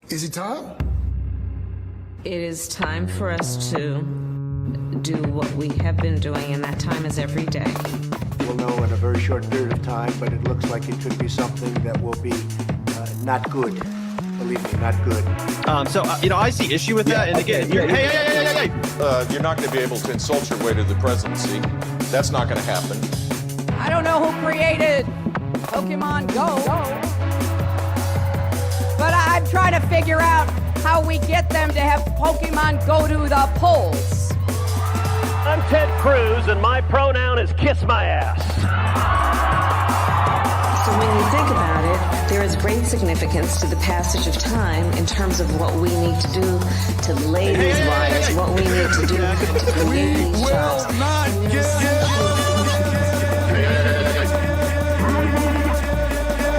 Is it time? It is time for us to do what we have been doing, and that time is every day. We'll know in a very short period of time, but it looks like it could be something that will be not good. Believe me, not good. I see issue with that. And again, hey. You're not going to be able to insult your way to the presidency. That's not going to happen. I don't know who created Pokemon Go, but I'm trying to figure out how we get them to have Pokemon go to the polls. I'm Ted Cruz, and my pronoun is kiss my ass. So when you think about it, there is great significance to the passage of time in terms of what we need to do to lay these wires, what we need to do to create these jobs.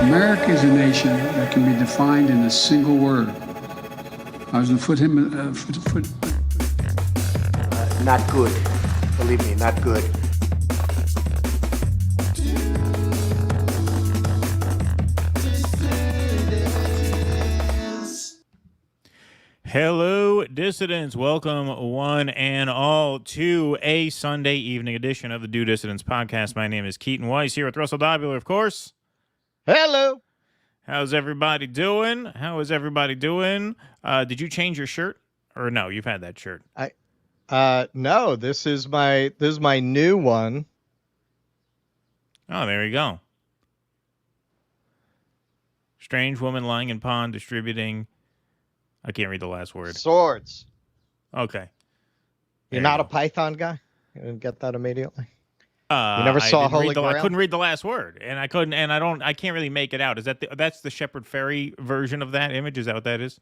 America is a nation that can be defined in a single word. I was going to Not good. Believe me, not good. Hello, dissidents. Welcome, one and all, to a Sunday evening edition of the Do Dissidents podcast. My name is Keaton Weiss, here with Russell Dobbular, of course. Hello. How's everybody doing? How is everybody doing? Did you change your shirt? Or no, you've had that shirt. No, this is my new one. Oh, there you go. Strange woman lying in pond distributing... I can't read the last word. Swords. Okay. You're not a Python guy? You didn't get that immediately? You never I saw Holy Grail? I couldn't read the last word, and I can't really make it out. Is that's the Shepard Fairey version of that image? Is that what that is?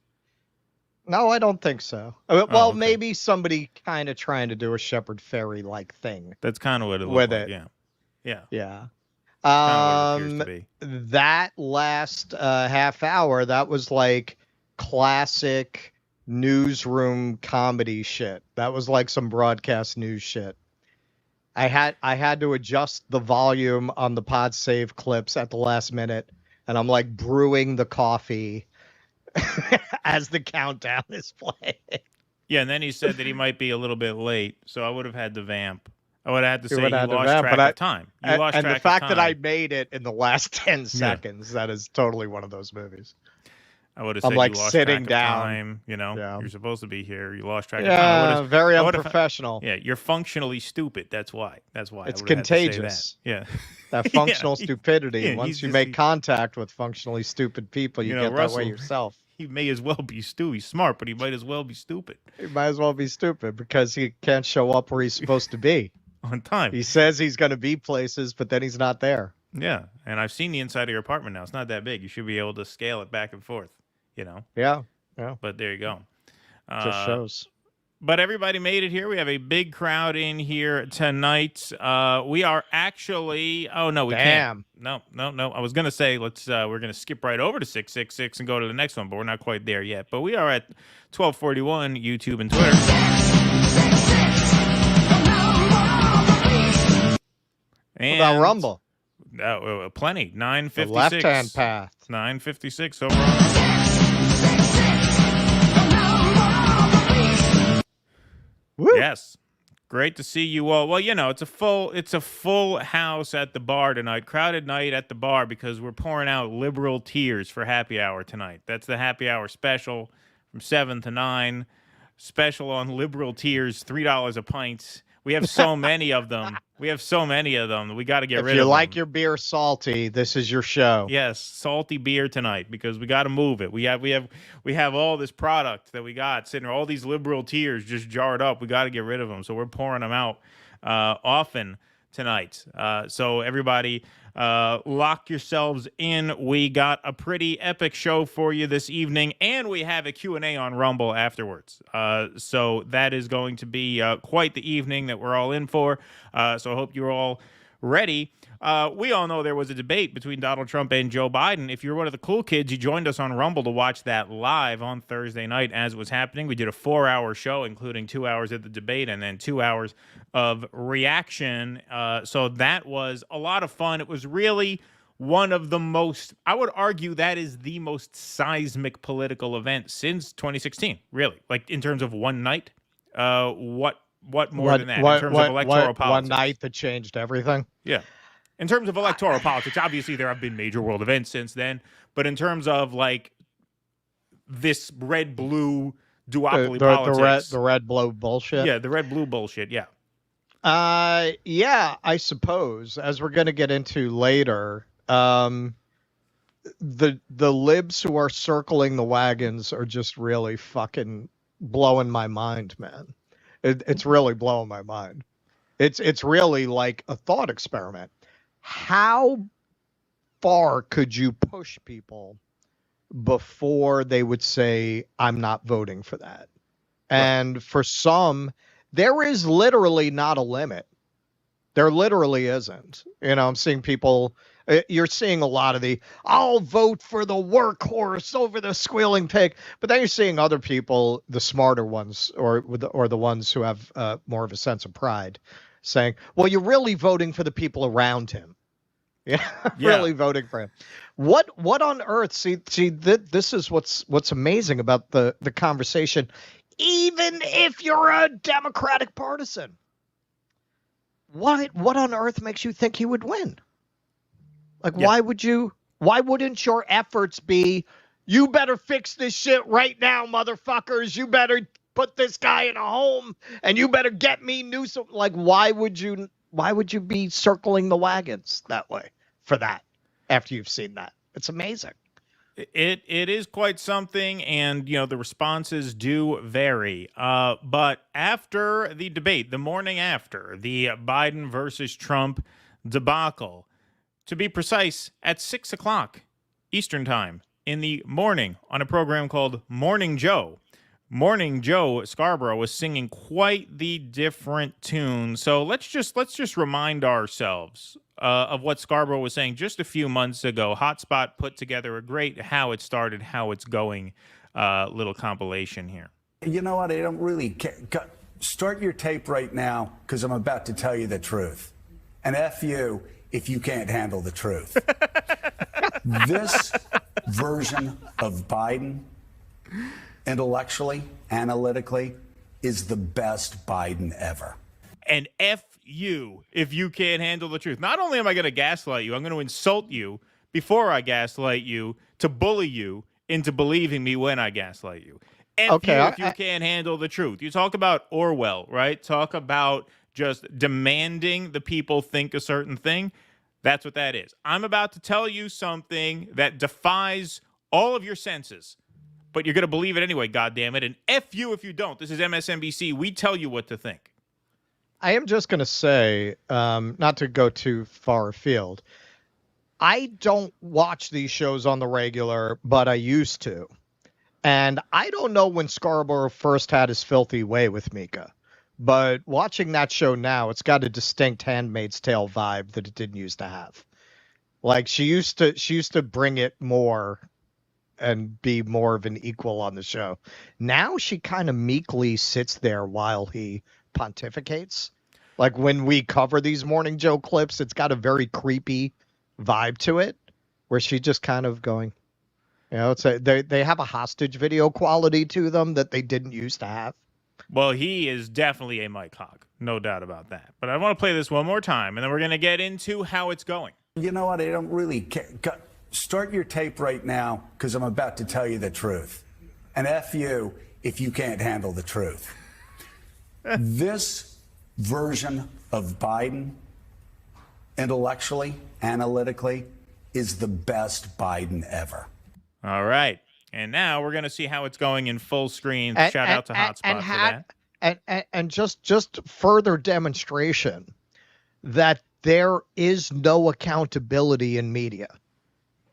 No, I don't think so. Well, okay. Maybe somebody kind of trying to do a Shepard Fairey-like thing. That's kind of what it looks like. Yeah. Yeah. Kind of what it appears to be. That last half hour, that was like classic newsroom comedy shit. That was like some broadcast news shit. I had to adjust the volume on the pod save clips at the last minute, and I'm like brewing the coffee as the countdown is playing. Yeah, and then he said that he might be a little bit late, so I would have had to vamp. I would have had to say you lost track of time. You lost track of time. And the fact that I made it in the last 10 seconds, that is totally one of those movies. I would have said like you lost sitting track down. Of time. You know, Yeah. You're supposed to be here. You lost track of time. Yeah, very unprofessional. Yeah, you're functionally stupid. That's why. It's contagious. Yeah. That functional stupidity. Yeah, Once you make contact with functionally stupid people, you get Russell, that way yourself. He may as well be He's smart, but he might as well be stupid. He might as well be stupid because he can't show up where he's supposed to be. On time. He says he's going to be places, but then he's not there. Yeah, and I've seen the inside of your apartment now. It's not that big. You should be able to scale it back and forth. Yeah. But there you go. Just shows. But everybody made it here. We have a big crowd in here tonight. We are actually. Oh no, we can't. No. I was gonna say we're gonna skip right over to 666 and go to the next one, but we're not quite there yet. But we are at 1241 YouTube and Twitter. And what about Rumble? Plenty. 956. The left-hand path. 956 overall. Woo. Yes. Great to see you all. Well, it's a full house at the bar tonight. Crowded night at the bar because we're pouring out liberal tears for happy hour tonight. That's the happy hour special from 7 to 9. Special on liberal tears, $3 a pint. We have so many of them. We got to get rid of them. If you like your beer salty, this is your show. Yes, salty beer tonight because we got to move it. We have all this product that we got sitting there, all these liberal tears just jarred up. We got to get rid of them, so we're pouring them out often tonight. So everybody, lock yourselves in. We got a pretty epic show for you this evening, and we have a Q&A on Rumble afterwards. So that is going to be quite the evening that we're all in for. So I hope you're all ready. We all know there was a debate between Donald Trump and Joe Biden. If you're one of the cool kids, you joined us on Rumble to watch that live on Thursday night as it was happening. We did a 4-hour show, including 2 hours of the debate and then 2 hours of reaction. So that was a lot of fun. It was really one of the most, I would argue that is the most seismic political event since 2016, really. Like in terms of one night, what more than that in terms of electoral politics? One night that changed everything? Yeah. In terms of electoral politics, obviously there have been major world events since then, but in terms of like this red-blue duopoly politics. The red-blue bullshit? Yeah, the red-blue bullshit, yeah. Yeah, I suppose, as we're going to get into later, the libs who are circling the wagons are just really fucking blowing my mind, man. It's really blowing my mind. It's really like a thought experiment. How far could you push people before they would say, I'm not voting for that? And for some, there is literally not a limit. There literally isn't. You know, I'm seeing people, you're seeing a lot of the, I'll vote for the workhorse over the squealing pig. But then you're seeing other people, the smarter ones, or the ones who have more of a sense of pride, saying, well, you're really voting for the people around him. Yeah, really voting for him. What on earth? See, this is what's amazing about the conversation. Even if you're a Democratic partisan, what on earth makes you think he would win? Like, why wouldn't your efforts be, you better fix this shit right now, motherfuckers. You better put this guy in a home, and you better get me Newsom. Like, why would you be circling the wagons that way for that after you've seen that? It's amazing. It is quite something, and you know the responses do vary. But after the debate, the morning after the Biden versus Trump debacle, to be precise, at 6 o'clock Eastern time in the morning on a program called Morning Joe. Morning Joe Scarborough was singing quite the different tune. So let's just remind ourselves of what Scarborough was saying just a few months ago. Hotspot put together a great how it started, how it's going little compilation here. You know what? I don't really care. Start your tape right now because I'm about to tell you the truth. And F you if you can't handle the truth. This version of Biden, intellectually, analytically, is the best Biden ever. And F you if you can't handle the truth. Not only am I going to gaslight you, I'm going to insult you before I gaslight you to bully you into believing me when I gaslight you. F you if you can't handle the truth. You talk about Orwell, right? Talk about just demanding the people think a certain thing. That's what that is. I'm about to tell you something that defies all of your senses, but you're going to believe it anyway, goddammit. And F you if you don't. This is MSNBC. We tell you what to think. I am just going to say, not to go too far afield, I don't watch these shows on the regular, but I used to. And I don't know when Scarborough first had his filthy way with Mika, but watching that show now, it's got a distinct Handmaid's Tale vibe that it didn't used to have. Like she used to bring it more and be more of an equal on the show. Now she kind of meekly sits there while he pontificates. Like when we cover these Morning Joe clips, it's got a very creepy vibe to it where she's just kind of going, you know, they have a hostage video quality to them that they didn't used to have. Well, he is definitely a Mike Hogg, no doubt about that. But I want to play this one more time, and then we're going to get into how it's going. You know what? I don't really care. Start your tape right now because I'm about to tell you the truth. And F you if you can't handle the truth. This version of Biden, intellectually, analytically, is the best Biden ever. All right. And now we're going to see how it's going in full screen. Shout out to Hotspot for that. And just further demonstration that there is no accountability in media.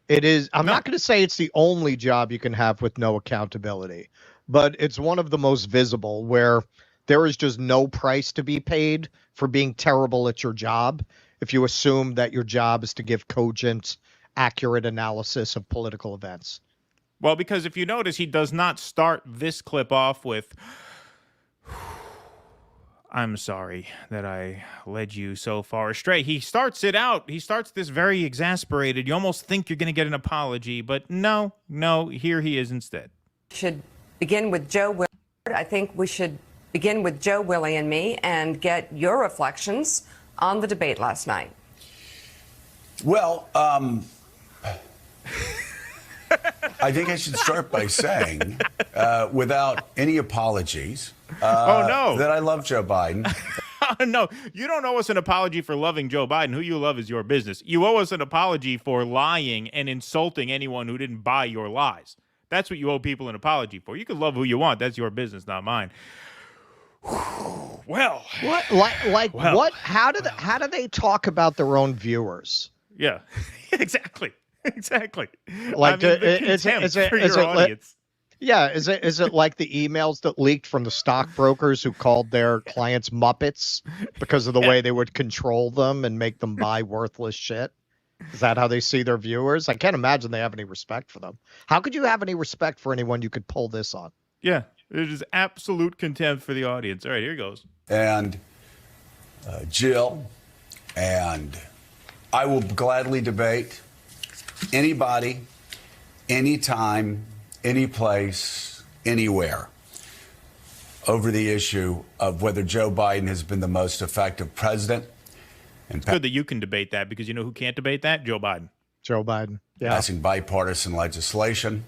It is, I'm not going to say it's the only job you can have with no accountability, but it's one of the most visible where there is just no price to be paid for being terrible at your job if you assume that your job is to give cogent, accurate analysis of political events. Well, because if you notice, he does not start this clip off with, I'm sorry that I led you so far astray. He starts this very exasperated. You almost think you're going to get an apology, but no, here he is instead. Should begin with Joe Willard. I think we should begin with Joe, Willie, and me and get your reflections on the debate last night. Well, I think I should start by saying, without any apologies, that I love Joe Biden. No, you don't owe us an apology for loving Joe Biden. Who you love is your business. You owe us an apology for lying and insulting anyone who didn't buy your lies. That's what you owe people an apology for. You can love who you want. That's your business, not mine. Well, what? How do they talk about their own viewers? Yeah, exactly. Like, is it like the emails that leaked from the stockbrokers who called their clients Muppets because of the way they would control them and make them buy worthless shit? Is that how they see their viewers? I can't imagine they have any respect for them. How could you have any respect for anyone you could pull this on? Yeah, it is absolute contempt for the audience. All right, here goes. And Jill, and I will gladly debate anybody, anytime, any place, anywhere over the issue of whether Joe Biden has been the most effective president. It's good that you can debate that, because you know who can't debate that? Joe Biden. Yeah. Passing bipartisan legislation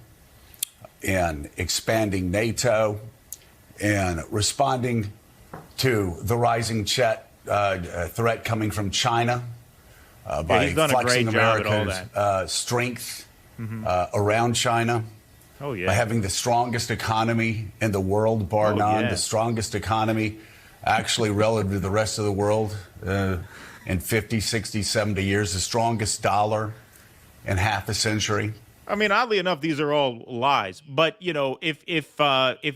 and expanding NATO and responding to the rising threat coming from China by he's done a flexing great job at all America's strength around China. Oh, yeah. By having the strongest economy in the world, bar none, the strongest economy actually relative to the rest of the world in 50, 60, 70 years, the strongest dollar in half a century. I mean, oddly enough, these are all lies. But, you know, if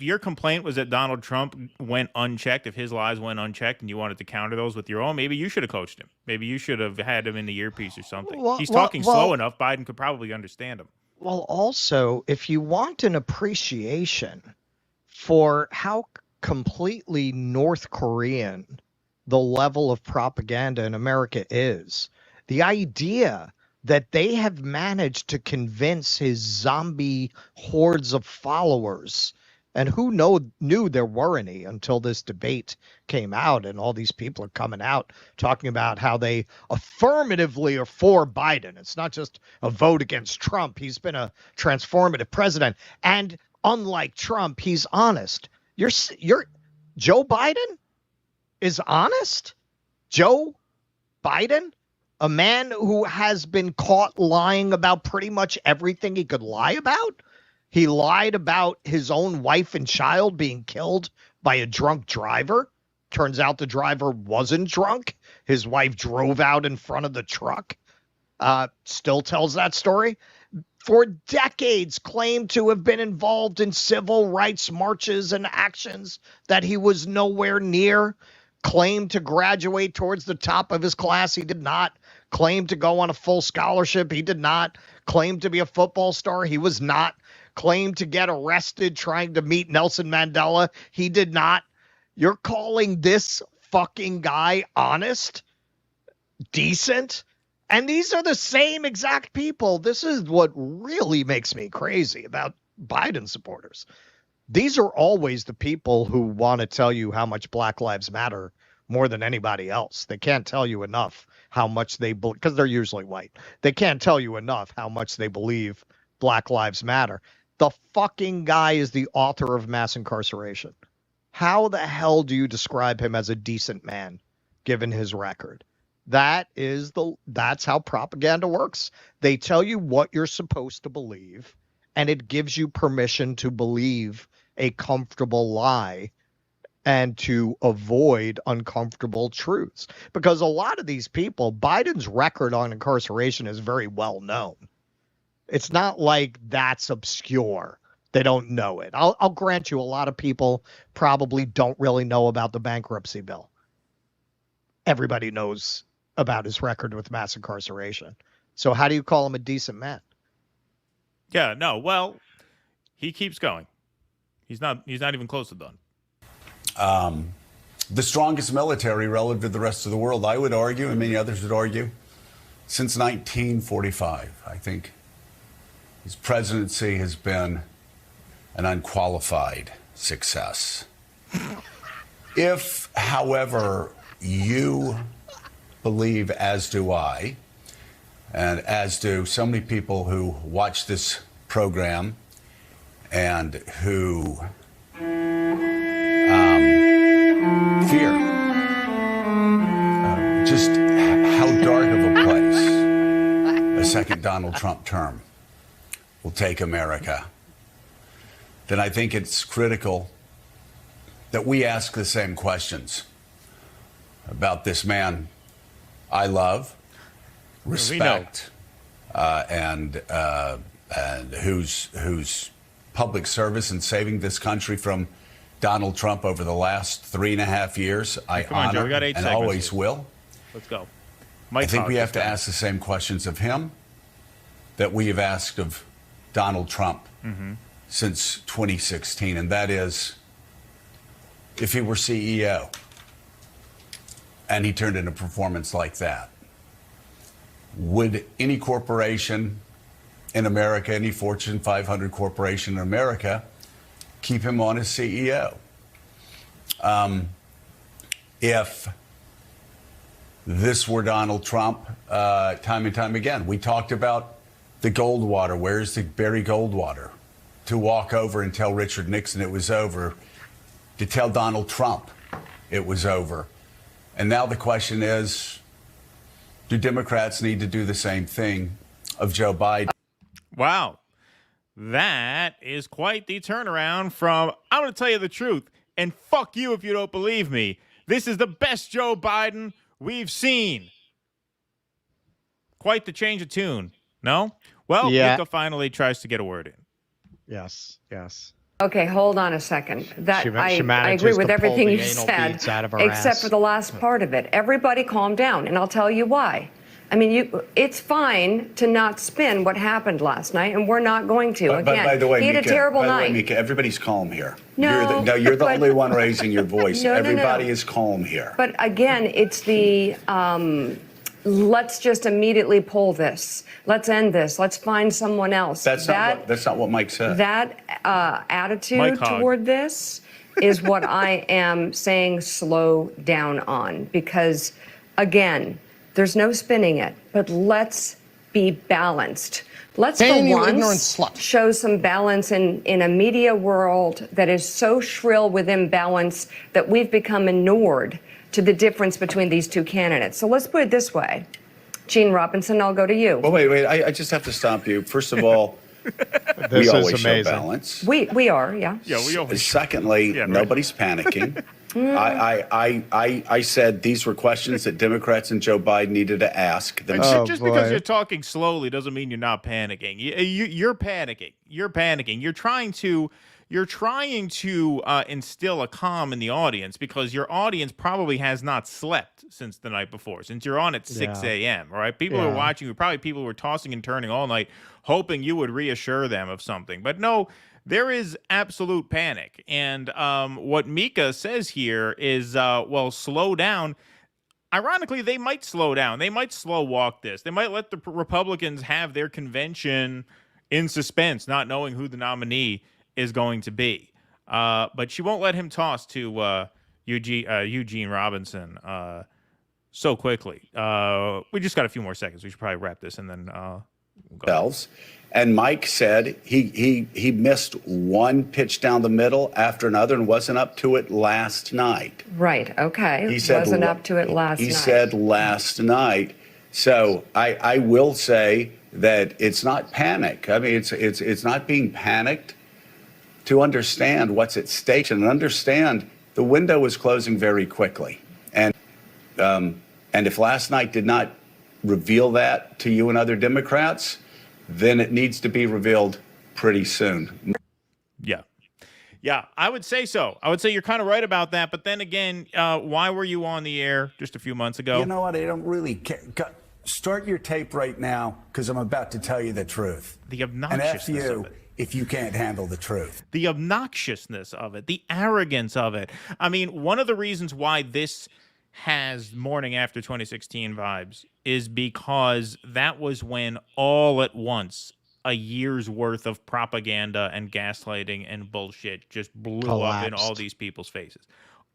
your complaint was that Donald Trump went unchecked, if his lies went unchecked and you wanted to counter those with your own, maybe you should have coached him. Maybe you should have had him in the earpiece or something. He's talking slow enough, Biden could probably understand him. Well, also, if you want an appreciation for how completely North Korean the level of propaganda in America is, the idea that they have managed to convince his zombie hordes of followers, and who knew there were any until this debate came out, and all these people are coming out talking about how they affirmatively are for Biden. It's not just a vote against Trump. He's been a transformative president, and unlike Trump, he's honest. You're Joe Biden is honest? Joe Biden? A man who has been caught lying about pretty much everything he could lie about? He lied about his own wife and child being killed by a drunk driver. Turns out the driver wasn't drunk. His wife drove out in front of the truck. Still tells that story. For decades claimed to have been involved in civil rights marches and actions that he was nowhere near. Claimed to graduate towards the top of his class. He did not. Claimed to go on a full scholarship. He did not. Claimed to be a football star. He was not. Claimed to get arrested trying to meet Nelson Mandela. He did not. You're calling this fucking guy honest? Decent? And these are the same exact people. This is what really makes me crazy about Biden supporters. These are always the people who want to tell you how much Black Lives Matter more than anybody else. They can't tell you enough how much they believe, because they're usually white. They can't tell you enough how much they believe Black Lives Matter. The fucking guy is the author of mass incarceration. How the hell do you describe him as a decent man, given his record? That's how propaganda works. They tell you what you're supposed to believe, and it gives you permission to believe a comfortable lie and to avoid uncomfortable truths. Because a lot of these people, Biden's record on incarceration is very well known. It's not like that's obscure. They don't know it. I'll grant you, a lot of people probably don't really know about the bankruptcy bill. Everybody knows about his record with mass incarceration. So how do you call him a decent man? Yeah, no, well, he keeps going. He's not even close to done. the strongest military relative to the rest of the world, I would argue, and many others would argue, since 1945. I think his presidency has been an unqualified success. If, however, you believe, as do I, and as do so many people who watch this program and who fear just how dark of a place a second Donald Trump term will take America, then I think it's critical that we ask the same questions about this man I love, respect, and whose public service in saving this country from Donald Trump over the last 3.5 years, I honor we got 8 and seconds always here. will. Let's go. I think we have to ask the same questions of him that we have asked of Donald Trump since 2016, and that is, if he were CEO and he turned in a performance like that, would any corporation in America, any Fortune 500 corporation in America, keep him on as CEO? If this were Donald Trump, time and time again, we talked about the Goldwater. Where's the Barry Goldwater? To walk over and tell Richard Nixon it was over, to tell Donald Trump it was over. And now the question is, do Democrats need to do the same thing of Joe Biden? Wow. That is quite the turnaround from, I'm going to tell you the truth, and fuck you if you don't believe me. This is the best Joe Biden we've seen. Quite the change of tune, no? Well, Mika finally tries to get a word in. Yes, yes. Okay, hold on a second. That She I agree manages with to pull everything the you anal said, beads out of her except ass. for the last part of it. Everybody calm down, and I'll tell you why. I mean, it's fine to not spin what happened last night, and we're not going to. But by the way, he had Mika, a terrible by the way, night. Mika, everybody's calm here. No, you're the but- only one raising your voice. No, no, Everybody no. is calm here. But again, it's the let's just immediately pull this. Let's end this. Let's find someone else. That's not what Mike said. That attitude Mike Hogg. toward this is what I am saying slow down on. Because, again, there's no spinning it. But let's be balanced. Let's, Damn for you, ignorant once, slut. show some balance in a media world that is so shrill with imbalance that we've become inured to the difference between these two candidates. So let's put it this way. Gene Robinson, I'll go to you. Well, wait. I just have to stop you. First of all, This we is always show amazing. balance. We are, yeah. Yeah, we always. Secondly, Yeah, right. nobody's panicking. I said these were questions that Democrats and Joe Biden needed to ask themselves. Just boy. because you're talking slowly doesn't mean you're not panicking. You're panicking. You're panicking. You're trying to instill a calm in the audience because your audience probably has not slept since the night before, since you're on at 6 a.m., all right? People who are watching, probably people who are tossing and turning all night, hoping you would reassure them of something. But no, there is absolute panic. And what Mika says here is, well, slow down. Ironically, they might slow down. They might slow walk this. They might let the Republicans have their convention in suspense, not knowing who the nominee is going to be. But she won't let him toss to Eugene Robinson so quickly. We just got a few more seconds. We should probably wrap this and then we'll go. And Mike said he missed one pitch down the middle after another and wasn't up to it last night. Right, okay. He said Wasn't up to it last night. He said last night. So I will say that it's not panic. I mean, it's not being panicked. To understand what's at stake and understand the window is closing very quickly. And if last night did not reveal that to you and other Democrats, then it needs to be revealed pretty soon. Yeah, I would say so. I would say you're kind of right about that. But then again, why were you on the air just a few months ago? You know what? I don't really care. Start your tape right now because I'm about to tell you the truth. The And obnoxiousness F you of it. if you can't handle the truth. The obnoxiousness of it, the arrogance of it. I mean, one of the reasons why this has morning after 2016 vibes is because that was when all at once a year's worth of propaganda and gaslighting and bullshit just blew up in all these people's faces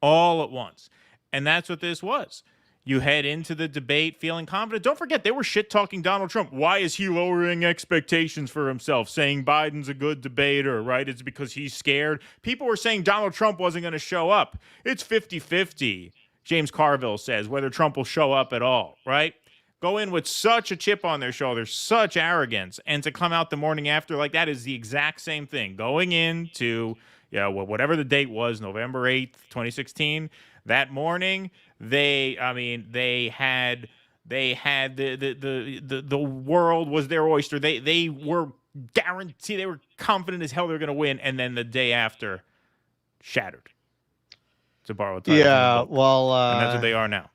all at once. And that's what this was. You head into the debate feeling confident. Don't forget, they were shit-talking Donald Trump. Why is he lowering expectations for himself, saying Biden's a good debater, right? It's because he's scared. People were saying Donald Trump wasn't going to show up. It's 50-50, James Carville says, whether Trump will show up at all, right? Go in with such a chip on their shoulder, such arrogance, and to come out the morning after like that is the exact same thing. Going into, whatever the date was, November 8th, 2016, that morning, they had the world was their oyster. They were guaranteed, they were confident as hell they were going to win, and then the day after, shattered. To borrow a title. Yeah, well, and that's what they are now.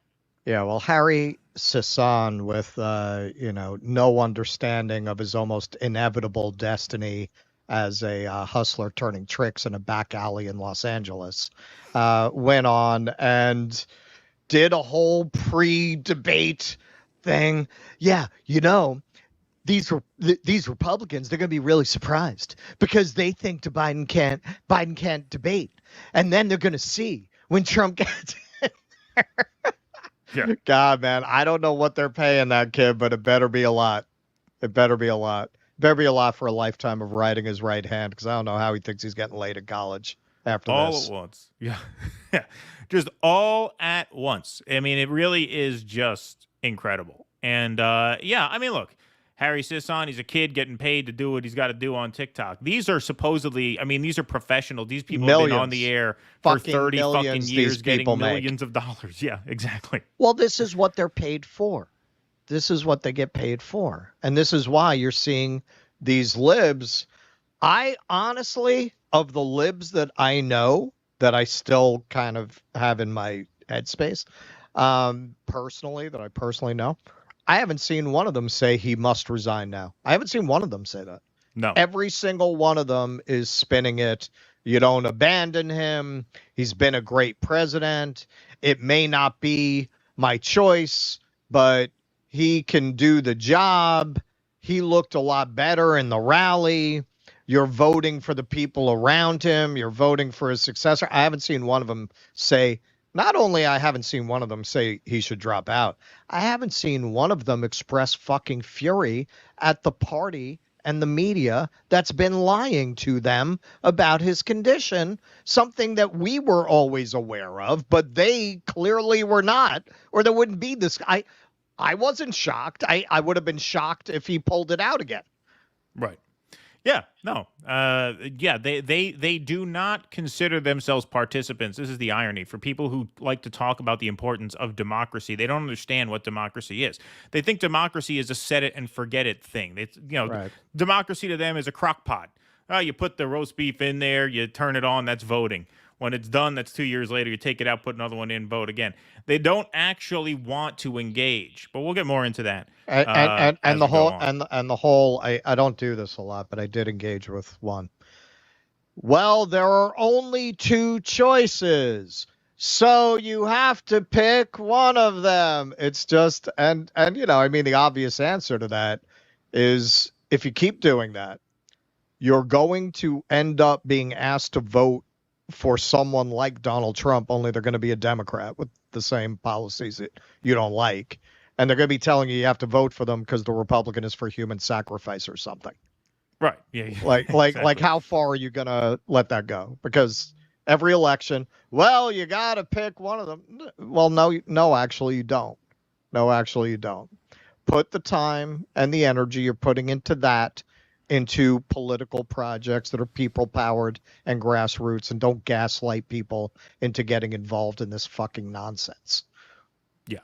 Yeah, well, Harry Sisson with no understanding of his almost inevitable destiny as a hustler turning tricks in a back alley in Los Angeles, went on and did a whole pre-debate thing. Yeah, these Republicans, they're going to be really surprised because they think Biden can't debate, and then they're going to see when Trump gets in there. Yeah. God, man, I don't know what they're paying that kid, but it better be a lot. It better be a lot. Better be a lot for a lifetime of riding his right hand, because I don't know how he thinks he's getting laid at college after all this. All at once. Yeah. Just all at once. I mean, it really is just incredible. And, I mean, look, Harry Sisson, he's a kid getting paid to do what he's got to do on TikTok. These are supposedly, these are professionals. These people have been on the air for 30 fucking years getting millions of dollars. Yeah, exactly. Well, this is what they're paid for. This is what they get paid for. And this is why you're seeing these libs. I honestly, of the libs that I know, that I still kind of have in my headspace, personally, that I personally know, I haven't seen one of them say he must resign now. I haven't seen one of them say that. No. Every single one of them is spinning it. You don't abandon him. He's been a great president. It may not be my choice, but he can do the job. He looked a lot better in the rally. You're voting for the people around him. You're voting for his successor. I haven't seen one of them say, not only I haven't seen one of them say he should drop out, I haven't seen one of them express fucking fury at the party and the media that's been lying to them about his condition, something that we were always aware of, but they clearly were not, or there wouldn't be this. I wasn't shocked. I would have been shocked if he pulled it out again. Right. Yeah, no. They do not consider themselves participants. This is the irony. For people who like to talk about the importance of democracy, they don't understand what democracy is. They think democracy is a set it and forget it thing. It's, right. Democracy to them is a crock pot. You put the roast beef in there, you turn it on, that's voting. When it's done, that's 2 years later, you take it out, put another one in, vote again. They don't actually want to engage, but we'll get more into that. And the whole, I don't do this a lot, but I did engage with one. Well, there are only two choices, so you have to pick one of them. It's just, and the obvious answer to that is if you keep doing that, you're going to end up being asked to vote for someone like Donald Trump, only they're going to be a Democrat with the same policies that you don't like. And they're going to be telling you have to vote for them because the Republican is for human sacrifice or something. Right. Yeah. Like how far are you going to let that go? Because every election, well, you got to pick one of them. Well, no, actually you don't. No, actually you don't. Put the time and the energy you're putting into that into political projects that are people-powered and grassroots, and don't gaslight people into getting involved in this fucking nonsense. Yeah.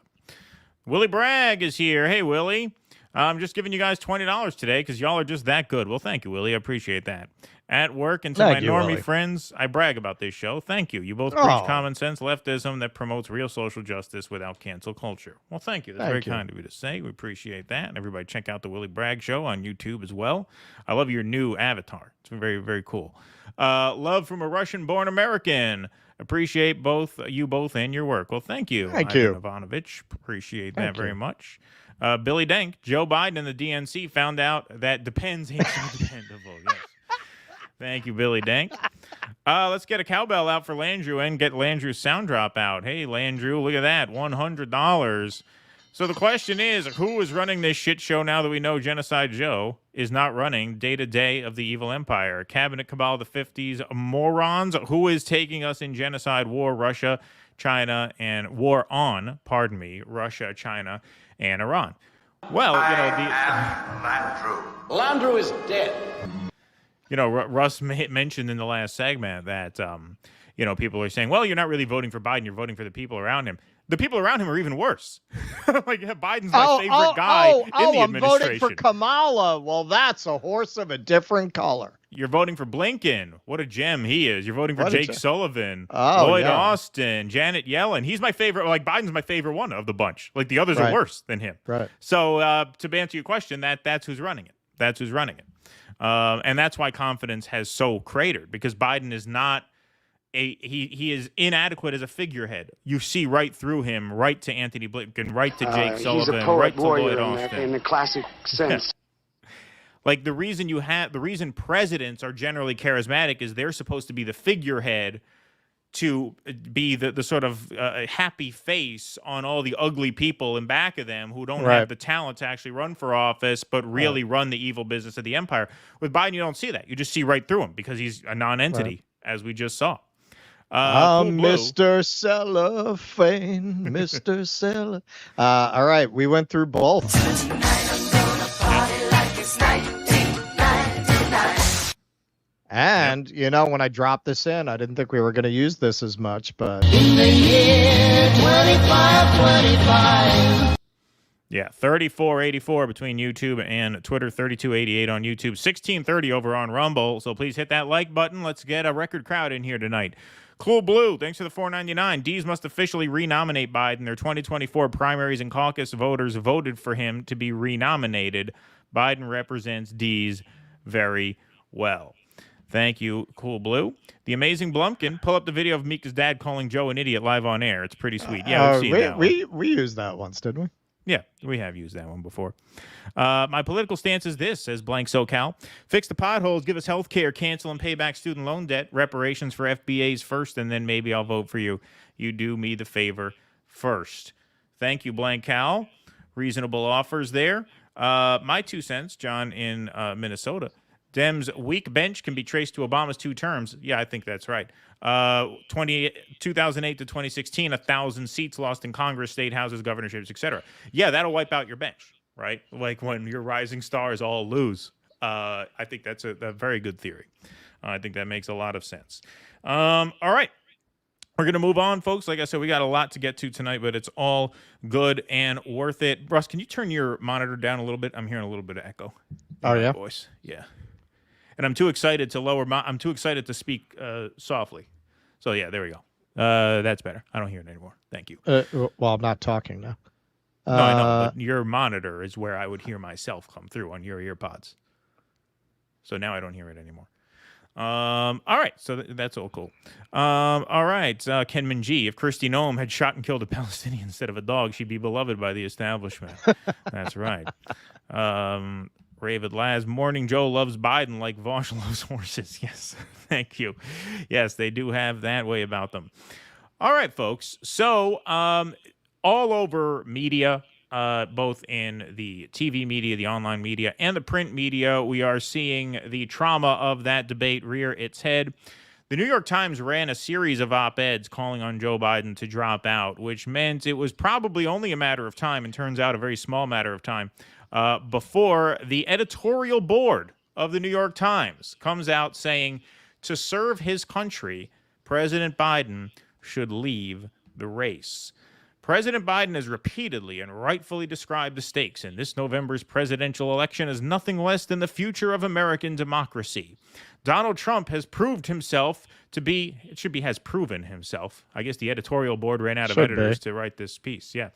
Willie Bragg is here. Hey, Willie. I'm just giving you guys $20 today because y'all are just that good. Well, thank you, Willie. I appreciate that. At work and to my normie friends, I brag about this show. Thank you. You both preach common sense leftism that promotes real social justice without cancel culture. Well, thank you. That's very kind of you to say. We appreciate that. And everybody check out the Willie Bragg Show on YouTube as well. I love your new avatar. It's very, very cool. Love from a Russian-born American. Appreciate you both and your work. Well, thank you. Thank you, Ivanovich. Appreciate that very much. Billy Dank, Joe Biden and the DNC found out that depends ain't so dependable. Yes. Thank you, Billy Dank. Let's get a cowbell out for Landrew and get Landrew's sound drop out. Hey, Landrew, look at that, $100. So the question is, who is running this shit show now that we know Genocide Joe is not running day-to-day of the evil empire? Cabinet cabal of the 50s morons. Who is taking us in genocide war? Russia, China, and war on, Russia, China, and Iran. Well, Landrew. Landrew is dead. Russ mentioned in the last segment that, people are saying, well, you're not really voting for Biden. You're voting for the people around him. The people around him are even worse. Biden's my favorite guy in the administration. I'm voting for Kamala. Well, that's a horse of a different color. You're voting for Blinken. What a gem he is. You're voting for Jake Sullivan, Lloyd Austin, Janet Yellen. He's my favorite. Biden's my favorite one of the bunch. The others are worse than him. Right. So to answer your question, that's who's running it. That's who's running it. And that's why confidence has so cratered, because Biden is not he is inadequate as a figurehead. You see right through him, right to Anthony Blinken, right to Jake Sullivan, right to Lloyd Austin. In the classic sense. The reason presidents are generally charismatic is they're supposed to be the figurehead, to be the sort of happy face on all the ugly people in back of them who don't have the talent to actually run for office, but really run the evil business of the empire. With Biden, you don't see that. You just see right through him because he's a non-entity, as we just saw. Mr. Cellophane, Mr. Cellophane. All right, we went through both. And, when I dropped this in, I didn't think we were going to use this as much, but... In the year 2525. Yeah, 3484 between YouTube and Twitter, 3288 on YouTube, 1630 over on Rumble. So please hit that like button. Let's get a record crowd in here tonight. Cool Blue, thanks for the $4.99. D's must officially renominate Biden. Their 2024 primaries and caucus voters voted for him to be renominated. Biden represents D's very well. Thank you, Cool Blue. The Amazing Blumpkin, pull up the video of Mika's dad calling Joe an idiot live on air. It's pretty sweet. Yeah, we've seen that one. We used that once, didn't we? Yeah, we have used that one before. My political stance is this, says Blank SoCal. Fix the potholes, give us health care, cancel and pay back student loan debt, reparations for FBAs first, and then maybe I'll vote for you. You do me the favor first. Thank you, Blank Cal. Reasonable offers there. My 2 cents, John in Minnesota. Dems' weak bench can be traced to Obama's 2 terms. Yeah, I think that's right. 2008 to 2016, 1,000 seats lost in Congress, state houses, governorships, etc. Yeah, that'll wipe out your bench, right? Like when your rising stars all lose. I think that's a very good theory. I think that makes a lot of sense. All right. We're going to move on, folks. Like I said, we got a lot to get to tonight, but it's all good and worth it. Russ, can you turn your monitor down a little bit? I'm hearing a little bit of echo. Oh, yeah? Voice. Yeah. And I'm too excited to I'm too excited to speak softly. So, yeah, there we go. That's better. I don't hear it anymore. Thank you. Well, I'm not talking now. No, I know, but your monitor is where I would hear myself come through on your ear pods. So now I don't hear it anymore. All right, so that's all cool. All right, Ken Minji, if Kristi Noem had shot and killed a Palestinian instead of a dog, she'd be beloved by the establishment. That's right. Ravid Laz, Morning Joe loves Biden like Vosh loves horses. Yes, thank you. Yes, they do have that way about them. All right, folks. So all over media, both in the TV media, the online media, and the print media, we are seeing the trauma of that debate rear its head. The New York Times ran a series of op-eds calling on Joe Biden to drop out, which meant it was probably only a matter of time, and turns out a very small matter of time, before the editorial board of the New York Times comes out saying to serve his country, President Biden should leave the race. President Biden has repeatedly and rightfully described the stakes in this November's presidential election as nothing less than the future of American democracy. Donald Trump has proved himself to be, it should be has proven himself. I guess the editorial board ran out of editors to write this piece. Yeah.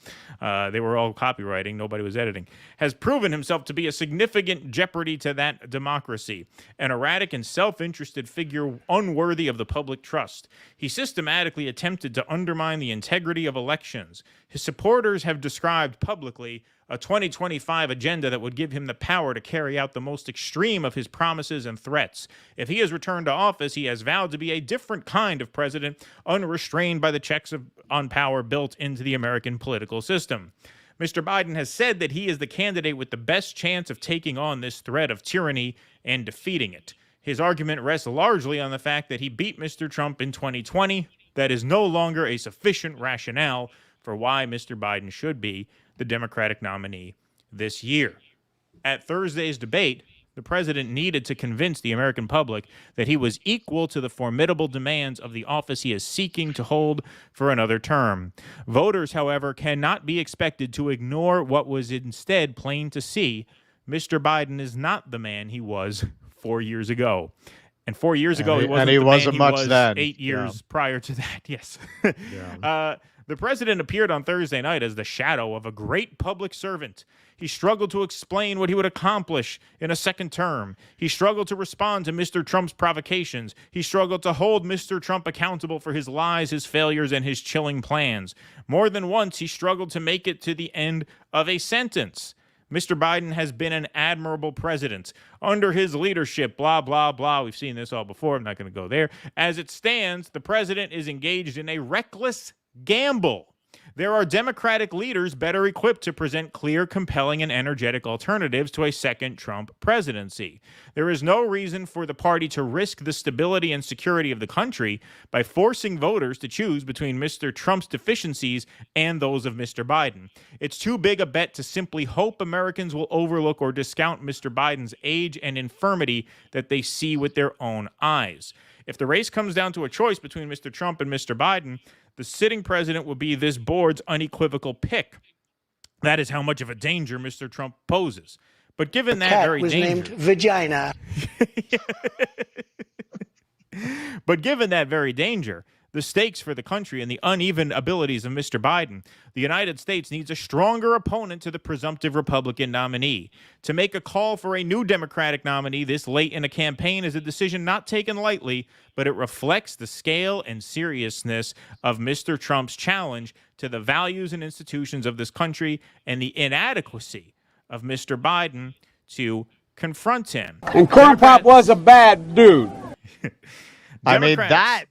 They were all copywriting. Nobody was editing. Has proven himself to be a significant jeopardy to that democracy. An erratic and self-interested figure unworthy of the public trust. He systematically attempted to undermine the integrity of elections. His supporters have described publicly a 2025 agenda that would give him the power to carry out the most extreme of his promises and threats. If he has returned to office, he has vowed to be a different kind of president, unrestrained by the checks on power built into the American political system. Mr. Biden has said that he is the candidate with the best chance of taking on this threat of tyranny and defeating it. His argument rests largely on the fact that he beat Mr. Trump in 2020. That is no longer a sufficient rationale for why Mr. Biden should be the Democratic nominee this year. At Thursday's debate, the president needed to convince the American public that he was equal to the formidable demands of the office he is seeking to hold for another term. Voters, however, cannot be expected to ignore what was instead plain to see. Mr. Biden is not the man he was 4 years ago. And 4 years ago, he wasn't the man he was then. 8 years prior to that. Yes. The president appeared on Thursday night as the shadow of a great public servant. He struggled to explain what he would accomplish in a second term. He struggled to respond to Mr. Trump's provocations. He struggled to hold Mr. Trump accountable for his lies, his failures, and his chilling plans. More than once, he struggled to make it to the end of a sentence. Mr. Biden has been an admirable president. Under his leadership, blah, blah, blah. We've seen this all before. I'm not going to go there. As it stands, the president is engaged in a reckless gamble. There are Democratic leaders better equipped to present clear, compelling, and energetic alternatives to a second Trump presidency. There is no reason for the party to risk the stability and security of the country by forcing voters to choose between Mr. Trump's deficiencies and those of Mr. Biden. It's too big a bet to simply hope Americans will overlook or discount Mr. Biden's age and infirmity that they see with their own eyes. If the race comes down to a choice between Mr. Trump and Mr. Biden, the sitting president will be this board's unequivocal pick. That is how much of a danger Mr. Trump poses. But given that very danger, named Vagina. But given that very danger, the stakes for the country and the uneven abilities of Mr. Biden, the United States needs a stronger opponent to the presumptive Republican nominee. To make a call for a new Democratic nominee this late in a campaign is a decision not taken lightly, but it reflects the scale and seriousness of Mr. Trump's challenge to the values and institutions of this country and the inadequacy of Mr. Biden to confront him. And Corn Pop was a bad dude. I mean, that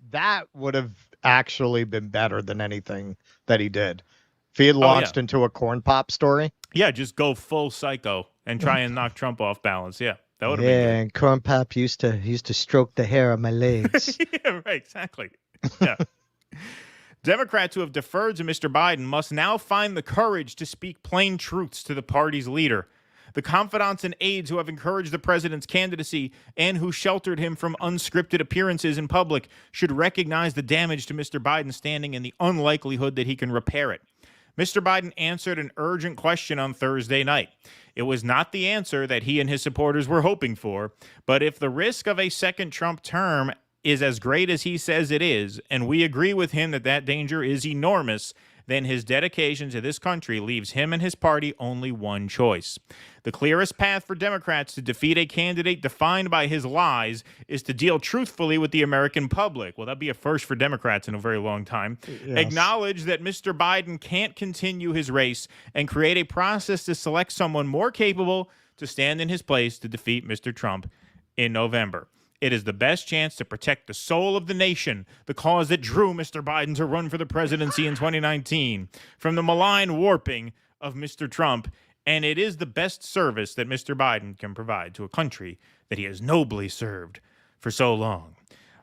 would have actually been better than anything that he did. If he had launched into a Corn Pop story. Yeah, just go full psycho and try and knock Trump off balance. Yeah, that would have been good. And Corn Pop used to stroke the hair on my legs. Yeah, right, exactly. Yeah. Democrats who have deferred to Mr. Biden must now find the courage to speak plain truths to the party's leader. The confidants and aides who have encouraged the president's candidacy and who sheltered him from unscripted appearances in public should recognize the damage to Mr. Biden's standing and the unlikelihood that he can repair it. Mr. Biden answered an urgent question on Thursday night. It was not the answer that he and his supporters were hoping for, but if the risk of a second Trump term is as great as he says it is, and we agree with him that that danger is enormous, then his dedication to this country leaves him and his party only one choice. The clearest path for Democrats to defeat a candidate defined by his lies is to deal truthfully with the American public. Well, that'd be a first for Democrats in a very long time. Yes. Acknowledge that Mr. Biden can't continue his race and create a process to select someone more capable to stand in his place to defeat Mr. Trump in November. It is the best chance to protect the soul of the nation, the cause that drew Mr. Biden to run for the presidency in 2019, from the malign warping of Mr. Trump, and it is the best service that Mr. Biden can provide to a country that he has nobly served for so long.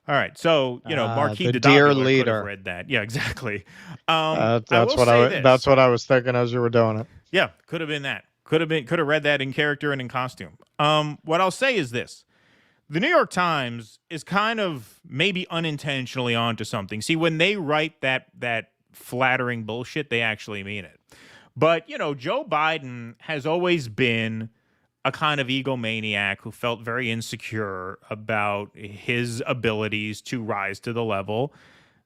All right, so, Marquis de dear Davila leader. could have read that. Yeah, exactly. That's what I was thinking as you were doing it. Yeah, could have been that. Could have read that in character and in costume. What I'll say is this. The New York Times is kind of maybe unintentionally onto something. See, when they write that flattering bullshit. They actually mean it. But, you know, Joe Biden has always been a kind of egomaniac who felt very insecure about his abilities to rise to the level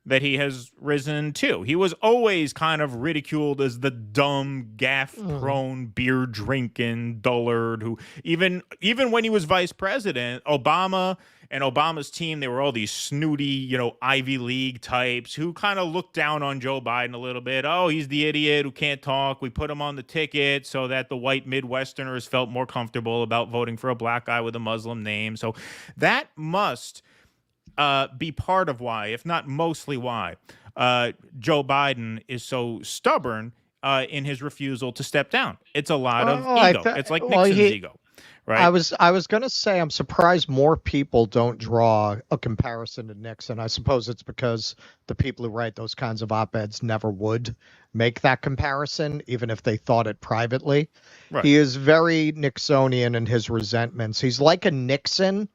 that he has risen to. He was always kind of ridiculed as the dumb, gaffe-prone, beer-drinking dullard who even when he was vice president, Obama and Obama's team, they were all these snooty, you know, Ivy League types who kind of looked down on Joe Biden a little bit. Oh, he's the idiot who can't talk. We put him on the ticket so that the white Midwesterners felt more comfortable about voting for a black guy with a Muslim name. So that must be part of why, if not mostly why, Joe Biden is so stubborn in his refusal to step down. It's a lot of ego. It's like Nixon's ego, right? I was going to say, I'm surprised more people don't draw a comparison to Nixon. I suppose it's because the people who write those kinds of op-eds never would make that comparison, even if they thought it privately. Right. He is very Nixonian in his resentments. He's like a Nixon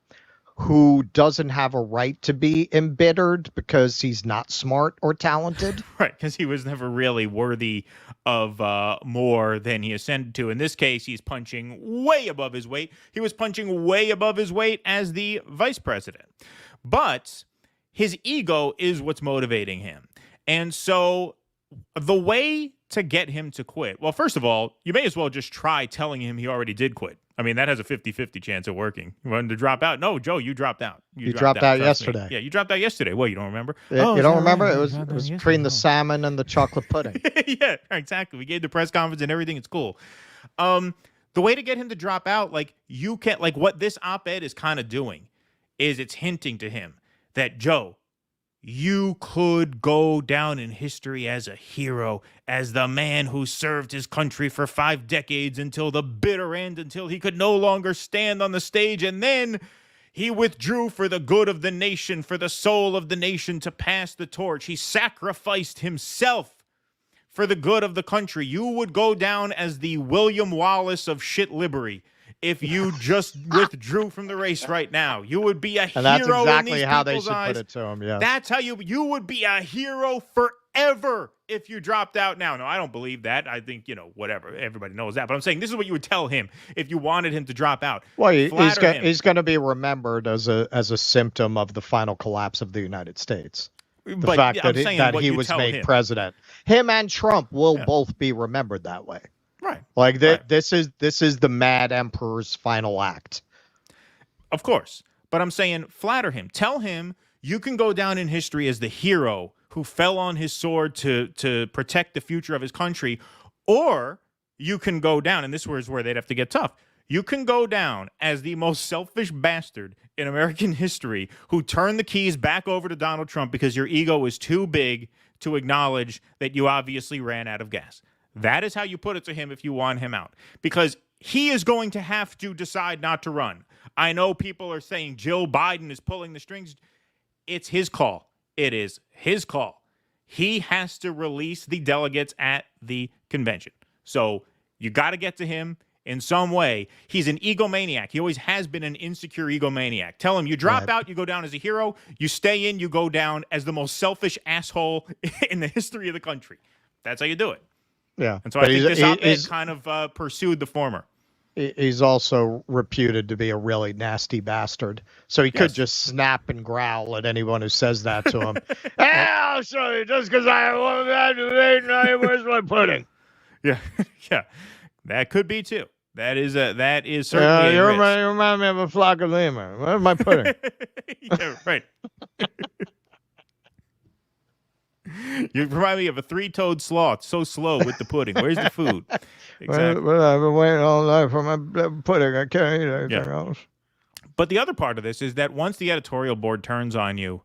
who doesn't have a right to be embittered because he's not smart or talented. Right, because he was never really worthy of more than he ascended to. In this case, he's punching way above his weight. He was punching way above his weight as the vice president. But his ego is what's motivating him. And so the way to get him to quit, well, first of all, you may as well just try telling him he already did quit. I mean, that has a 50-50 chance of working. You wanted to drop out? No, Joe, you dropped out. You dropped out yesterday. Yeah, you dropped out yesterday. Well, you don't remember? You don't remember? It was between the salmon and the chocolate pudding. Yeah, exactly. We gave the press conference and everything. It's cool. The way to get him to drop out, like, you can't, like, what this op-ed is kind of doing is it's hinting to him that, Joe, you could go down in history as a hero, as the man who served his country for 5 decades until the bitter end, until he could no longer stand on the stage. And then he withdrew for the good of the nation, for the soul of the nation, to pass the torch. He sacrificed himself for the good of the country. You would go down as the William Wallace of shit liberty if you just withdrew from the race right now. You would be a hero. And that's exactly in these how they people's should eyes. put it to him. Yeah, That's how you would be a hero forever if you dropped out now. No, I don't believe that. I think, you know, whatever. Everybody knows that. But I'm saying this is what you would tell him if you wanted him to drop out. Well, he's going to be remembered as a symptom of the final collapse of the United States. The fact that he was made president. Him and Trump will both be remembered that way. Right. Like this is the mad emperor's final act. Of course. But I'm saying flatter him. Tell him you can go down in history as the hero who fell on his sword to protect the future of his country, or you can go down, and this was where they'd have to get tough. You can go down as the most selfish bastard in American history who turned the keys back over to Donald Trump because your ego was too big to acknowledge that you obviously ran out of gas. That is how you put it to him if you want him out, because he is going to have to decide not to run. I know people are saying Jill Biden is pulling the strings. It's his call. It is his call. He has to release the delegates at the convention. So you got to get to him in some way. He's an egomaniac. He always has been an insecure egomaniac. Tell him you drop out, you go down as a hero. You stay in, you go down as the most selfish asshole in the history of the country. That's how you do it. Yeah. And so I think this op-ed kind of pursued the former. He's also reputed to be a really nasty bastard. So he could just snap and growl at anyone who says that to him. Hey, I'll show you just because I want that. Where's my pudding? Yeah. Yeah. That could be too. That is certainly you remind me of a flock of lemur. Where's my pudding? Yeah, right. You remind me of a 3-toed sloth, so slow with the pudding. Where's the food? Exactly. Well, I've been waiting all night for my pudding. I can't eat anything else. But the other part of this is that once the editorial board turns on you,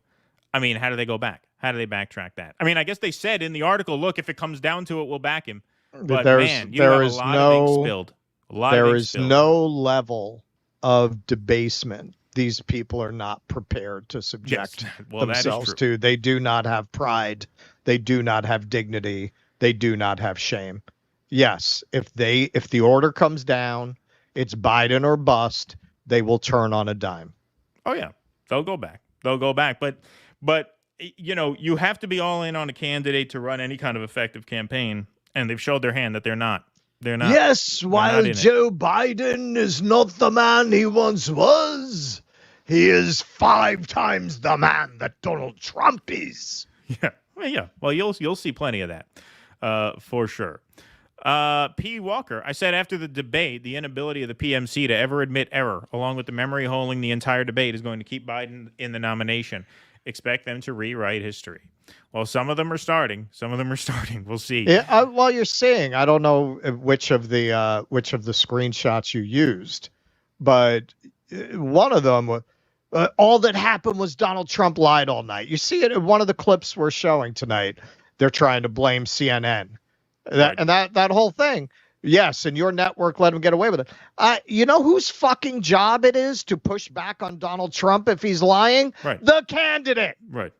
I mean, how do they go back? How do they backtrack that? I mean, I guess they said in the article, look, if it comes down to it, we'll back him. But man, you have a lot of ink spilled. There is no level of debasement these people are not prepared to subject themselves to. They do not have pride. They do not have dignity. They do not have shame. Yes, if the order comes down, it's Biden or bust, they will turn on a dime. Oh yeah, they'll go back. But you have to be all in on a candidate to run any kind of effective campaign, and they've showed their hand that they're not. They're not. Yes, while Joe Biden is not the man he once was, he is 5 times the man that Donald Trump is. Yeah. Well, you'll see plenty of that, for sure. P. Walker, I said after the debate, the inability of the PMC to ever admit error, along with the memory holding the entire debate, is going to keep Biden in the nomination. Expect them to rewrite history. Well, some of them are starting. We'll see. Yeah, while you're saying, I don't know which of the screenshots you used, but one of them, all that happened was Donald Trump lied all night. You see it in one of the clips we're showing tonight. They're trying to blame CNN. That whole thing. Yes, and your network let him get away with it. You know whose fucking job it is to push back on Donald Trump if he's lying? Right. The candidate. Right.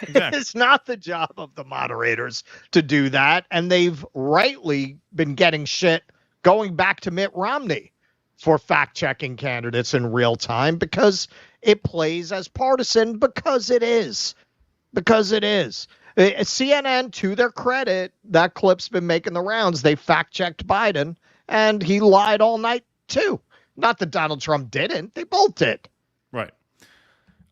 Exactly. It's not the job of the moderators to do that. And they've rightly been getting shit going back to Mitt Romney for fact-checking candidates in real time because it plays as partisan because it is. CNN, to their credit, that clip's been making the rounds. They fact-checked Biden, and he lied all night, too. Not that Donald Trump didn't. They both did. Right.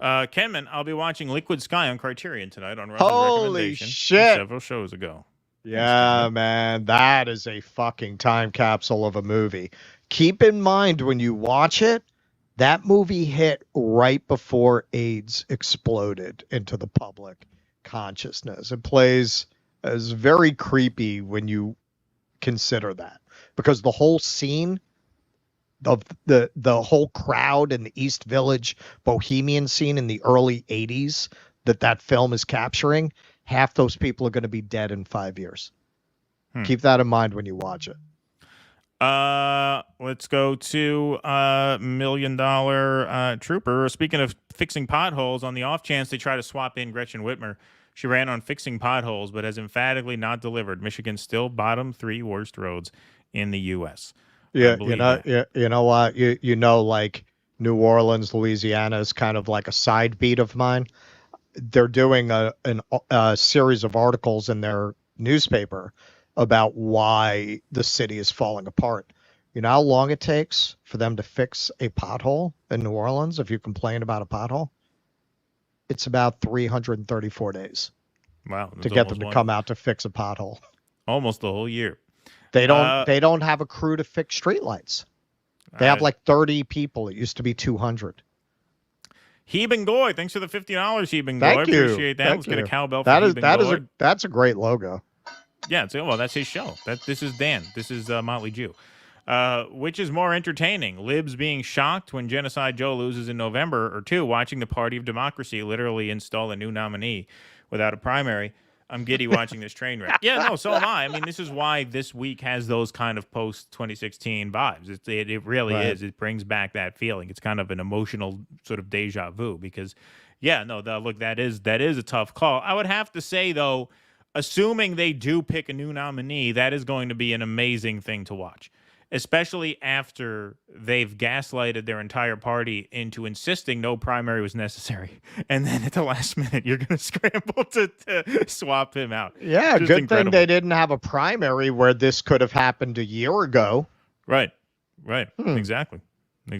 Kenman, I'll be watching Liquid Sky on Criterion tonight on Russ's Holy recommendation shit. several shows ago. Yeah, man, that is a fucking time capsule of a movie. Keep in mind when you watch it, that movie hit right before AIDS exploded into the public consciousness. It plays as very creepy when you consider that, because the whole scene of the whole crowd in the East Village bohemian scene in the early 80s that film is capturing, half those people are going to be dead in 5 years. Keep that in mind when you watch it. Let's go to $1 Million Trooper. Speaking of fixing potholes, on the off chance they try to swap in Gretchen Whitmer, she ran on fixing potholes, but has emphatically not delivered. Michigan's still bottom 3 worst roads in the U.S. Yeah, you know what? You know, like New Orleans, Louisiana is kind of like a side beat of mine. They're doing a series of articles in their newspaper about why the city is falling apart. You know how long it takes for them to fix a pothole in New Orleans if you complain about a pothole? It's about 334 days. Wow. To get them to come out to fix a pothole. Almost the whole year. They don't have a crew to fix streetlights. They have like 30 people. It used to be 200. Heben Goy, thanks for the $50, Heben Goy. Thank you. Appreciate that. Let's get a cowbell for Heben Goy. That's a great logo. Yeah, that's his show. This is Dan. This is Motley Jew. Which is more entertaining? Libs being shocked when Genocide Joe loses in November, or 2, watching the Party of Democracy literally install a new nominee without a primary? I'm giddy watching this train wreck. Yeah, no, so am I. I mean, this is why this week has those kind of post-2016 vibes. It really is. It brings back that feeling. It's kind of an emotional sort of deja vu because, look, that is a tough call. I would have to say, though, assuming they do pick a new nominee, that is going to be an amazing thing to watch, especially after they've gaslighted their entire party into insisting no primary was necessary. And then at the last minute, you're going to scramble to swap him out. Yeah, Just good incredible. thing they didn't have a primary where this could have happened a year ago. Right. Exactly. I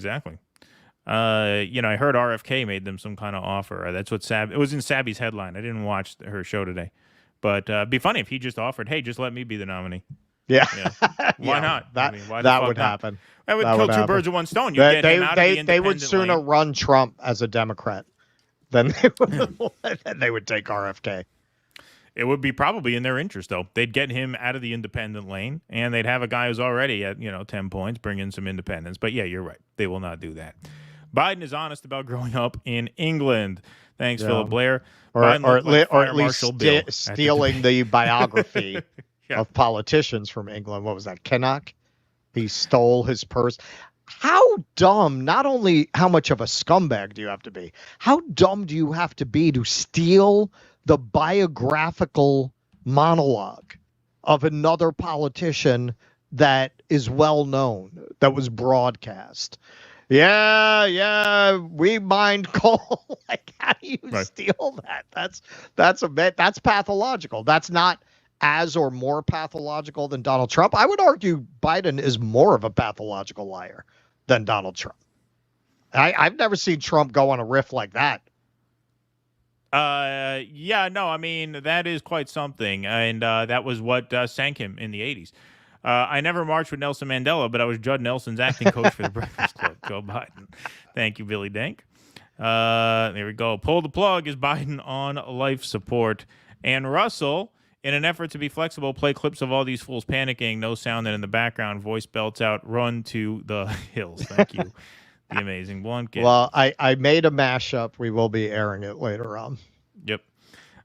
heard RFK made them some kind of offer. That's what it was in Sabby's headline. I didn't watch her show today. But it'd be funny if he just offered, hey, just let me be the nominee. Yeah. Why not? That would happen. That would kill 2 birds with 1 stone. You get him out of the independent they would sooner lane. run Trump as a Democrat than they would take RFK. It would be probably in their interest, though. They'd get him out of the independent lane, and they'd have a guy who's already at 10 points, bring in some independents. But yeah, you're right. They will not do that. Biden is honest about growing up in England. Thanks, Philip Blair. Or at least stealing the biography of politicians from England. What was that? Kinnock? He stole his purse. How dumb, not only how much of a scumbag do you have to be, how dumb do you have to be to steal the biographical monologue of another politician that is well known, that was broadcast? Yeah, we mined coal. Like, how do you steal that? That's pathological. That's not as or more pathological than Donald Trump. I would argue Biden is more of a pathological liar than Donald Trump. I've never seen Trump go on a riff like that. Yeah, no, I mean, that is quite something. And that was what sank him in the 80s. I never marched with Nelson Mandela, but I was Judd Nelson's acting coach for the Breakfast Club. Go Biden. Thank you, Billy Dink. There we go. Pull the plug. Is Biden on life support? And Russell, in an effort to be flexible, play clips of all these fools panicking, no sound, and in the background, voice belts out, run to the hills. Thank you. The amazing Blunkett. Well, I made a mashup. We will be airing it later on. Yep.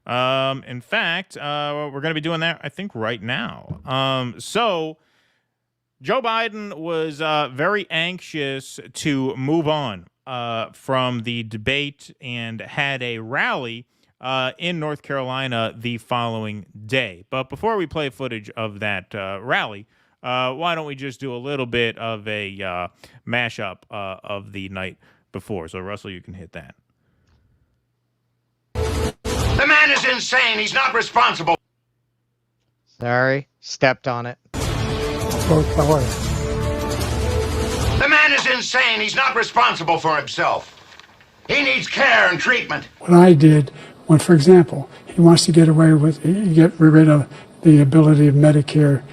In fact, we're going to be doing that, I think, right now. So Joe Biden was very anxious to move on from the debate and had a rally in North Carolina the following day. But before we play footage of that rally, why don't we just do a little bit of a mashup of the night before? So, Russell, you can hit that. The man is insane. He's not responsible. Sorry, stepped on it. The man is insane. He's not responsible for himself. He needs care and treatment. What I did, when, for example, he wants to get rid of the ability of Medicare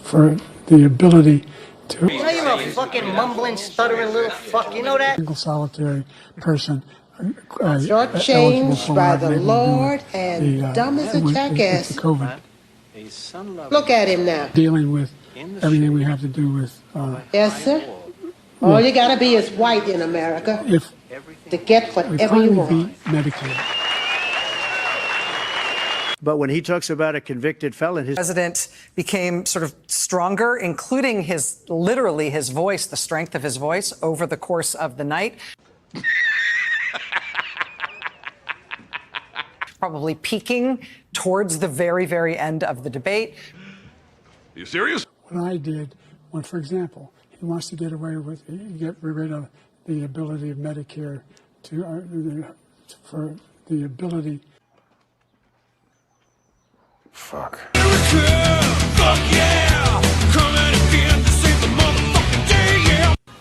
for the ability to. You know you're a fucking mumbling, stuttering little fuck. You know that? Single solitary person. Shortchanged by the Lord and dumb as a jackass. COVID. Look at him now. Dealing with everything we have to do with. Yes, sir. All you gotta be is white in America to get whatever you want. Medicare. But when he talks about a convicted felon, his president became sort of stronger, including literally his voice, the strength of his voice over the course of the night. Probably peaking towards the very, very end of the debate. Are you serious? What I did, when, for example, he wants to get rid of the ability of Medicare for the ability. Fuck.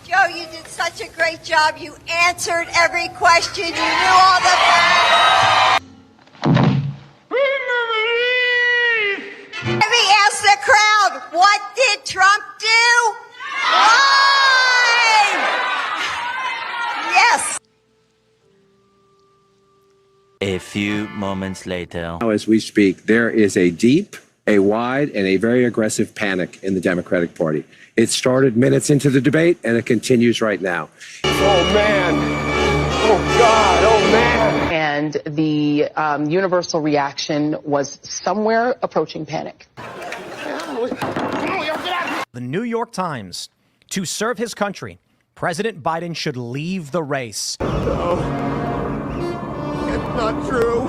Joe, you did such a great job. You answered every question. You knew all the facts. Let me ask the crowd, what did Trump do? Why? Yes. A few moments later. Now, as we speak, there is a deep, a wide, and a very aggressive panic in the Democratic Party. It started minutes into the debate, and it continues right now. Oh, man. Oh, God. Oh, man. And the universal reaction was somewhere approaching panic. The New York Times. To serve his country, President Biden should leave the race. No. It's not true.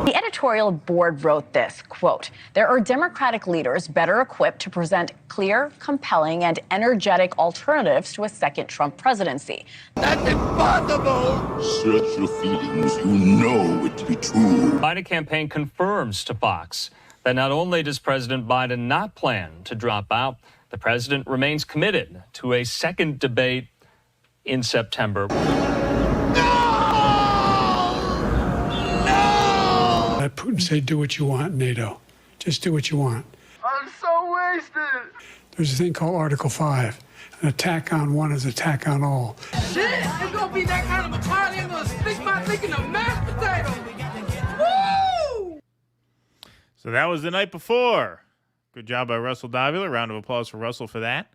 The editorial board wrote this, quote, "There are Democratic leaders better equipped to present clear, compelling, and energetic alternatives to a second Trump presidency." That's impossible! Search your feelings. You know it to be true. Biden campaign confirms to Fox that not only does President Biden not plan to drop out, the president remains committed to a second debate in September. Let Putin say, do what you want, NATO. Just do what you want. I'm so wasted. There's a thing called Article 5. An attack on one is attack on all. Shit, it's gonna be that kind of a party. I'm gonna stick my dick in a mashed potato. Woo! So that was the night before. Good job by Russell Davila. Round of applause for Russell for that.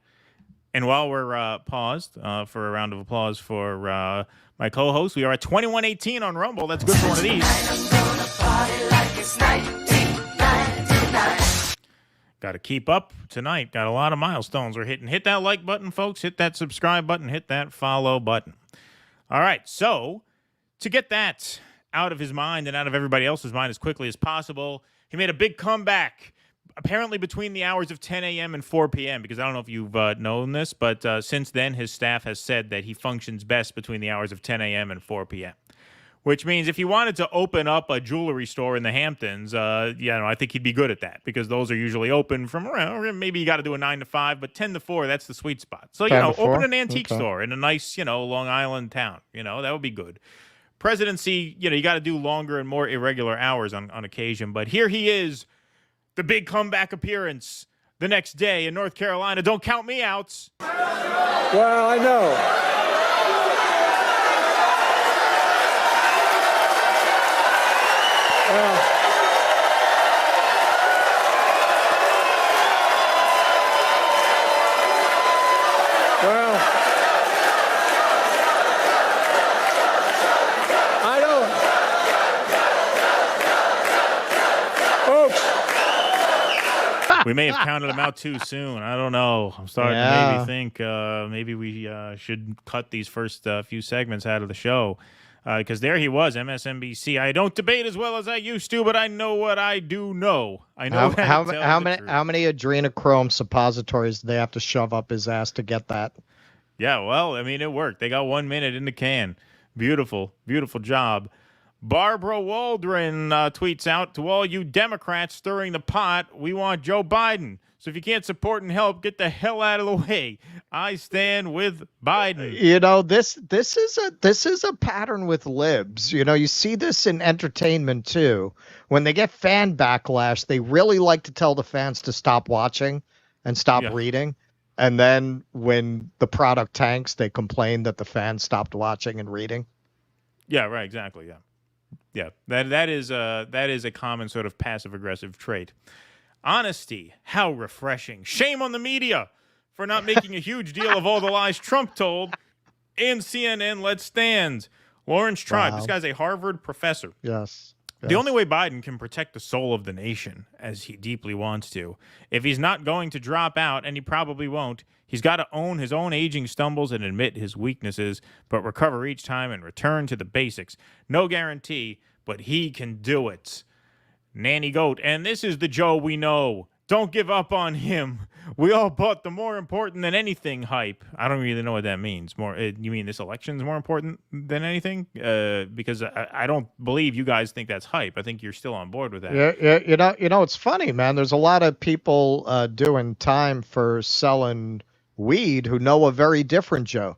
And while we're paused for a round of applause for my co-host, we are at 2118 on Rumble. That's good for one of these. Got to keep up tonight. Got a lot of milestones we're hitting. Hit that like button, folks. Hit that subscribe button. Hit that follow button. All right. So to get that out of his mind and out of everybody else's mind as quickly as possible, he made a big comeback. apparently between the hours of 10 a.m. and 4 p.m., because I don't know if you've known this, but since then his staff has said that he functions best between the hours of 10 a.m. and 4 p.m., which means if he wanted to open up a jewelry store in the Hamptons, I think he'd be good at that, because those are usually open from around, maybe you got to do a 9 to 5, but 10 to 4, that's the sweet spot. So, open an antique store in a nice, Long Island town, that would be good. Presidency, you got to do longer and more irregular hours on occasion, but here he is, the big comeback appearance the next day in North Carolina. Don't count me out. Well, I know. Well, I don't. Folks. We may have counted him out too soon. I don't know. I'm starting to maybe think maybe we should cut these first few segments out of the show. Because there he was, MSNBC. I don't debate as well as I used to, but I know what I do know. I know how many adrenochrome suppositories do they have to shove up his ass to get that? Yeah, well, I mean, it worked. They got 1 minute in the can. Beautiful, beautiful job. Barbara Waldron tweets out, to all you Democrats stirring the pot, we want Joe Biden. So if you can't support and help, get the hell out of the way. I stand with Biden. This is a pattern with libs. You see this in entertainment too. When they get fan backlash, they really like to tell the fans to stop watching and stop reading. And then when the product tanks, they complain that the fans stopped watching and reading. Yeah, right, exactly. Yeah. That is a common sort of passive aggressive trait. Honesty, how refreshing. Shame on the media for not making a huge deal of all the lies Trump told. And CNN, let's stand. Lawrence Tribe, this guy's a Harvard professor. Yes. The only way Biden can protect the soul of the nation, as he deeply wants to, if he's not going to drop out, and he probably won't, he's got to own his own aging stumbles and admit his weaknesses, but recover each time and return to the basics. No guarantee, but he can do it. Nanny Goat, and this is the Joe we know. Don't give up on him. We all bought the more important than anything hype. I don't really know what that means. You mean this election's more important than anything? Because I don't believe you guys think that's hype. I think you're still on board with that. Yeah. It's funny, man. There's a lot of people doing time for selling weed who know a very different Joe.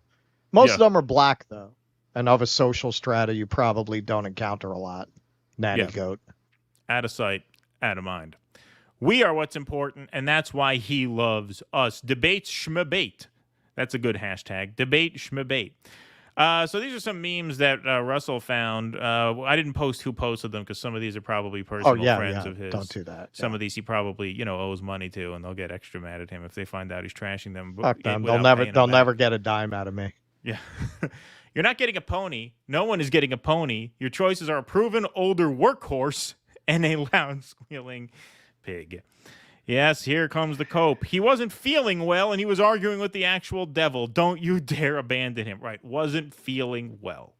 Most of them are black, though, and of a social strata you probably don't encounter a lot. Nanny Goat. Out of sight, out of mind. We are what's important, and that's why he loves us. Debate schmabate. That's a good hashtag. Debate schmabate. So these are some memes that Russell found. I didn't post who posted them because some of these are probably personal friends of his. Don't do that. Some of these he probably owes money to, and they'll get extra mad at him if they find out he's trashing them. Fuck them. They'll never get a dime out of me. Yeah. You're not getting a pony. No one is getting a pony. Your choices are a proven older workhorse and a loud squealing pig. Yes, here comes the cope. He wasn't feeling well, and he was arguing with the actual devil. Don't you dare abandon him. Right, wasn't feeling well.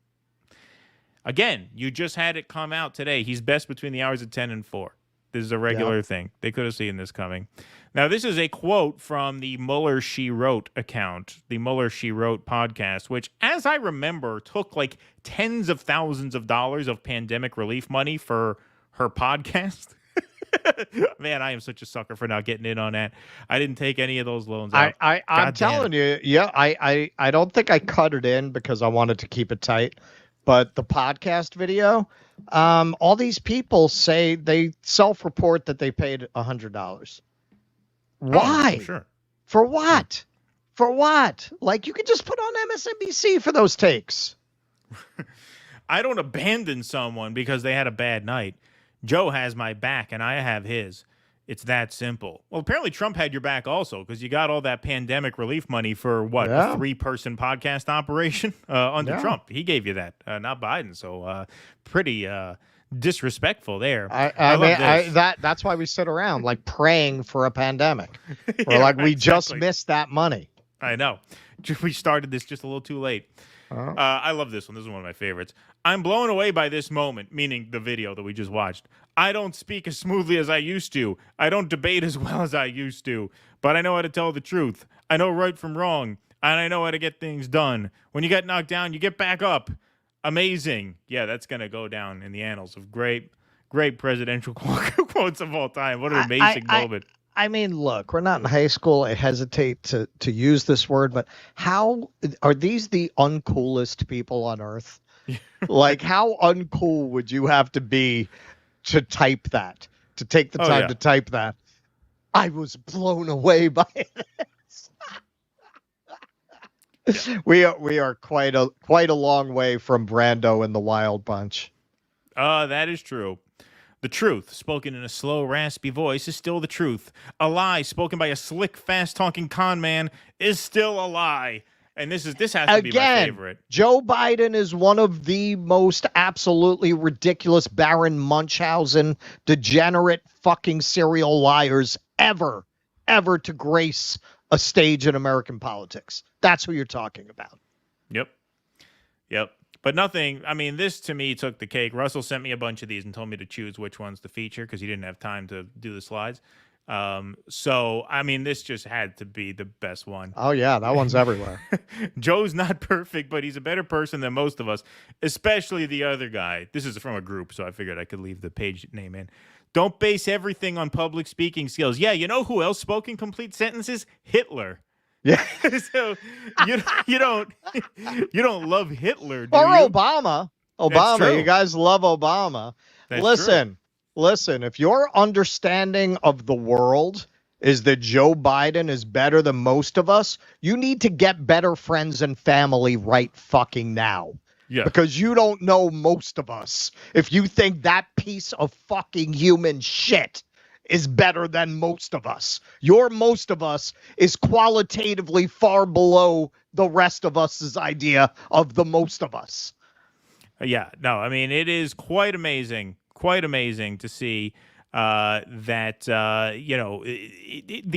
Again, you just had it come out today. He's best between the hours of 10 and 4. This is a regular thing. They could have seen this coming. Now, this is a quote from the Mueller She Wrote account, the Mueller She Wrote podcast, which, as I remember, took like tens of thousands of dollars of pandemic relief money for her podcast. Man, I am such a sucker for not getting in on that. I didn't take any of those loans out. I'm telling you, I don't think I cut it in because I wanted to keep it tight. But the podcast video, all these people say they self-report that they paid $100. Why? Sure. For what? For what? Like, you could just put on MSNBC for those takes. I don't abandon someone because they had a bad night. Joe has my back, and I have his. It's that simple. Well, apparently Trump had your back also because you got all that pandemic relief money for, what, a 3-person podcast operation under Trump. He gave you that, not Biden. So pretty disrespectful there. I mean, that's why we sit around, like, praying for a pandemic. Or like we just missed that money. I know. We started this just a little too late. I love this one. This is one of my favorites. I'm blown away by this moment, meaning the video that we just watched. I don't speak as smoothly as I used to. I don't debate as well as I used to, but I know how to tell the truth. I know right from wrong, and I know how to get things done. When you get knocked down, you get back up. Amazing. Yeah, that's going to go down in the annals of great presidential quotes of all time. What an amazing moment. I mean, look, we're not in high school. I hesitate to use this word, but how are these the uncoolest people on earth? Like, how uncool would you have to be to type that, to take the time to type that? I was blown away by this. We are quite a long way from Brando and the Wild Bunch. That is true. The truth, spoken in a slow, raspy voice, is still the truth. A lie spoken by a slick, fast-talking con man is still a lie. And this has to be my favorite. Joe Biden is one of the most absolutely ridiculous Baron Munchausen, degenerate fucking serial liars ever to grace a stage in American politics. That's who you're talking about. Yep. But nothing, I mean, this to me took the cake. Russell sent me a bunch of these and told me to choose which ones to feature because he didn't have time to do the slides. So, I mean, this just had to be the best one. Oh, yeah, that one's everywhere. Joe's not perfect, but he's a better person than most of us, especially the other guy. This is from a group, so I figured I could leave the page name in. Don't base everything on public speaking skills. Yeah, you know who else spoke in complete sentences? Hitler. Yeah. So you don't love Hitler, do or you? Obama. True. You guys love Obama. That's Listen, if your understanding of the world is that Joe Biden is better than most of us, you need to get better friends and family right fucking now. Yeah. Because you don't know most of us. If you think that piece of fucking human shit is better than most of us, your most of us is qualitatively far below the rest of us's idea of the most of us. Yeah, no, I mean, it is quite amazing to see that,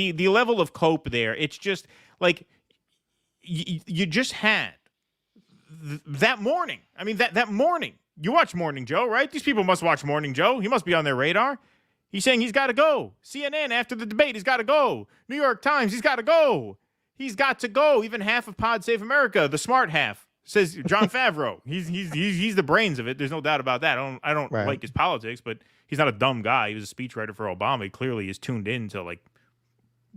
the level of cope there. It's just like you just had that morning. I mean, that morning. You watch Morning Joe, right? These people must watch Morning Joe. He must be on their radar. He's saying he's got to go. CNN, after the debate, he's got to go. New York Times, he's got to go. He's got to go. Even half of Pod Save America, the smart half, says John Favreau. He's the brains of it. There's no doubt about that. I don't like his politics, but he's not a dumb guy. He was a speechwriter for Obama. He clearly is tuned in to like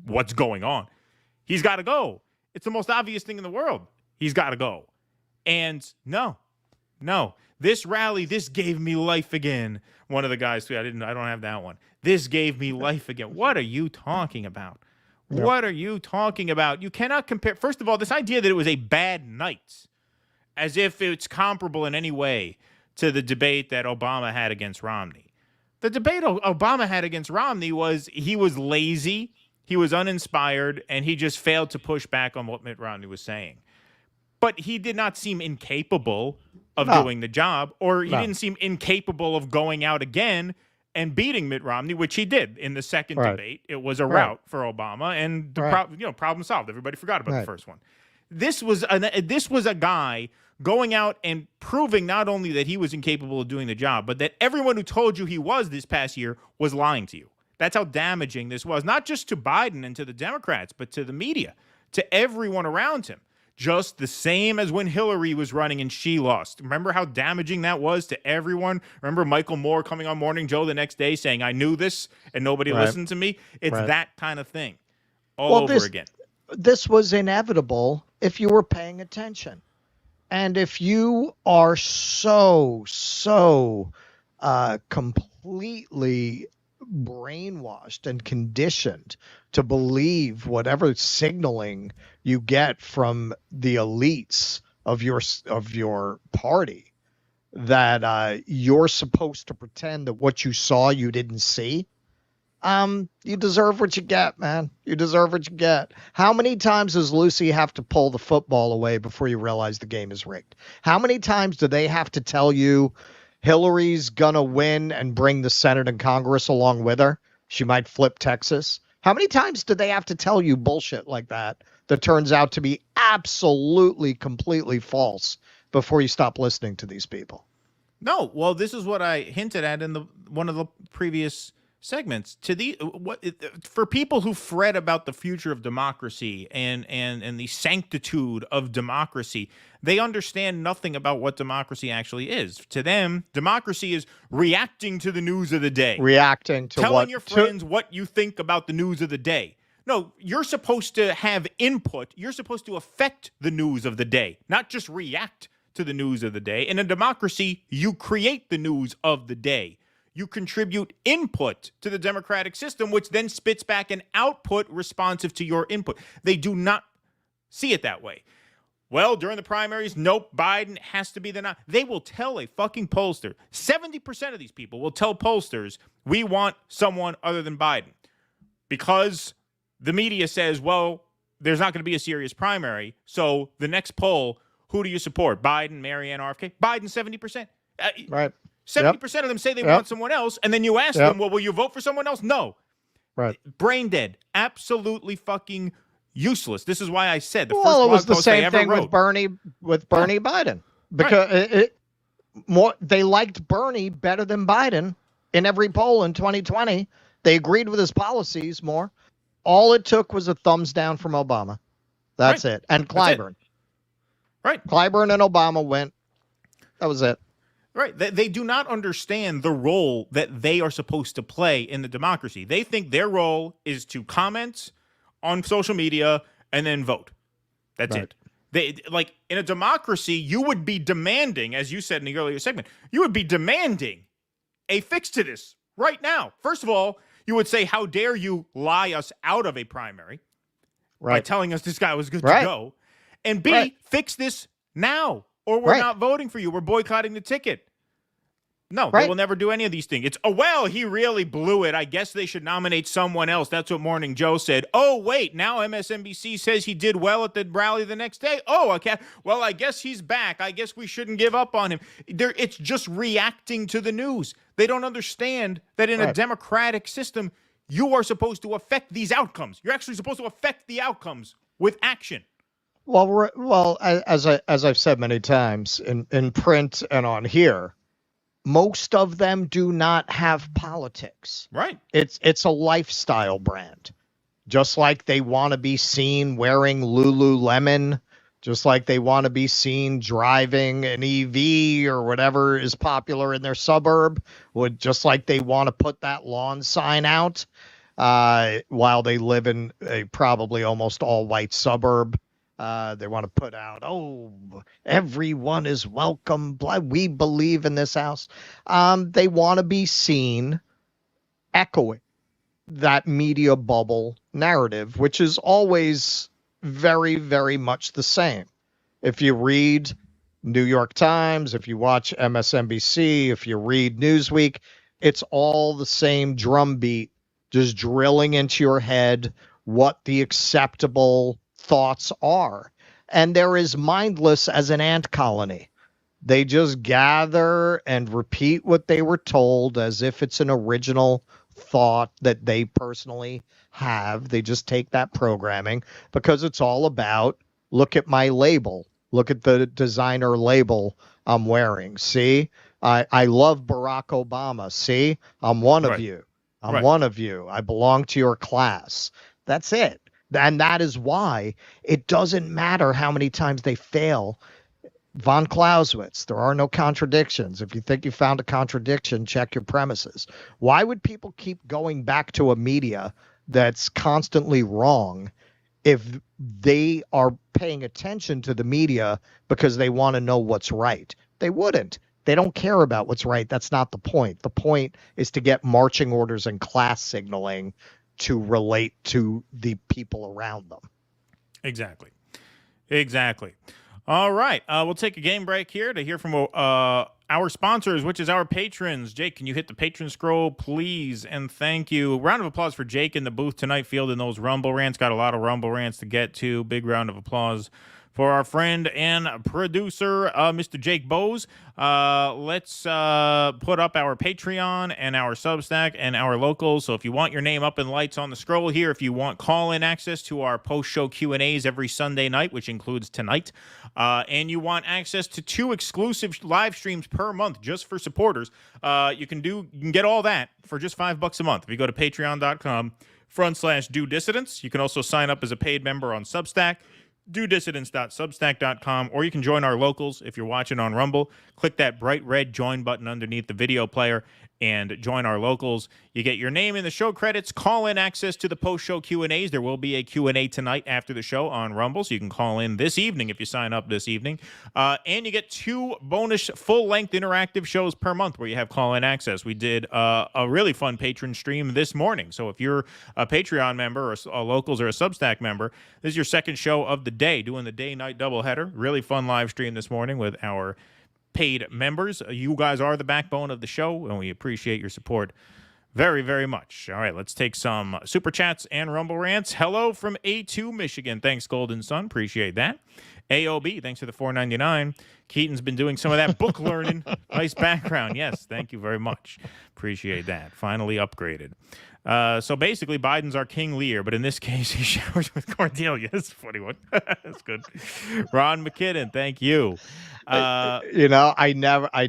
what's going on. He's got to go. It's the most obvious thing in the world. He's got to go. And no. This rally, this gave me life again. One of the guys, I don't have that one. This gave me life again. What are you talking about? Yep. What are you talking about? You cannot compare. First of all, this idea that it was a bad night, as if it's comparable in any way to the debate that Obama had against Romney. The debate Obama had against Romney was he was lazy, he was uninspired, and he just failed to push back on what Mitt Romney was saying. But he did not seem incapable of doing the job, or he didn't seem incapable of going out again and beating Mitt Romney, which he did in the second debate. It was a rout for Obama, and the problem solved. Everybody forgot about the first one. This was a guy going out and proving not only that he was incapable of doing the job, but that everyone who told you he was this past year was lying to you. That's how damaging this was, not just to Biden and to the Democrats, but to the media, to everyone around him. Just the same as when Hillary was running and she lost. Remember how damaging that was to everyone? Remember Michael Moore coming on Morning Joe the next day saying, I knew this and nobody listened to me? It's that kind of thing all over again. This was inevitable if you were paying attention. And if you are so completely brainwashed and conditioned to believe whatever signaling you get from the elites of your party, that you're supposed to pretend that what you saw you didn't see, you deserve what you get, man. You deserve what you get. How many times does Lucy have to pull the football away before you realize the game is rigged? How many times do they have to tell you Hillary's gonna win and bring the Senate and Congress along with her? She might flip Texas. How many times do they have to tell you bullshit like that turns out to be absolutely, completely false before you stop listening to these people? No, well, this is what I hinted at in one of the previous segments. For people who fret about the future of democracy and the sanctitude of democracy, they understand nothing about what democracy actually is. To them, democracy is reacting to the news of the day, telling your friends what you think about the news of the day. No, you're supposed to have input. You're supposed to affect the news of the day, not just react to the news of the day. In a democracy, you create the news of the day. You contribute input to the democratic system, which then spits back an output responsive to your input. They do not see it that way. Well, during the primaries, nope, Biden has to be the They will tell a fucking pollster, 70% of these people will tell pollsters, we want someone other than Biden. Because the media says, well, there's not going to be a serious primary. So the next poll, who do you support? Biden, Marianne, RFK? Biden, 70%. Right. 70% of them say they want someone else. And then you ask them, well, will you vote for someone else? No. Right. Brain dead. Absolutely fucking useless. This is why I said it was the same thing with Bernie Biden. Because they liked Bernie better than Biden in every poll in 2020. They agreed with his policies more. All it took was a thumbs down from Obama. That's it. And Clyburn. Right. Clyburn and Obama went. That was it. Right. They do not understand the role that they are supposed to play in the democracy. They think their role is to comment on social media and then vote. That's it. Like in a democracy, you would be demanding, as you said in the earlier segment, you would be demanding a fix to this right now. First of all, you would say, how dare you lie us out of a primary by telling us this guy was good to go. And B, fix this now, or we're not voting for you. We're boycotting the ticket. No, they will never do any of these things. It's, oh, well, he really blew it. I guess they should nominate someone else. That's what Morning Joe said. Oh, wait, now MSNBC says he did well at the rally the next day. Oh, okay. Well, I guess he's back. I guess we shouldn't give up on him. It's just reacting to the news. They don't understand that in a democratic system, you are supposed to affect these outcomes. You're actually supposed to affect the outcomes with action. Well, as I've said many times in print and on here, most of them do not have politics. Right. It's a lifestyle brand. Just like they want to be seen wearing Lululemon, just like they want to be seen driving an EV or whatever is popular in their suburb, just like they want to put that lawn sign out while they live in a probably almost all white suburb. They want to put out, oh, everyone is welcome. We believe in this house. They want to be seen echoing that media bubble narrative, which is always very, very much the same. If you read New York Times, if you watch MSNBC, if you read Newsweek, it's all the same drumbeat, just drilling into your head what the acceptable thoughts are. And they're as mindless as an ant colony. They just gather and repeat what they were told as if it's an original thought that they personally have. They just take that programming because it's all about, look at my label. Look at the designer label I'm wearing. See, I love Barack Obama. See, I'm one of you. I'm one of you. I belong to your class. That's it. And that is why it doesn't matter how many times they fail. Von Clausewitz, there are no contradictions. If you think you found a contradiction, check your premises. Why would people keep going back to a media that's constantly wrong if they are paying attention to the media because they want to know what's right? They wouldn't. They don't care about what's right. That's not the point. The point is to get marching orders and class signaling to relate to the people around them. Exactly. All right. We'll take a game break here to hear from our sponsors, which is our patrons. Jake, can you hit the patron scroll, please? And thank you. Round of applause for Jake in the booth tonight, fielding those Rumble rants. Got a lot of Rumble rants to get to. Big round of applause For our friend and producer, Mr. Jake Bowes, let's put up our Patreon and our Substack and our locals. So if you want your name up in lights on the scroll here, if you want call-in access to our post-show Q&As every Sunday night, which includes tonight, and you want access to 2 exclusive live streams per month just for supporters, you can get all that for just $5 a month. If you go to patreon.com/DoDissidents, you can also sign up as a paid member on Substack, DoDissidents.substack.com, or you can join our locals if you're watching on Rumble. Click that bright red join button underneath the video player and join our locals. You get your name in the show credits, call-in access to the post-show Q&As. There will be a Q&A tonight after the show on Rumble, so you can call in this evening if you sign up this evening. And you get 2 bonus full-length interactive shows per month where you have call-in access. We did a really fun patron stream this morning. So if you're a Patreon member or a locals or a Substack member, this is your second show of the day, doing the day-night doubleheader. Really fun live stream this morning with our paid members. You guys are the backbone of the show, and we appreciate your support very, very much. All right, let's take some super chats and Rumble rants. Hello from A2 Michigan. Thanks, Golden Sun. Appreciate that. AOB, thanks for the $4.99. Keaton's been doing some of that book learning. Nice background. Yes, thank you very much. Appreciate that. Finally upgraded. So basically, Biden's our King Lear, but in this case, he showers with Cordelia. That's a funny one. That's good. Ron McKinnon, thank you. I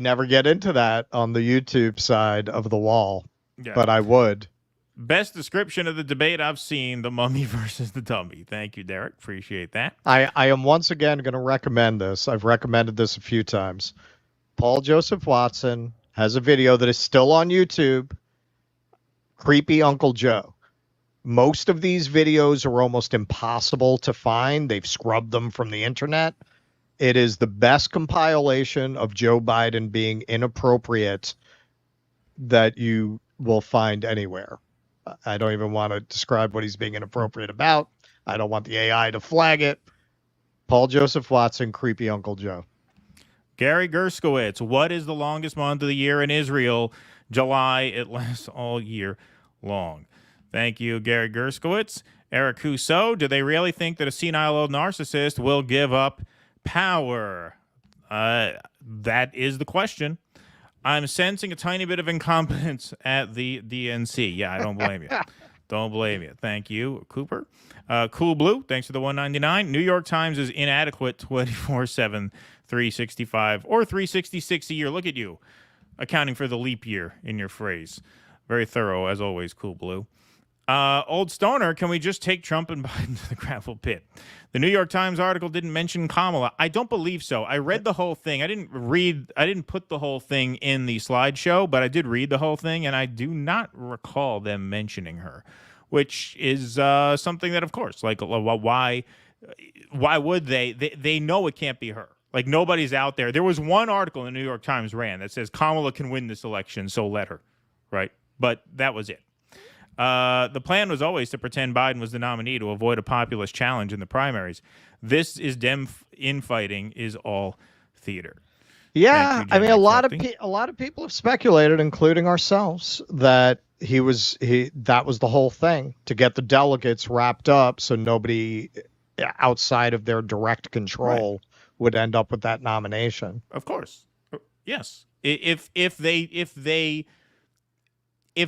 never get into that on the YouTube side of the wall, but I would. Best description of the debate I've seen: the mummy versus the dummy. Thank you, Derek. Appreciate that. I am once again going to recommend this. I've recommended this a few times. Paul Joseph Watson has a video that is still on YouTube. Creepy Uncle Joe. Most of these videos are almost impossible to find. They've scrubbed them from the internet. It is the best compilation of Joe Biden being inappropriate that you will find anywhere. I don't even want to describe what he's being inappropriate about. I don't want the AI to flag it. Paul Joseph Watson, Creepy Uncle Joe. Gary Gerskowitz, what is the longest month of the year in Israel? July. It lasts all year long. Thank you, Gary Gerskowitz. Eric Husso, do they really think that a senile old narcissist will give up power? That is the question. I'm sensing a tiny bit of incompetence at the DNC. Yeah, I don't blame you. Don't blame you. Thank you, Cooper. Cool Blue, thanks for the $1.99. New York Times is inadequate 24/7, 365, or 366 a year. Look at you, accounting for the leap year in your phrase. Very thorough, as always, Cool Blue. Old Stoner, can we just take Trump and Biden to the gravel pit? The New York Times article didn't mention Kamala. I don't believe so. I read the whole thing. I didn't put the whole thing in the slideshow, but I did read the whole thing, and I do not recall them mentioning her, which is something that, of course, like, why would they? They know it can't be her. Like, nobody's out there. There was one article in the New York Times ran that says Kamala can win this election, so let her, right? But that was it. The plan was always to pretend Biden was the nominee to avoid a populist challenge in the primaries. This is Dem infighting is all theater. Yeah, I mean, a lot of people have speculated, including ourselves, that that was the whole thing, to get the delegates wrapped up so nobody outside of their direct control would end up with that nomination. Of course, yes. If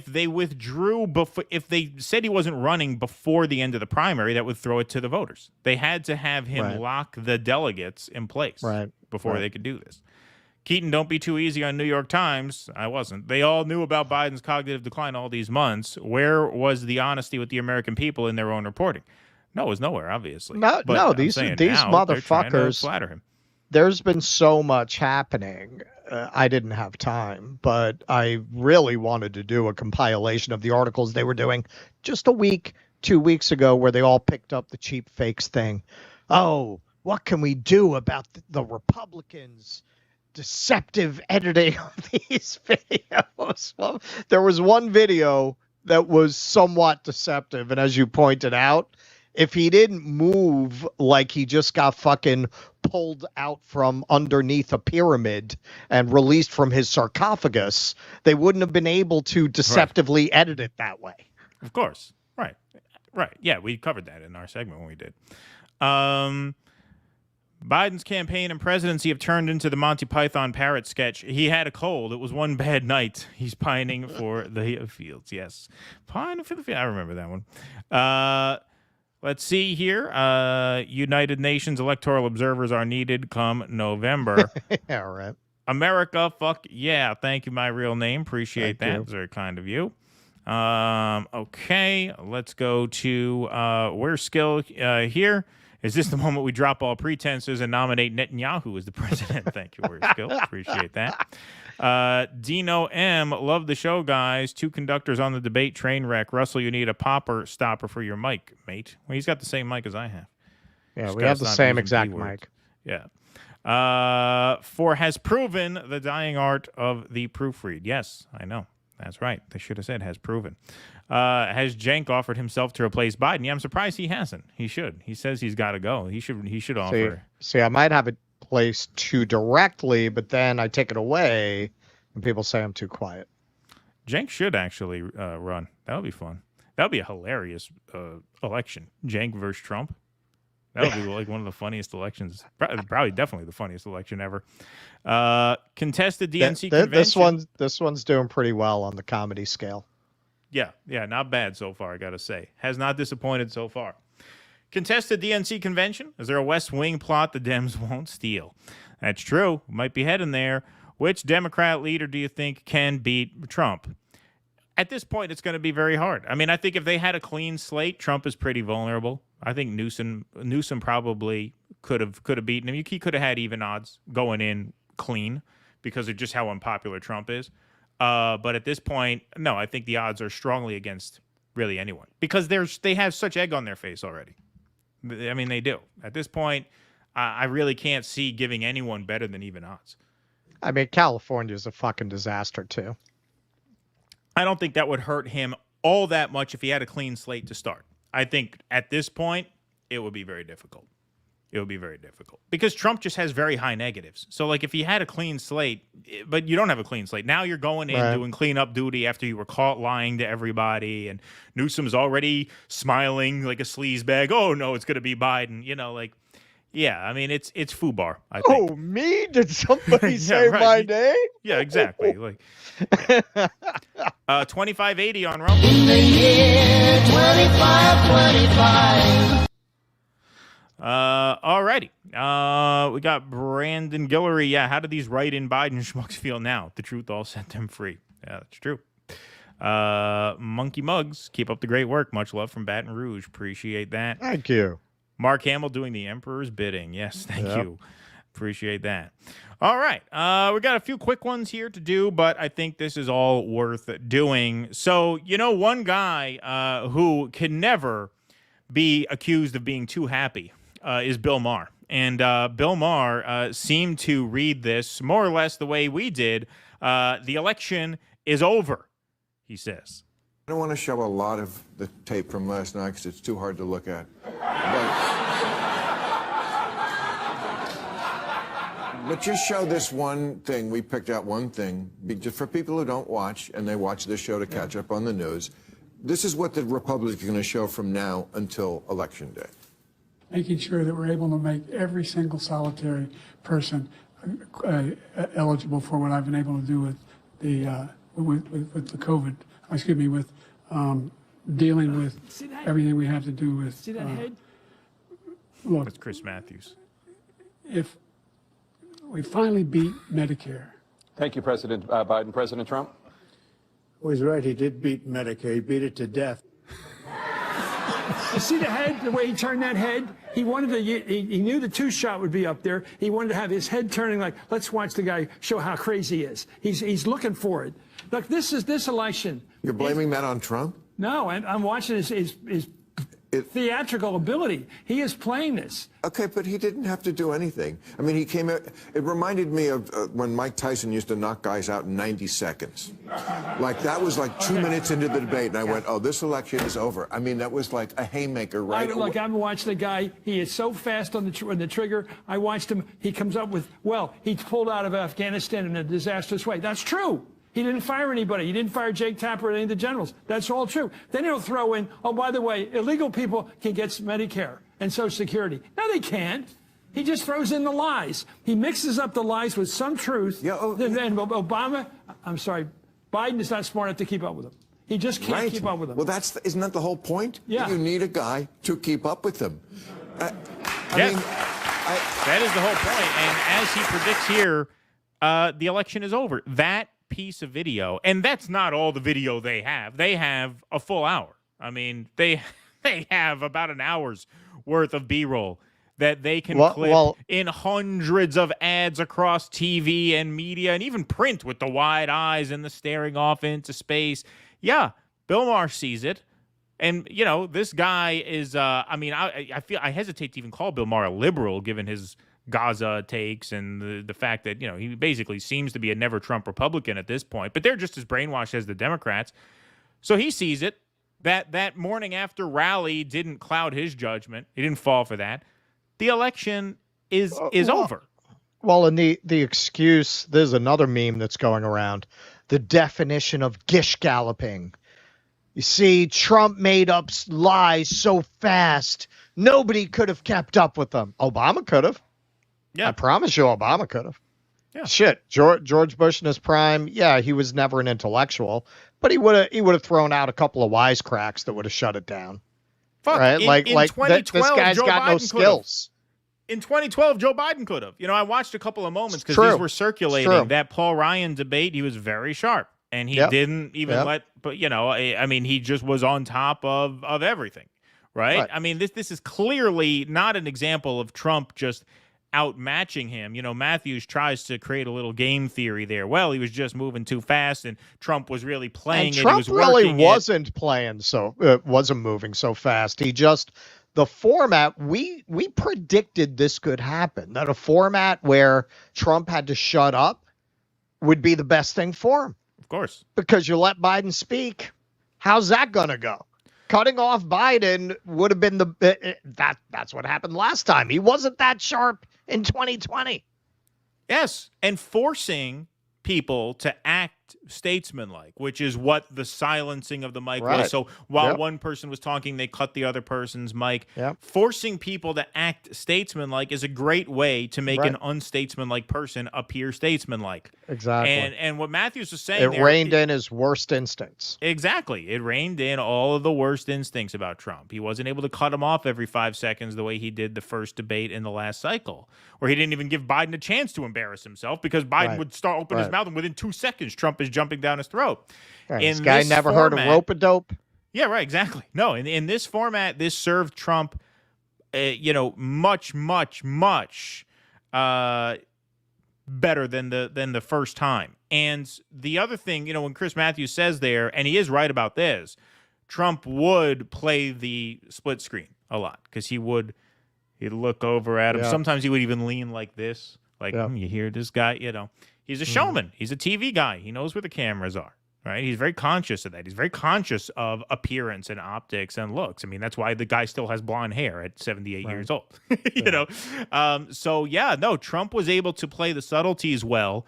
they withdrew before, if they said he wasn't running before the end of the primary, that would throw it to the voters. They had to have him lock the delegates in place before they could do this. Keaton, don't be too easy on New York Times. I wasn't. They all knew about Biden's cognitive decline all these months. Where was the honesty with the American people in their own reporting? No, it was nowhere, obviously. No, these motherfuckers flatter him. There's been so much happening. I didn't have time, but I really wanted to do a compilation of the articles they were doing just a week, 2 weeks ago, where they all picked up the cheap fakes thing. Oh, what can we do about the Republicans' deceptive editing of these videos? Well, there was one video that was somewhat deceptive, and as you pointed out, if he didn't move like he just got fucking pulled out from underneath a pyramid and released from his sarcophagus, they wouldn't have been able to deceptively edit it that way. Of course. Right. Yeah, we covered that in our segment when we did. Biden's campaign and presidency have turned into the Monty Python parrot sketch. He had a cold. It was one bad night. He's pining for the fields. Yes. Pining for the fields. I remember that one. Let's see here. United Nations electoral observers are needed come November. Yeah, right. America, fuck yeah. Thank you, my real name. Appreciate that. It's very kind of you. Okay, let's go to where's Skill here. Is this the moment we drop all pretenses and nominate Netanyahu as the president? Thank you, where's Skill. Appreciate that. Dino M, love the show, guys. 2 conductors on the debate train wreck. Russell, you need a popper stopper for your mic, mate. Well, he's got the same mic as I have. Yeah, Just we gotta have the stop same using exact B-words. mic. Yeah. For has proven the dying art of the proofread. Yes, I know. That's right. They should have said has proven. Has Cenk offered himself to replace Biden? Yeah, I'm surprised he hasn't. He should. He says he's got to go. He should offer. See, I might have it placed too directly, but then I take it away and people say I'm too quiet. Cenk should actually run. That would be fun. That would be a hilarious election. Cenk versus Trump. That would be like one of the funniest elections. Probably definitely the funniest election ever. Contested DNC convention. This one's doing pretty well on the comedy scale. Yeah, not bad so far, I got to say. Has not disappointed so far. Contested DNC convention. Is there a West Wing plot the Dems won't steal? That's true. Might be heading there. Which Democrat leader do you think can beat Trump? At this point, it's going to be very hard. I mean, I think if they had a clean slate, Trump is pretty vulnerable. I think Newsom probably could have beaten him. He could have had even odds going in clean because of just how unpopular Trump is. But at this point, no, I think the odds are strongly against really anyone because they have such egg on their face already. I mean, they do. At this point, I really can't see giving anyone better than even odds. I mean, California's a fucking disaster, too. I don't think that would hurt him all that much if he had a clean slate to start. I think at this point, it would be very difficult. It would be very difficult because Trump just has very high negatives. So, like, if he had a clean slate, but you don't have a clean slate, now you're going in doing cleanup duty after you were caught lying to everybody, and Newsom's already smiling like a sleazebag. Oh, no, it's going to be Biden. You know, like, yeah, I mean, it's FUBAR, I think. Oh, me? Did somebody say my name? Yeah, exactly. Like, yeah. 2580 on Rumble. In the year 2525. Alrighty. We got Brandon Guillory. Yeah, how do these write-in Biden schmucks feel now? The truth all set them free. Yeah, that's true. Monkey Mugs, keep up the great work. Much love from Baton Rouge. Appreciate that. Thank you. Mark Hamill doing the Emperor's bidding. Yes, thank you. Appreciate that. All right. We got a few quick ones here to do, but I think this is all worth doing. So, you know, one guy who can never be accused of being too happy is Bill Maher. And Bill Maher seemed to read this more or less the way we did. The election is over, he says. I don't want to show a lot of the tape from last night because it's too hard to look at. But just show this one thing. We picked out one thing just for people who don't watch, and they watch this show to catch up on the news. This is what the Republicans are going to show from now until Election Day. Making sure that we're able to make every single solitary person eligible for what I've been able to do with the COVID. Excuse me, with dealing with everything we have to do with. See that head? Look, that's Chris Matthews. If we finally beat Medicare. Thank you, President Biden. President Trump? Well, he's right. He did beat Medicare. He beat it to death. You see the head, the way he turned that head? He wanted to. He knew the two-shot would be up there. He wanted to have his head turning like, let's watch the guy show how crazy he is. He's looking for it. Look, this election. You're blaming that on Trump? No, and I'm watching his theatrical ability. He is playing this. Okay, but he didn't have to do anything. I mean, he came out. It reminded me of when Mike Tyson used to knock guys out in 90 seconds. Like, that was like 2 minutes into the debate, and I went, oh, this election is over. I mean, that was like a haymaker, right? Look, I'm watching the guy. He is so fast on the trigger. I watched him. He comes up with, well, he pulled out of Afghanistan in a disastrous way. That's true. He didn't fire anybody. He didn't fire Jake Tapper or any of the generals. That's all true. Then he'll throw in, oh, by the way, illegal people can get Medicare and Social Security. No, they can't. He just throws in the lies. He mixes up the lies with some truth. Yeah, And Obama, I'm sorry, Biden is not smart enough to keep up with him. He just can't keep up with him. Well, isn't that the whole point? Yeah. You need a guy to keep up with them. That is the whole point. And as he predicts here, the election is over. That piece of video, and that's not all the video they have. They have a full hour. I mean, they have about an hour's worth of B-roll that they can clip in hundreds of ads across TV and media and even print with the wide eyes and the staring off into space. Yeah, Bill Maher sees it. And, you know, this guy is, I hesitate to even call Bill Maher a liberal given his Gaza takes and the fact that, you know, he basically seems to be a never Trump Republican at this point. But they're just as brainwashed as the Democrats. So he sees it. That morning after rally didn't cloud his judgment. He didn't fall for that. The election is over. Well, and the excuse, there's another meme that's going around. The definition of gish galloping. You see, Trump made up lies so fast, nobody could have kept up with them. Obama could have. Yeah. I promise you Obama could have. Yeah. Shit, George Bush in his prime, yeah, he was never an intellectual, but he would have thrown out a couple of wisecracks that would have shut it down. Fuck, right? In 2012, this guy's Joe got no Biden skills. In 2012, Joe Biden could have. You know, I watched a couple of moments because these were circulating. That Paul Ryan debate, he was very sharp. And he didn't even but, you know, I mean, he just was on top of everything, right? I mean, this is clearly not an example of Trump just outmatching him. You know, Matthews tries to create a little game theory there. Well, he was just moving too fast, and Trump was really playing and it. Trump he was really wasn't playing wasn't moving so fast. He just, the format, we predicted this could happen, that a format where Trump had to shut up would be the best thing for him. Of course. Because you let Biden speak. How's that going to go? Cutting off Biden would have been that's what happened last time. He wasn't that sharp in 2020. Yes, and forcing people to act statesmanlike, which is what the silencing of the mic was. So while one person was talking, they cut the other person's mic. Forcing people to act statesmanlike is a great way to make an unstatesmanlike person appear statesmanlike. Exactly. And what Matthews was saying, it reined in his worst instincts. Exactly. It reined in all of the worst instincts about Trump. He wasn't able to cut him off every 5 seconds the way he did the first debate in the last cycle, where he didn't even give Biden a chance to embarrass himself because Biden would start opening his mouth and within 2 seconds, Trump is jumping down his throat. This guy never heard of rope-a-dope. Yeah, right, exactly. No, in this format, this served Trump, much, much, much better than the first time. And the other thing, you know, when Chris Matthews says there, and he is right about this, Trump would play the split screen a lot because he'd look over at him. Sometimes he would even lean like this, like, you hear this guy, you know. He's a showman. He's a TV guy. He knows where the cameras are, right? He's very conscious of that. He's very conscious of appearance and optics and looks. I mean, that's why the guy still has blonde hair at 78 years old, you know? Trump was able to play the subtleties well,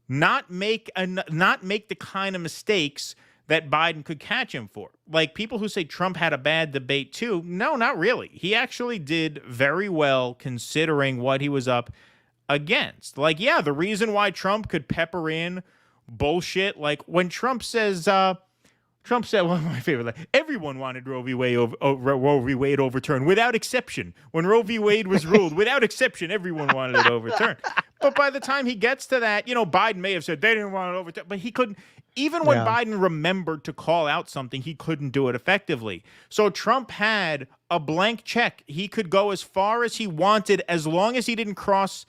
not make the kind of mistakes that Biden could catch him for. Like people who say Trump had a bad debate too. No, not really. He actually did very well considering what he was up against. Like, yeah, the reason why Trump could pepper in bullshit, like when Trump said, one of my favorite, like, everyone wanted Roe v. Wade overturned without exception. When Roe v. Wade was ruled, without exception, everyone wanted it overturned. But by the time he gets to that, you know, Biden may have said they didn't want it overturned, but he couldn't. Even when Biden remembered to call out something, he couldn't do it effectively. So Trump had a blank check. He could go as far as he wanted as long as he didn't cross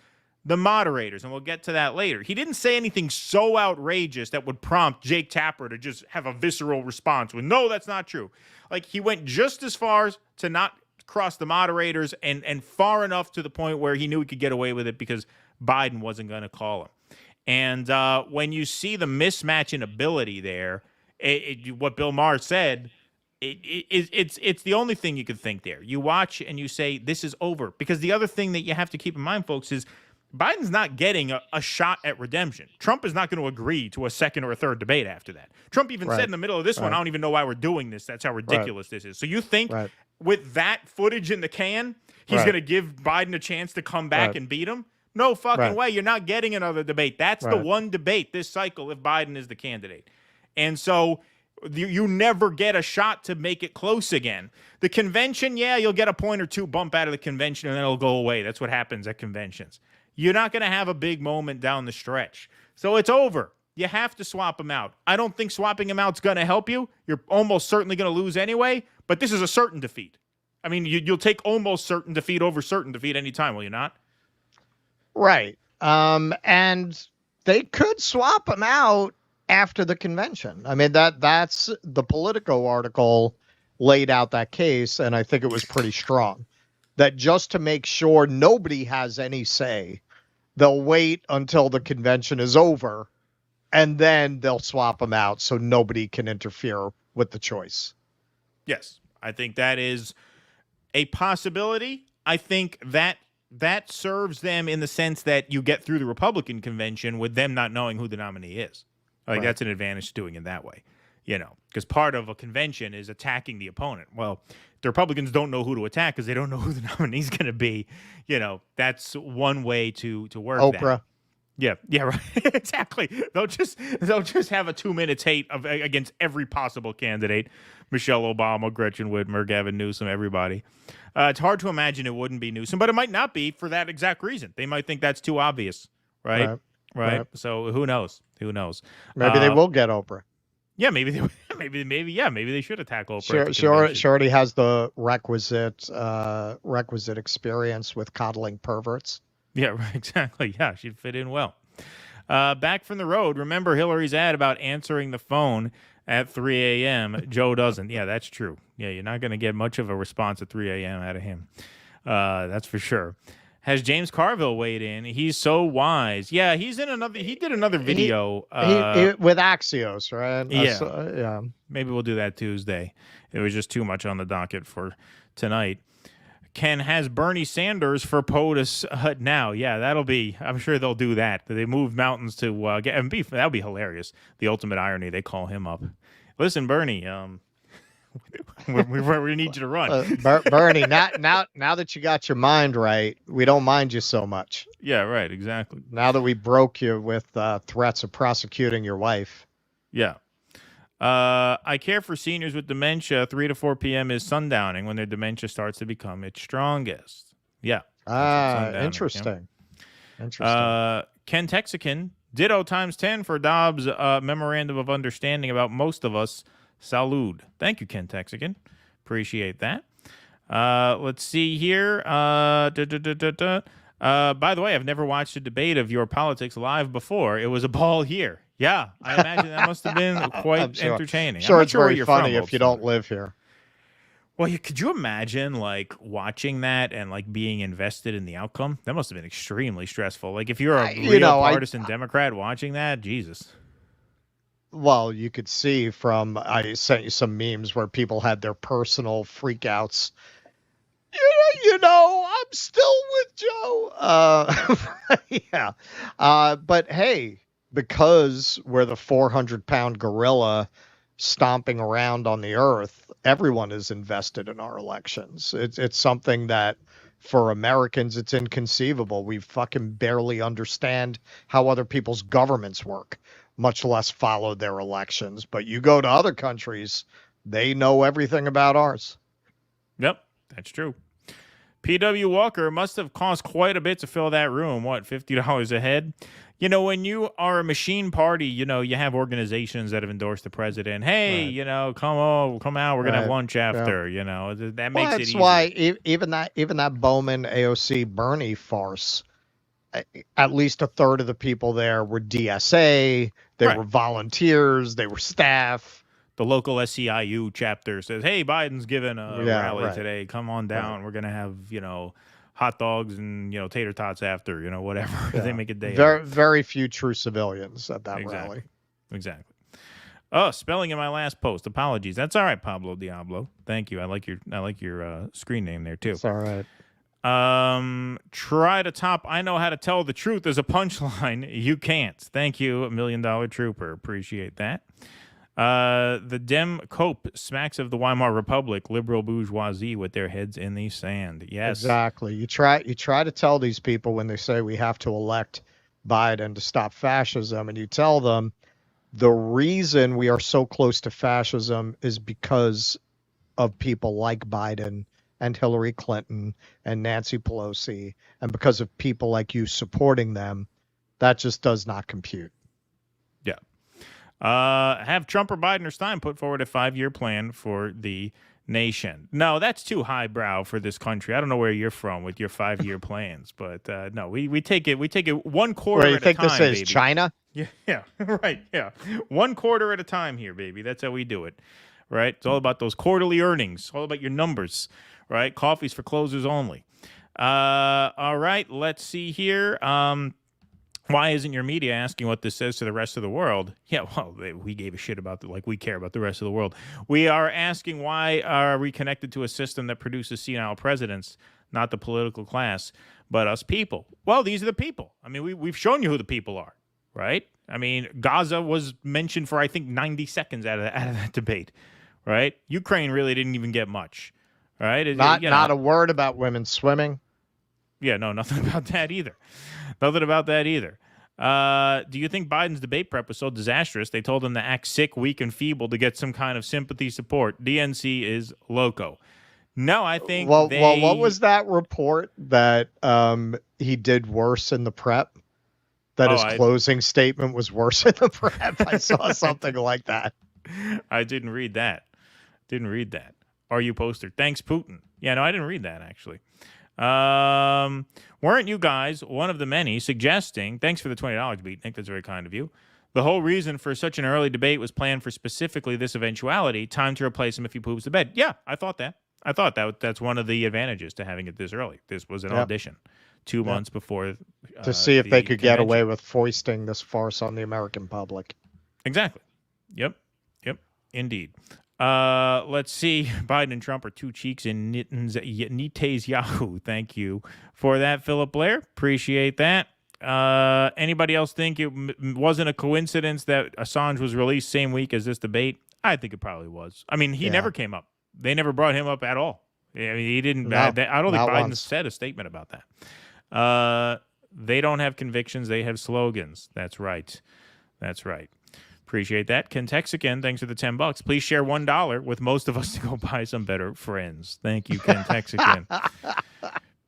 the moderators, and we'll get to that later. He didn't say anything so outrageous that would prompt Jake Tapper to just have a visceral response with, no, that's not true. Like, he went just as far as to not cross the moderators and far enough to the point where he knew he could get away with it because Biden wasn't going to call him. And when you see the mismatch in ability there, what Bill Maher said, it's the only thing you could think there. You watch and you say, this is over. Because the other thing that you have to keep in mind, folks, is Biden's not getting a shot at redemption. Trump is not going to agree to a second or a third debate after that. Trump even said in the middle of this one, I don't even know why we're doing this. That's how ridiculous this is. So you think with that footage in the can, he's Right. going to give Biden a chance to come back Right. and beat him? No fucking Right. way. You're not getting another debate. That's the Right. one debate this cycle if Biden is the candidate. And so you never get a shot to make it close again. The convention, yeah, you'll get a point or two bump out of the convention and then it'll go away. That's what happens at conventions. You're not going to have a big moment down the stretch. So it's over. You have to swap them out. I don't think swapping them out is going to help you. You're almost certainly going to lose anyway, but this is a certain defeat. I mean, you'll take almost certain defeat over certain defeat anytime, will you not? Right. And they could swap them out after the convention. I mean, that's the Politico article laid out that case, and I think it was pretty strong. That just to make sure nobody has any say, they'll wait until the convention is over, and then they'll swap them out so nobody can interfere with the choice. Yes, I think that is a possibility. I think that serves them in the sense that you get through the Republican convention with them not knowing who the nominee is. Like, that's an advantage to doing it that way, because part of a convention is attacking the opponent. Well, the Republicans don't know who to attack because they don't know who the nominee is going to be. That's one way to work Oprah. that. Yeah, right. Exactly. They'll just have a 2 minutes hate against every possible candidate: Michelle Obama, Gretchen Whitmer, Gavin Newsom, everybody. It's hard to imagine it wouldn't be Newsom, but it might not be for that exact reason. They might think that's too obvious, right? Right. So who knows? Who knows? Maybe they will get Oprah. Yeah, maybe they should attack Oprah. She already has the requisite experience with coddling perverts. Yeah, right, exactly. Yeah, she'd fit in well. Back from the road, remember Hillary's ad about answering the phone at 3 a.m.? Joe doesn't. Yeah, that's true. Yeah, you're not going to get much of a response at 3 a.m. out of him. That's for sure. Has James Carville weighed in? He's so wise. Yeah, he did another video. With Axios, right? Yeah. Maybe we'll do that Tuesday. It was just too much on the docket for tonight. Ken has Bernie Sanders for POTUS now. Yeah, I'm sure they'll do that. They moved mountains to get and beef. That'll be hilarious. The ultimate irony, they call him up. Listen, Bernie, we need you to run. Bernie, now that you got your mind right, we don't mind you so much. Yeah, right, exactly. Now that we broke you with threats of prosecuting your wife. Yeah. I care for seniors with dementia. 3 to 4 p.m. is sundowning when their dementia starts to become its strongest. Yeah. Interesting. Interesting. Ken Texican, ditto times 10 for Dobbs' memorandum of understanding about most of us. Salud. Thank you, Ken Texican. Appreciate that. Let's see here. By the way, I've never watched a debate of your politics live before. It was a ball here. Yeah, I imagine that must have been quite entertaining. Sure, I'm not it's sure where very you're funny from, if you don't live here. Well, could you imagine watching that and being invested in the outcome? That must have been extremely stressful. If you're a real partisan Democrat watching that, Jesus. Well, you could see I sent you some memes where people had their personal freakouts. I'm still with Joe. Yeah. But hey, because we're the 400-pound gorilla stomping around on the earth, everyone is invested in our elections. It's something that for Americans, it's inconceivable. We fucking barely understand how other people's governments work, much less follow their elections. But you go to other countries, they know everything about ours. Yep, that's true. P.W. Walker must have cost quite a bit to fill that room. What, $50 a head? When you are a machine party, you have organizations that have endorsed the president. Hey, come out. We're going to have lunch after, that makes it easy. That's why even that Bowman AOC Bernie farce, at least a third of the people there were DSA. They were volunteers. They were staff. The local SEIU chapter says, hey, Biden's giving a rally today. Come on down. We're going to have, hot dogs and, tater tots after, whatever. Yeah. They make a day. Very few true civilians at that rally. Exactly. Oh, spelling in my last post. Apologies. That's all right, Pablo Diablo. Thank you. I like your screen name there, too. It's all right. Try to top I know how to tell the truth as a punchline. You can't. Thank you, $1 Million Trooper. Appreciate that. The Dem cope smacks of the Weimar Republic, liberal bourgeoisie with their heads in the sand. Yes, exactly. You try to tell these people when they say we have to elect Biden to stop fascism, and you tell them the reason we are so close to fascism is because of people like Biden and Hillary Clinton and Nancy Pelosi, and because of people like you supporting them. That just does not compute. Yeah. Have Trump or Biden or Stein put forward a 5-year plan for the nation. No, that's too highbrow for this country. I don't know where you're from with your 5-year plans, but no, we take it 1 quarter you at think a time. this is baby. China? Yeah, right. Yeah, 1 quarter at a time here, baby. That's how we do it, right? It's all about those quarterly earnings. All about your numbers, right? Coffee's for closers only. All right, let's see here. Why isn't your media asking what this says to the rest of the world? Yeah, well, we gave a shit about like we care about the rest of the world. We are asking why are we connected to a system that produces senile presidents, not the political class, but us people. Well, these are the people. I mean, we've shown you who the people are, right? I mean, Gaza was mentioned for, I think, 90 seconds out of that debate, right? Ukraine really didn't even get much, right? Not a word about women swimming. Yeah, no, nothing about that either. Nothing about that either. Do you think Biden's debate prep was so disastrous they told him to act sick, weak, and feeble to get some kind of sympathy support? DNC is loco. No, I think well, what was that report that he did worse in the prep? That his closing statement was worse in the prep? I saw something like that. I didn't read that. Are you poster? Thanks, Putin. Yeah, no, I didn't read that, actually. Weren't you guys one of the many suggesting, thanks for the $20, Beat, Nick, that's very kind of you, the whole reason for such an early debate was planned for specifically this eventuality, time to replace him if he poops the bed? Yeah, I thought that. That's one of the advantages to having it this early. This was an audition 2 months before. To see if they could get away with foisting this farce on the American public. Exactly. Yep, indeed. Let's see. Biden and Trump are two cheeks in Nite's Yahoo. Thank you for that, Philip Blair. Appreciate that. Anybody else think it wasn't a coincidence that Assange was released same week as this debate? I think it probably was. I mean, he never came up. They never brought him up at all. I mean, he didn't. I don't think Biden said a statement about that. They don't have convictions. They have slogans. That's right. Appreciate that. Ken Texican, thanks for the $10. Please share $1 with most of us to go buy some better friends. Thank you, Ken Texican.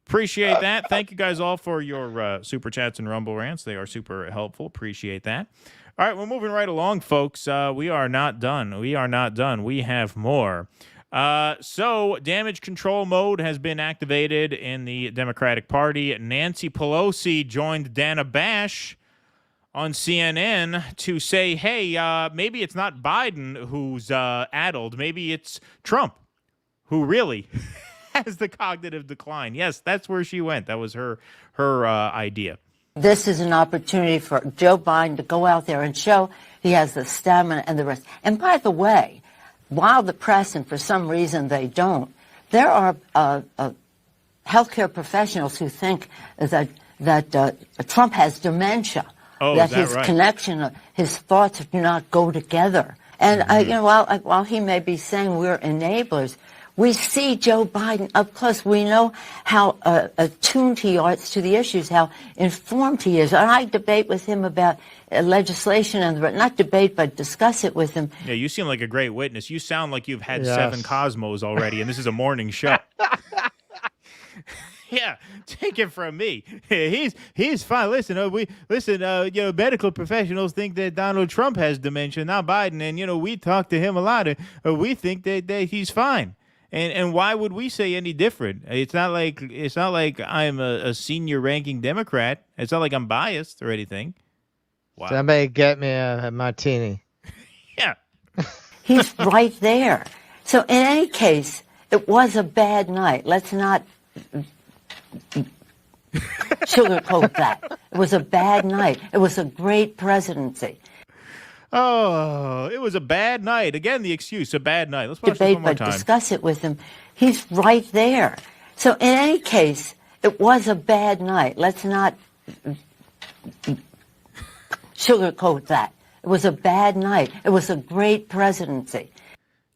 Appreciate that. Thank you guys all for your super chats and Rumble rants. They are super helpful. Appreciate that. All right, we're moving right along, folks. We are not done. We have more. So damage control mode has been activated in the Democratic Party. Nancy Pelosi joined Dana Bash on CNN to say, hey, maybe it's not Biden who's addled. Maybe it's Trump who really has the cognitive decline. Yes, that's where she went. That was her idea. This is an opportunity for Joe Biden to go out there and show he has the stamina and the rest. And by the way, while the press, and for some reason they don't, there are healthcare professionals who think that Trump has dementia. That his connection, his thoughts do not go together. And while he may be saying we're enablers, we see Joe Biden up close. We know how attuned he is to the issues, how informed he is. And I debate with him about legislation, and not debate, but discuss it with him. Yeah, you seem like a great witness. You sound like you've had 7 Cosmos already, and this is a morning show. Yeah, take it from me. He's fine. Listen, medical professionals think that Donald Trump has dementia, not Biden, and we talk to him a lot, and we think that he's fine. And why would we say any different? It's not like I'm a senior ranking Democrat. It's not like I'm biased or anything. Wow. Somebody get me a martini. Yeah. He's right there. So in any case, it was a bad night. Let's not sugarcoat that. It was a bad night. It was a great presidency. Oh, it was a bad night. Again, the excuse, a bad night. Let's watch this one more time. Discuss it with him. He's right there. So in any case, it was a bad night. Let's not sugarcoat that. It It was a bad night. It was a great presidency.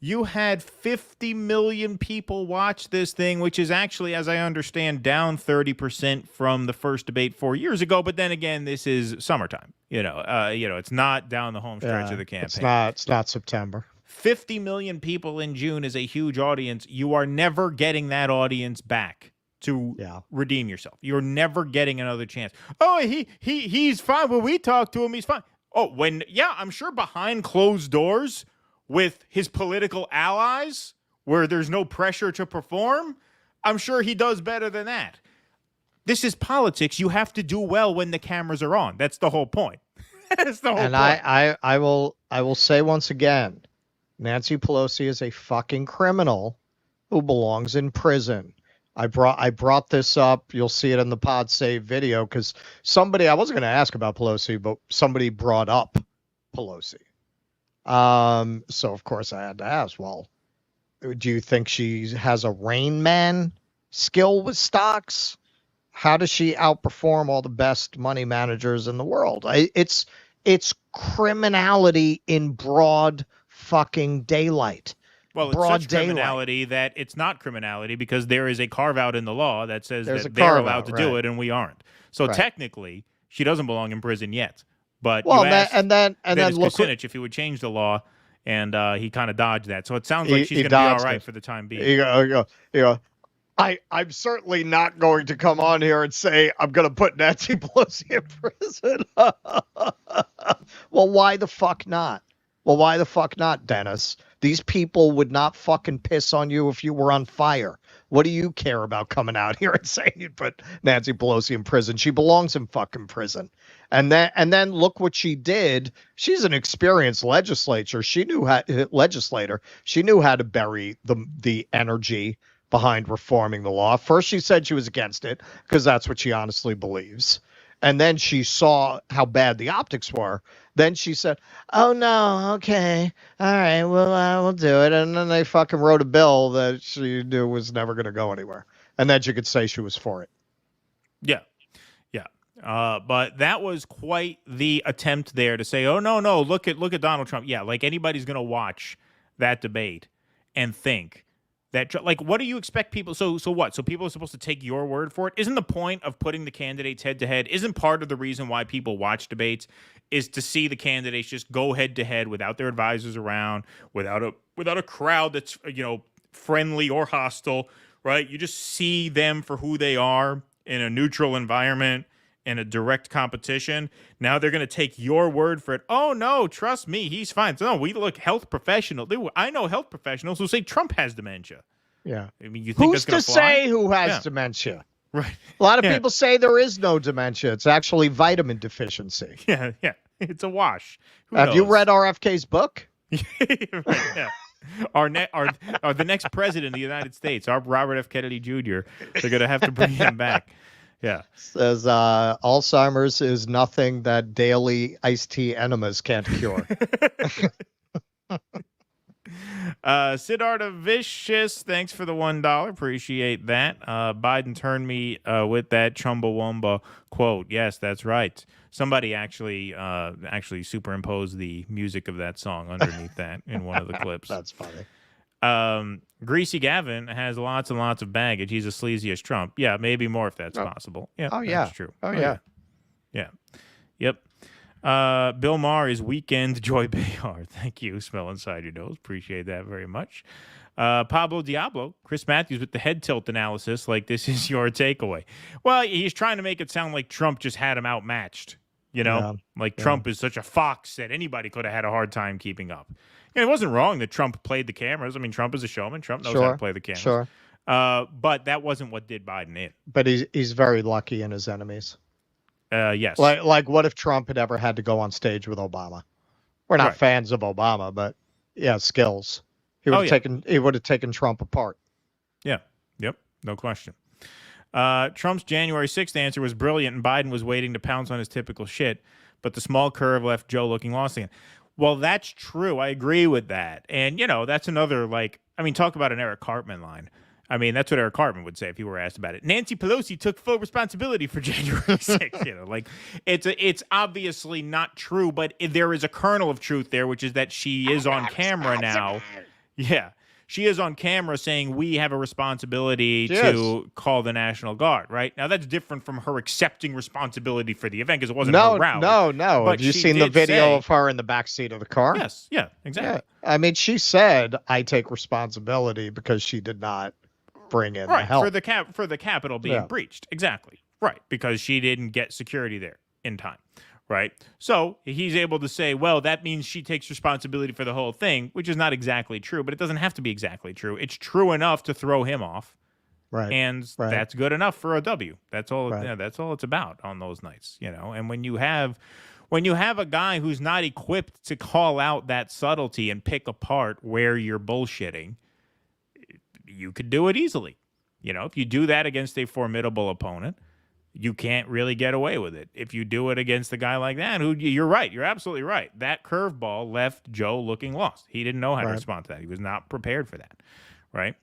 You had 50 million people watch this thing, which is actually, as I understand, down 30% from the first debate 4 years ago. But then again, this is summertime. It's not down the home stretch of the campaign. It's not September. 50 million people in June is a huge audience. You are never getting that audience back to redeem yourself. You're never getting another chance. Oh, he's fine. When we talk to him, he's fine. Oh, I'm sure behind closed doors with his political allies, where there's no pressure to perform, I'm sure he does better than that. This is politics. You have to do well when the cameras are on. That's the whole point. That's the whole point. I will say once again, Nancy Pelosi is a fucking criminal who belongs in prison. I brought this up. You'll see it in the Pod Save video because I wasn't going to ask about Pelosi, but somebody brought up Pelosi. So of course I had to ask, well, do you think she has a Rain Man skill with stocks? How does she outperform all the best money managers in the world? It's criminality in broad fucking daylight. Well, it's such criminality that it's not criminality because there is a carve out in the law that says that they're allowed to do it and we aren't. So technically, she doesn't belong in prison yet. But you asked and then look Kucinich if he would change the law, and he kind of dodged that. So it sounds like she's going to be all right for the time being. You go. I'm certainly not going to come on here and say I'm going to put Nancy Pelosi in prison. Well, why the fuck not? Dennis? These people would not fucking piss on you if you were on fire. What do you care about coming out here and saying you'd put Nancy Pelosi in prison? She belongs in fucking prison. And then look what she did. She's an experienced legislator. She knew how to bury the energy behind reforming the law. First, she said she was against it because that's what she honestly believes. And then she saw how bad the optics were. Then she said, oh, no, okay, all right, we'll do it. And then they fucking wrote a bill that she knew was never going to go anywhere. And then she could say she was for it. Yeah. But that was quite the attempt there to say, oh, no, look at Donald Trump. Yeah, like anybody's going to watch that debate and think that, like, what do you expect people? So what? So people are supposed to take your word for it? Isn't the point of putting the candidates head to head? Isn't part of the reason why people watch debates is to see the candidates just go head to head without their advisors around, without a crowd that's friendly or hostile, right? You just see them for who they are in a neutral environment. In a direct competition. Now they're going to take your word for it. Oh, no, trust me, he's fine. So, no, we look health professional. I know health professionals who say Trump has dementia. Yeah. I mean, you think who's that's to gonna fly? say who has dementia? Right. A lot of people say there is no dementia. It's actually vitamin deficiency. Yeah. It's a wash. Have you read RFK's book? Right, yeah. The next president of the United States, our Robert F. Kennedy Jr., they're going to have to bring him back. Yeah. Says Alzheimer's is nothing that daily iced tea enemas can't cure. Siddhartha Vicious, thanks for the $1. Appreciate that. Biden turned me with that Chumbawamba quote. Yes, that's right. Somebody actually superimposed the music of that song underneath that in one of the clips. That's funny. Greasy Gavin has lots and lots of baggage. He's as sleazy as Trump. Yeah, maybe more if that's possible. Yeah, that's true. Oh, yeah. Yeah. Yep. Bill Maher is Weekend Joy Behar. Thank you. Smell inside your nose. Appreciate that very much. Pablo Diablo, Chris Matthews with the head tilt analysis, like this is your takeaway. Well, he's trying to make it sound like Trump just had him outmatched. Trump is such a fox that anybody could have had a hard time keeping up. It wasn't wrong that Trump played the cameras. I mean, Trump is a showman. Trump knows how to play the cameras. Sure. But that wasn't what did Biden in. But he's very lucky in his enemies. Yes. Like what if Trump had ever had to go on stage with Obama? We're not fans of Obama, but skills. He would have taken Trump apart. Yeah. Yep. No question. Trump's January 6th answer was brilliant, and Biden was waiting to pounce on his typical shit, but the small curve left Joe looking lost again. Well, that's true. I agree with that. And, that's another, talk about an Eric Cartman line. I mean, that's what Eric Cartman would say if he were asked about it. Nancy Pelosi took full responsibility for January 6th. You know, like it's obviously not true, but there is a kernel of truth there, which is that she is on camera now. Yeah. She is on camera saying we have a responsibility to call the National Guard, right? Now, that's different from her accepting responsibility for the event because it wasn't her rally. No. But Have you she seen the did video say- of her in the backseat of the car? Yes, yeah, exactly. Yeah. I mean, she said, I take responsibility because she did not bring in the help. For the Capitol being breached. Exactly. Right, because she didn't get security there in time. Right. So he's able to say, well, that means she takes responsibility for the whole thing, which is not exactly true, but it doesn't have to be exactly true. It's true enough to throw him off. Right. And that's good enough for a W. That's all that's all it's about on those nights, you know. And when you have a guy who's not equipped to call out that subtlety and pick apart where you're bullshitting, you could do it easily. You know, if you do that against a formidable opponent, you can't really get away with it. If you do it against a guy like that, who you're right, you're absolutely right. That curveball left Joe looking lost. He didn't know how to respond to that. He was not prepared for that, right?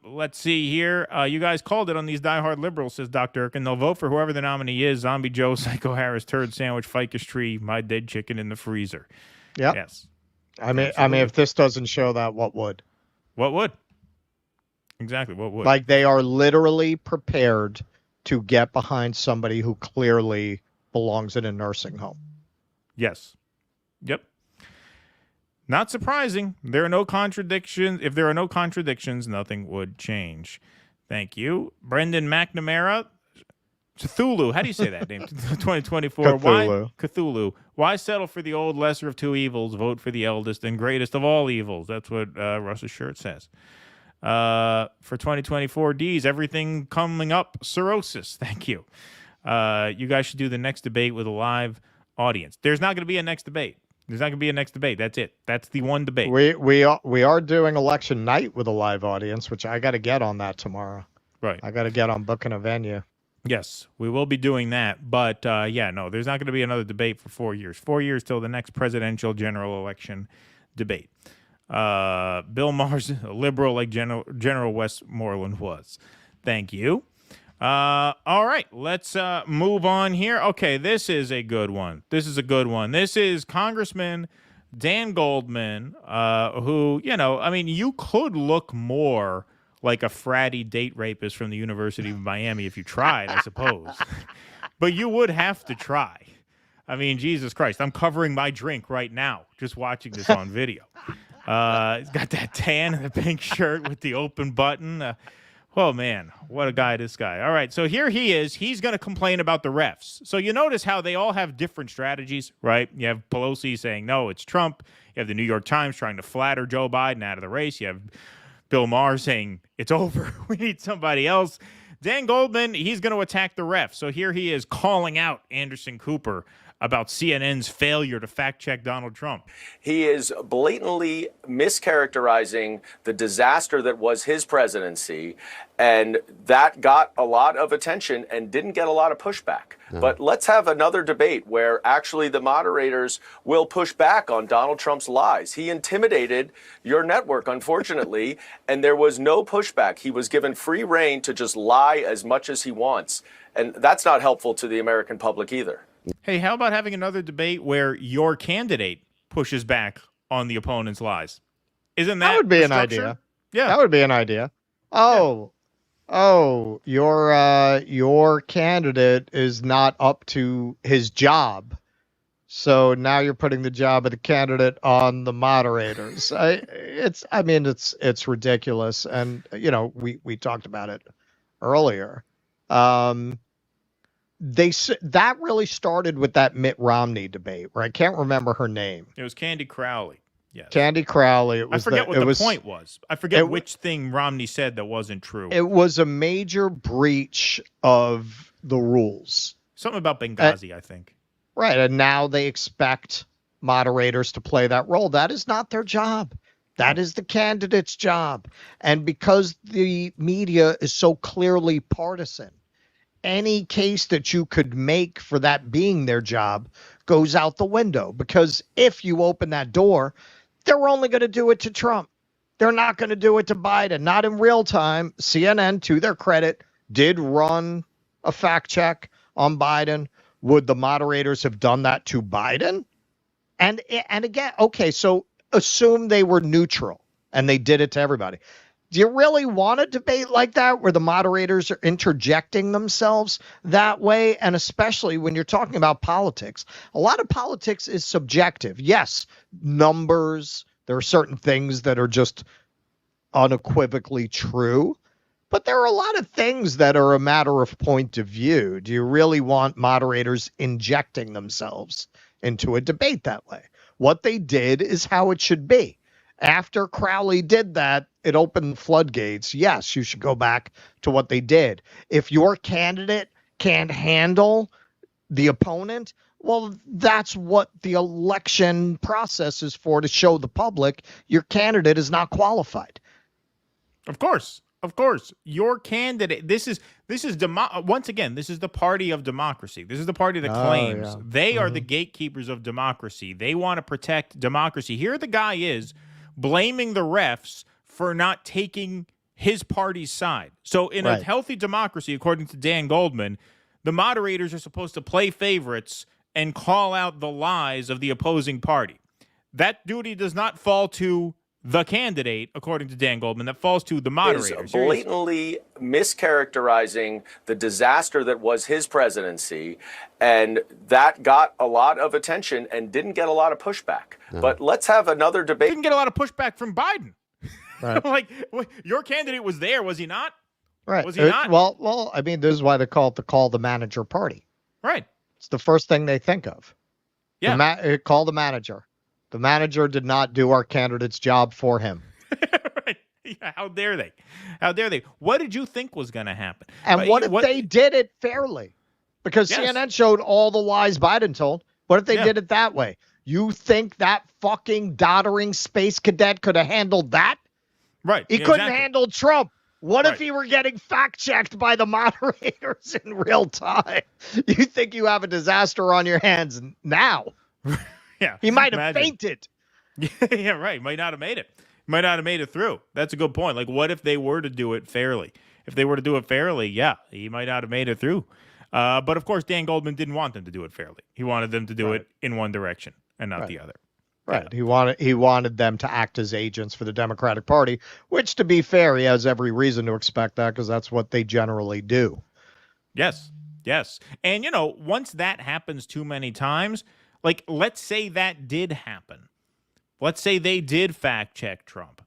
Let's see here. You guys called it on these diehard liberals, says Dr. Erkin. They'll vote for whoever the nominee is. Zombie Joe, Psycho Harris, Turd Sandwich, Ficus Tree, my dead chicken in the freezer. Yeah. Yes. I mean, if this doesn't show that, what would? What would? Exactly. What would? Like they are literally prepared to get behind somebody who clearly belongs in a nursing home. Yes. Yep. Not surprising. There are no contradictions. If there are no contradictions, nothing would change. Thank you. Brendan McNamara. Cthulhu. How do you say that name? 2024. Cthulhu. Cthulhu. Why settle for the old lesser of two evils? Vote for the eldest and greatest of all evils. That's what Russ's shirt says. For 2024 Ds, everything coming up, cirrhosis. Thank you. You guys should do the next debate with a live audience. There's not going to be a next debate. There's not going to be a next debate. That's it. That's the one debate. We are doing election night with a live audience, which I got to get on that tomorrow. Right. I got to get on booking a venue. Yes, we will be doing that. But, there's not going to be another debate for 4 years. 4 years till the next presidential general election debate. Bill Maher's a liberal like General Westmoreland was. Thank you. All right, let's move on here. Okay, this is a good one. This is Congressman Dan Goldman, who, you could look more like a fratty date rapist from the University of Miami if you tried, I suppose. But you would have to try. I mean, Jesus Christ, I'm covering my drink right now just watching this on video. He's got that tan and the pink shirt with the open button. Oh, man, what a guy, this guy. All right, so here he is. He's going to complain about the refs. So you notice how they all have different strategies, right? You have Pelosi saying, no, it's Trump. You have the New York Times trying to flatter Joe Biden out of the race. You have Bill Maher saying, it's over. We need somebody else. Dan Goldman, he's going to attack the refs. So here he is calling out Anderson Cooper about CNN's failure to fact-check Donald Trump. He is blatantly mischaracterizing the disaster that was his presidency, and that got a lot of attention and didn't get a lot of pushback. But let's have another debate where actually the moderators will push back on Donald Trump's lies. He intimidated your network, unfortunately, and there was no pushback. He was given free rein to just lie as much as he wants, and that's not helpful to the American public either. Hey, how about having another debate where your candidate pushes back on the opponent's lies? Isn't that would be the an structure? idea? Yeah. That would be an idea. Your candidate is not up to his job. So now you're putting the job of the candidate on the moderators. It's ridiculous. And, we talked about it earlier. That really started with that Mitt Romney debate, where I can't remember her name. It was Candy Crowley. Yes. Candy Crowley. I forget what the point was. I forget which thing Romney said that wasn't true. It was a major breach of the rules. Something about Benghazi, I think. Right, and now they expect moderators to play that role. That is not their job. That is the candidate's job. And because the media is so clearly partisan, any case that you could make for that being their job goes out the window, because if you open that door, they're only going to do it to Trump. They're not going to do it to Biden, not in real time. CNN, to their credit, did run a fact check on Biden. Would the moderators have done that to Biden? And again, okay, so assume they were neutral and they did it to everybody. Do you really want a debate like that where the moderators are interjecting themselves that way? And especially when you're talking about politics, a lot of politics is subjective. Yes, numbers, there are certain things that are just unequivocally true, but there are a lot of things that are a matter of point of view. Do you really want moderators injecting themselves into a debate that way? What they did is how it should be. After Crowley did that, it opened the floodgates. Yes, you should go back to what they did. If your candidate can't handle the opponent, well, that's what the election process is for, to show the public your candidate is not qualified. Of course. Your candidate, this is once again, this is the party of democracy. This is the party that claims they are the gatekeepers of democracy. They want to protect democracy. Here the guy is blaming the refs for not taking his party's side. So in a healthy democracy, according to Dan Goldman, the moderators are supposed to play favorites and call out the lies of the opposing party. That duty does not fall to the candidate, according to Dan Goldman. That falls to the moderators. Is blatantly mischaracterizing the disaster that was his presidency, and that got a lot of attention and didn't get a lot of pushback. But let's have another debate. Didn't get a lot of pushback from Biden. Right. Like, your candidate was there, was he not? Right. Was he not? Well, I mean, this is why they call it the call the manager party. Right. It's the first thing they think of. Yeah. Call the manager. The manager did not do our candidate's job for him. Right. Yeah, how dare they? How dare they? What did you think was going to happen? And what if they did it fairly? Because CNN showed all the lies Biden told. What if they did it that way? You think that fucking doddering space cadet could have handled that? Right. He couldn't handle Trump. What if he were getting fact-checked by the moderators in real time? You think you have a disaster on your hands now? Yeah. He might have fainted. Yeah, right. Might not have made it. Might not have made it through. That's a good point. Like, what if they were to do it fairly? If they were to do it fairly, yeah, he might not have made it through. But, of course, Dan Goldman didn't want them to do it fairly. He wanted them to do it in one direction and not the other. Right. Yeah. He wanted them to act as agents for the Democratic Party, which, to be fair, he has every reason to expect that because that's what they generally do. Yes. Yes. And, once that happens too many times, like, let's say that did happen. Let's say they did fact check Trump.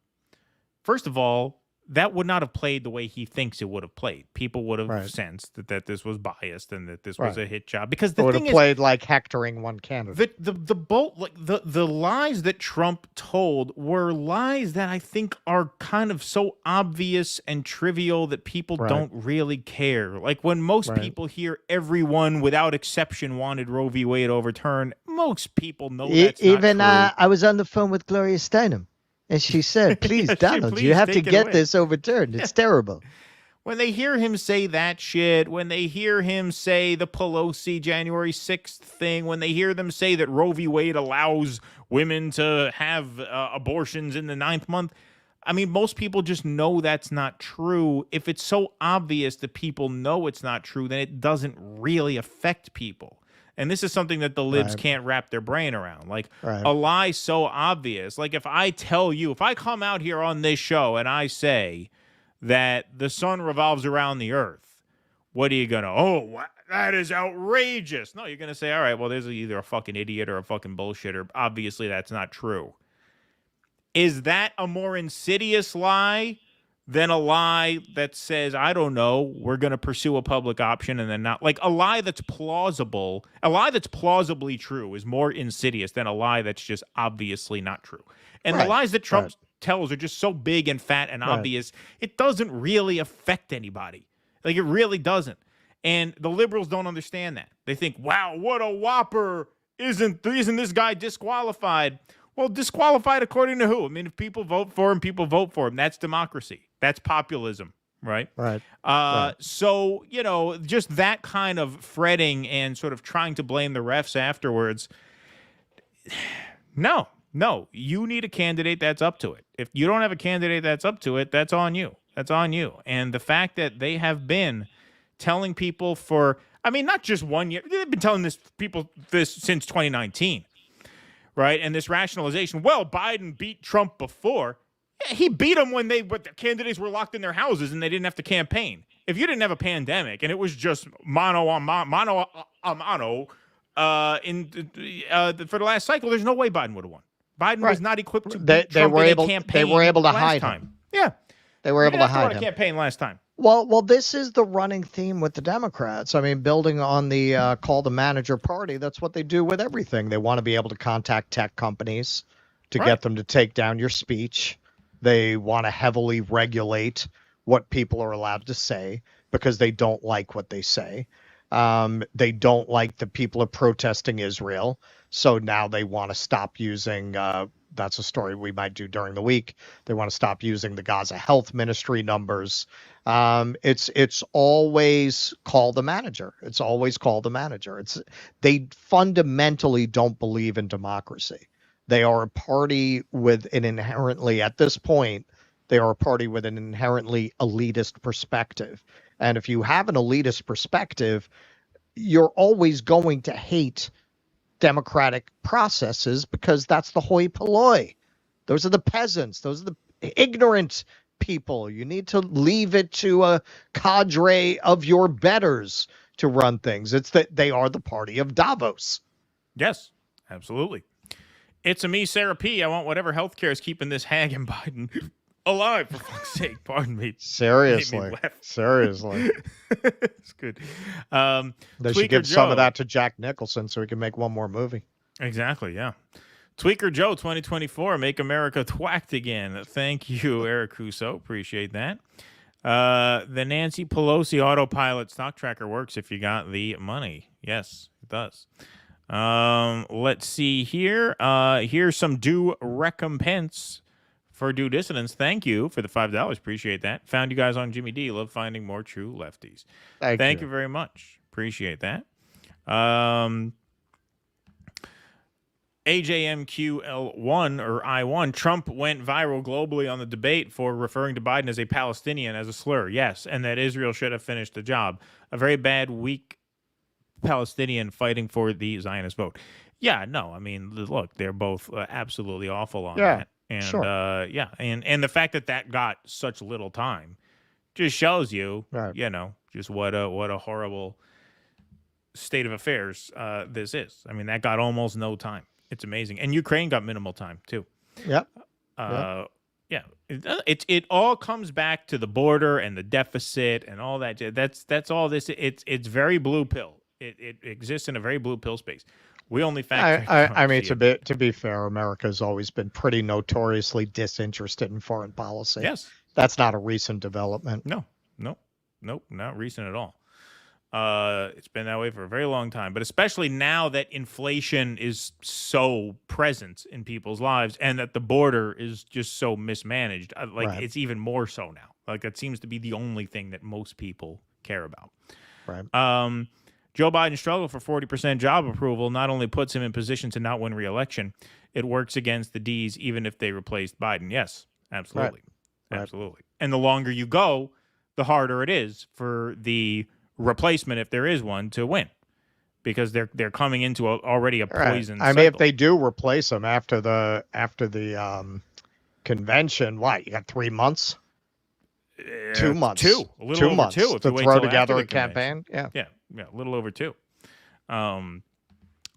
First of all, that would not have played the way he thinks it would have played. People would have sensed that this was biased and that this was a hit job. Because the would thing have played like hectoring one candidate. The lies that Trump told were lies that I think are kind of so obvious and trivial that people don't really care. Like when most people hear everyone without exception wanted Roe v. Wade overturned, most people know that's not true. I was on the phone with Gloria Steinem. And she said, please, Donald, you have to get this overturned. It's terrible. When they hear him say that shit, when they hear him say the Pelosi January 6th thing, when they hear them say that Roe v. Wade allows women to have abortions in the 9th month, I mean, most people just know that's not true. If it's so obvious that people know it's not true, then it doesn't really affect people. And this is something that the libs can't wrap their brain around. Like a lie so obvious. Like if I come out here on this show and I say that the sun revolves around the earth, what are you going to, that is outrageous. No, you're going to say, all right, well, there's either a fucking idiot or a fucking bullshitter. Obviously, that's not true. Is that a more insidious lie than a lie that says, I don't know, we're going to pursue a public option and then not? Like a lie that's plausible, a lie that's plausibly true is more insidious than a lie that's just obviously not true. And the lies that Trump tells are just so big and fat and obvious, it doesn't really affect anybody. Like it really doesn't. And the liberals don't understand that. They think, wow, what a whopper. Isn't this guy disqualified? Well, disqualified according to who? I mean, if people vote for him, people vote for him. That's democracy. That's populism, right? Right. So, just that kind of fretting and sort of trying to blame the refs afterwards. No, No, you need a candidate that's up to it. If you don't have a candidate that's up to it, that's on you. That's on you. And the fact that they have been telling people for, I mean, not just 1 year. They've been telling people this since 2019, right? And this rationalization, well, Biden beat Trump before. Yeah, he beat them when the candidates were locked in their houses and they didn't have to campaign. If you didn't have a pandemic and it was just mano a mano for the last cycle, there's no way Biden would have won. Biden was not equipped to beat Trump in a campaign. They were able to last hide time. him. Yeah, they were able to hide him. A campaign last time. Well, this is the running theme with the Democrats. I mean, building on the call the manager party, that's what they do with everything. They want to be able to contact tech companies to get them to take down your speech. They want to heavily regulate what people are allowed to say because they don't like what they say. They don't like the people are protesting Israel. So now they want to stop using, that's a story we might do during the week. They want to stop using the Gaza Health Ministry numbers. It's always call the manager. It's always call the manager. They fundamentally don't believe in democracy. They are a party with an inherently, at this point, they are a party with an inherently elitist perspective. And if you have an elitist perspective, you're always going to hate democratic processes because that's the hoi polloi. Those are the peasants. Those are the ignorant people. You need to leave it to a cadre of your betters to run things. It's that they are the party of Davos. Yes, absolutely. It's a me, Sarah P. I want whatever healthcare is keeping this hag and Biden alive, for fuck's sake. Pardon me. Seriously. Seriously. It's good. They should give some of that to Jack Nicholson so he can make one more movie. Exactly, yeah. Tweaker Joe 2024, Make America Thwacked Again. Thank you, Eric Cuso. Appreciate that. The Nancy Pelosi autopilot stock tracker works if you got the money. Yes, it does. Let's see here. Here's some due recompense for Due Dissonance. Thank you for the $5. Appreciate that. Found you guys on Jimmy D. Love finding more true lefties. Thank you very much. Appreciate that. AJMQL1 or I1. Trump went viral globally on the debate for referring to Biden as a Palestinian as a slur. Yes, and that Israel should have finished the job. A very bad, weak Palestinian fighting for the Zionist vote. Yeah, no, I mean, look, they're both absolutely awful on that. And and the fact that got such little time just shows you, you know, just what a horrible state of affairs this is. I mean, that got almost no time. It's amazing. And Ukraine got minimal time too. Yep. Yeah. It all comes back to the border and the deficit and all that. That's all this. It's very blue pill. It exists in a very blue pill space. We only factor. I mean, to be fair, America's always been pretty notoriously disinterested in foreign policy. Yes, that's not a recent development. No, not recent at all. It's been that way for a very long time, but especially now that inflation is so present in people's lives and that the border is just so mismanaged. It's even more so now. Like, that seems to be the only thing that most people care about. Right. Joe Biden's struggle for 40% job approval not only puts him in position to not win re-election, it works against the D's even if they replaced Biden. Yes, absolutely. Right. Absolutely. And the longer you go, the harder it is for the replacement, if there is one, to win, because they're coming into already a poison cycle. I mean, if they do replace him after the convention, what, you got 3 months? 2 months. A little over 2 to throw together a campaign. Yeah, a little over 2.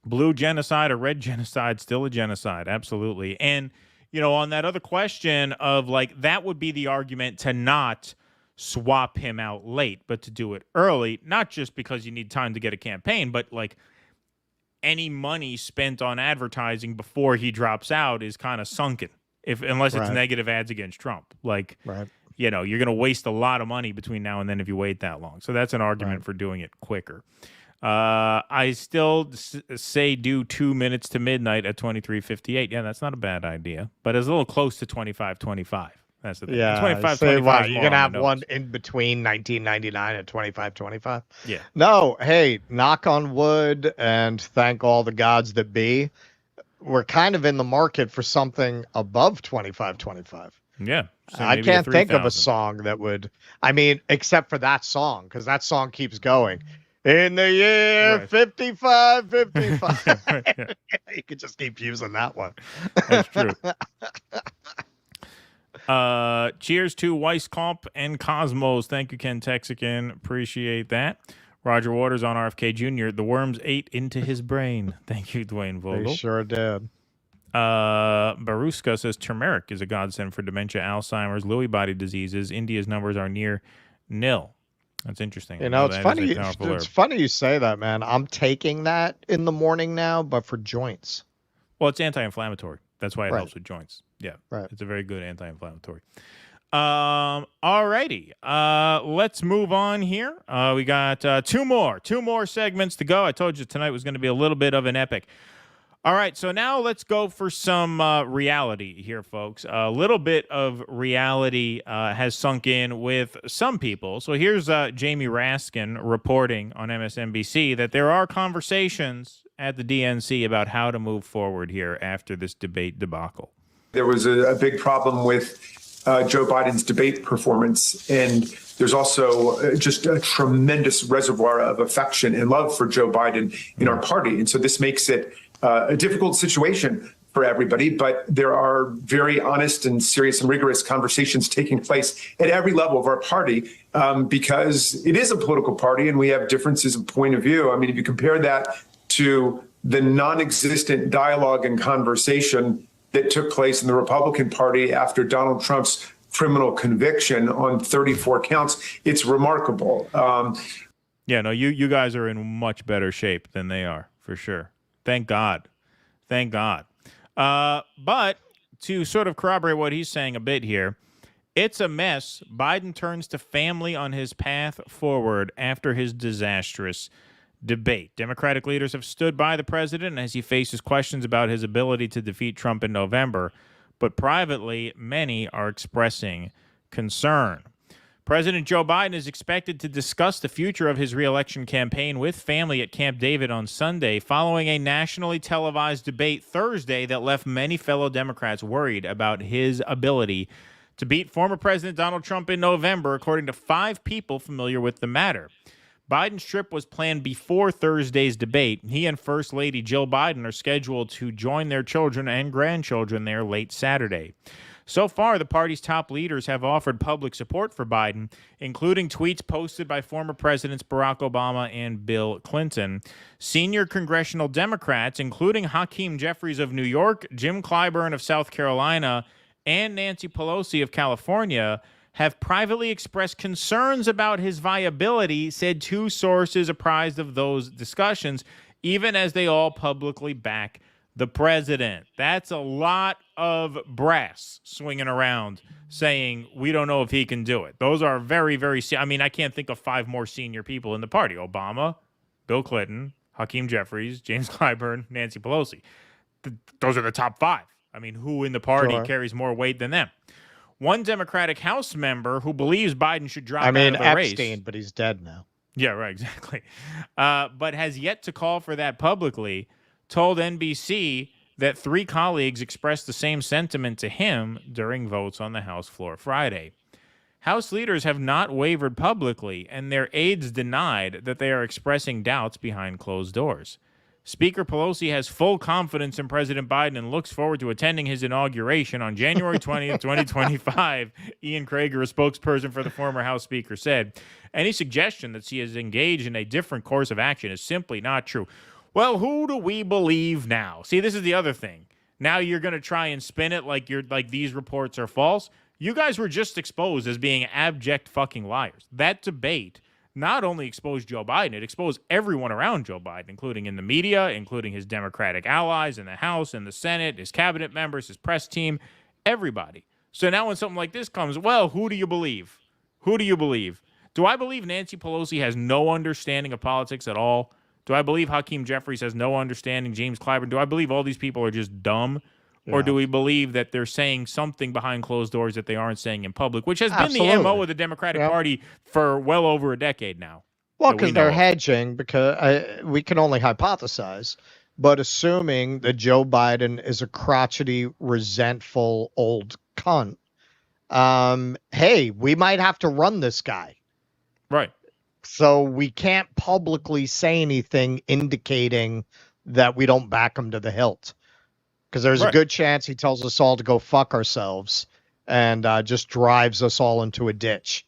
Blue genocide or red genocide, still a genocide, absolutely. And, you know, on that other question of, like, that would be the argument to not swap him out late, but to do it early, not just because you need time to get a campaign, but, like, any money spent on advertising before he drops out is kind of sunken, unless it's negative ads against Trump. Like, you know, you're going to waste a lot of money between now and then if you wait that long. So that's an argument for doing it quicker. I still say do 2 minutes to midnight at 23:58. Yeah, that's not a bad idea, but it's a little close to 25:25. That's the thing. Yeah, 25:25. You're going to have one in between 1999 and 25:25. Yeah. No, hey, knock on wood and thank all the gods that be. we're kind of in the market for something above 25-25. Yeah. So I maybe can't to think of a 3,000. song that would, I mean, except for that song, because that song keeps going. In the year 55, 55. You could just keep using that one. That's true. Cheers to Weiskamp and Cosmos. Thank you, Ken Texican. Appreciate that. Roger Waters on RFK Jr. The worms ate into his brain. Thank you, Dwayne Vogel. They sure did. Baruska says turmeric is a godsend for dementia, Alzheimer's, Lewy body diseases. India's numbers are near nil. That's interesting. You know, it's That is funny. a powerful It's herb. funny you say that, man. I'm taking that in the morning now, but for joints. Well, it's anti-inflammatory. That's why it Right. helps with joints. Yeah. Right. It's a very good anti-inflammatory. Alrighty. Let's move on here. We got two more segments to go. I told you tonight was going to be a little bit of an epic. All right, so now let's go for some reality here, folks. A little bit of reality has sunk in with some people. So here's Jamie Raskin reporting on MSNBC that there are conversations at the DNC about how to move forward here after this debate debacle. There was a big problem with Joe Biden's debate performance, and there's also just a tremendous reservoir of affection and love for Joe Biden in our party. And so this makes it a difficult situation for everybody, but there are very honest and serious and rigorous conversations taking place at every level of our party because it is a political party and we have differences of point of view. I mean, if you compare that to the non-existent dialogue and conversation that took place in the Republican Party after Donald Trump's criminal conviction on 34 counts, it's remarkable. Yeah, no, you guys are in much better shape than they are, for sure. Thank God. Thank God. But to sort of corroborate what he's saying a bit here, it's a mess. Biden turns to family on his path forward after his disastrous debate. Democratic leaders have stood by the president as he faces questions about his ability to defeat Trump in November, but privately, many are expressing concern. President Joe Biden is expected to discuss the future of his reelection campaign with family at Camp David on Sunday, following a nationally televised debate Thursday that left many fellow Democrats worried about his ability to beat former President Donald Trump in November, according to 5 people familiar with the matter. Biden's trip was planned before Thursday's debate. He and First Lady Jill Biden are scheduled to join their children and grandchildren there late Saturday. So far, the party's top leaders have offered public support for Biden, including tweets posted by former Presidents Barack Obama and Bill Clinton. Senior congressional Democrats, including Hakeem Jeffries of New York, Jim Clyburn of South Carolina, and Nancy Pelosi of California, have privately expressed concerns about his viability, said 2 sources apprised of those discussions, even as they all publicly back the president. That's a lot of brass swinging around saying we don't know if he can do it. Those are very, very, I mean, I can't think of 5 more senior people in the party. Obama, Bill Clinton, Hakeem Jeffries, James Clyburn, Nancy Pelosi. Those are the top 5. I mean, who in the party carries more weight than them? One Democratic House member who believes Biden should drop out of the race. Epstein, but he's dead now. Yeah, right, exactly. But has yet to call for that publicly, told NBC that 3 colleagues expressed the same sentiment to him during votes on the House floor Friday. House leaders have not wavered publicly, and their aides denied that they are expressing doubts behind closed doors. Speaker Pelosi has full confidence in President Biden and looks forward to attending his inauguration on January 20th, 2025, Ian Krager, a spokesperson for the former House Speaker, said. Any suggestion that she is engaged in a different course of action is simply not true. Well, who do we believe now? See, this is the other thing. Now you're going to try and spin it like these reports are false. You guys were just exposed as being abject fucking liars. That debate not only exposed Joe Biden, it exposed everyone around Joe Biden, including in the media, including his Democratic allies in the House and the Senate, his cabinet members, his press team, everybody. So now when something like this comes, well, who do you believe? Who do you believe? Do I believe Nancy Pelosi has no understanding of politics at all? Do I believe Hakeem Jeffries has no understanding, James Clyburn? Do I believe all these people are just dumb? Yeah. Or do we believe that they're saying something behind closed doors that they aren't saying in public, which has been the MO of the Democratic Party for well over a decade now? Well, because they're hedging, because we can only hypothesize. but assuming that Joe Biden is a crotchety, resentful old cunt, hey, we might have to run this guy. Right. So we can't publicly say anything indicating that we don't back him to the hilt. Because there's a good chance he tells us all to go fuck ourselves and just drives us all into a ditch.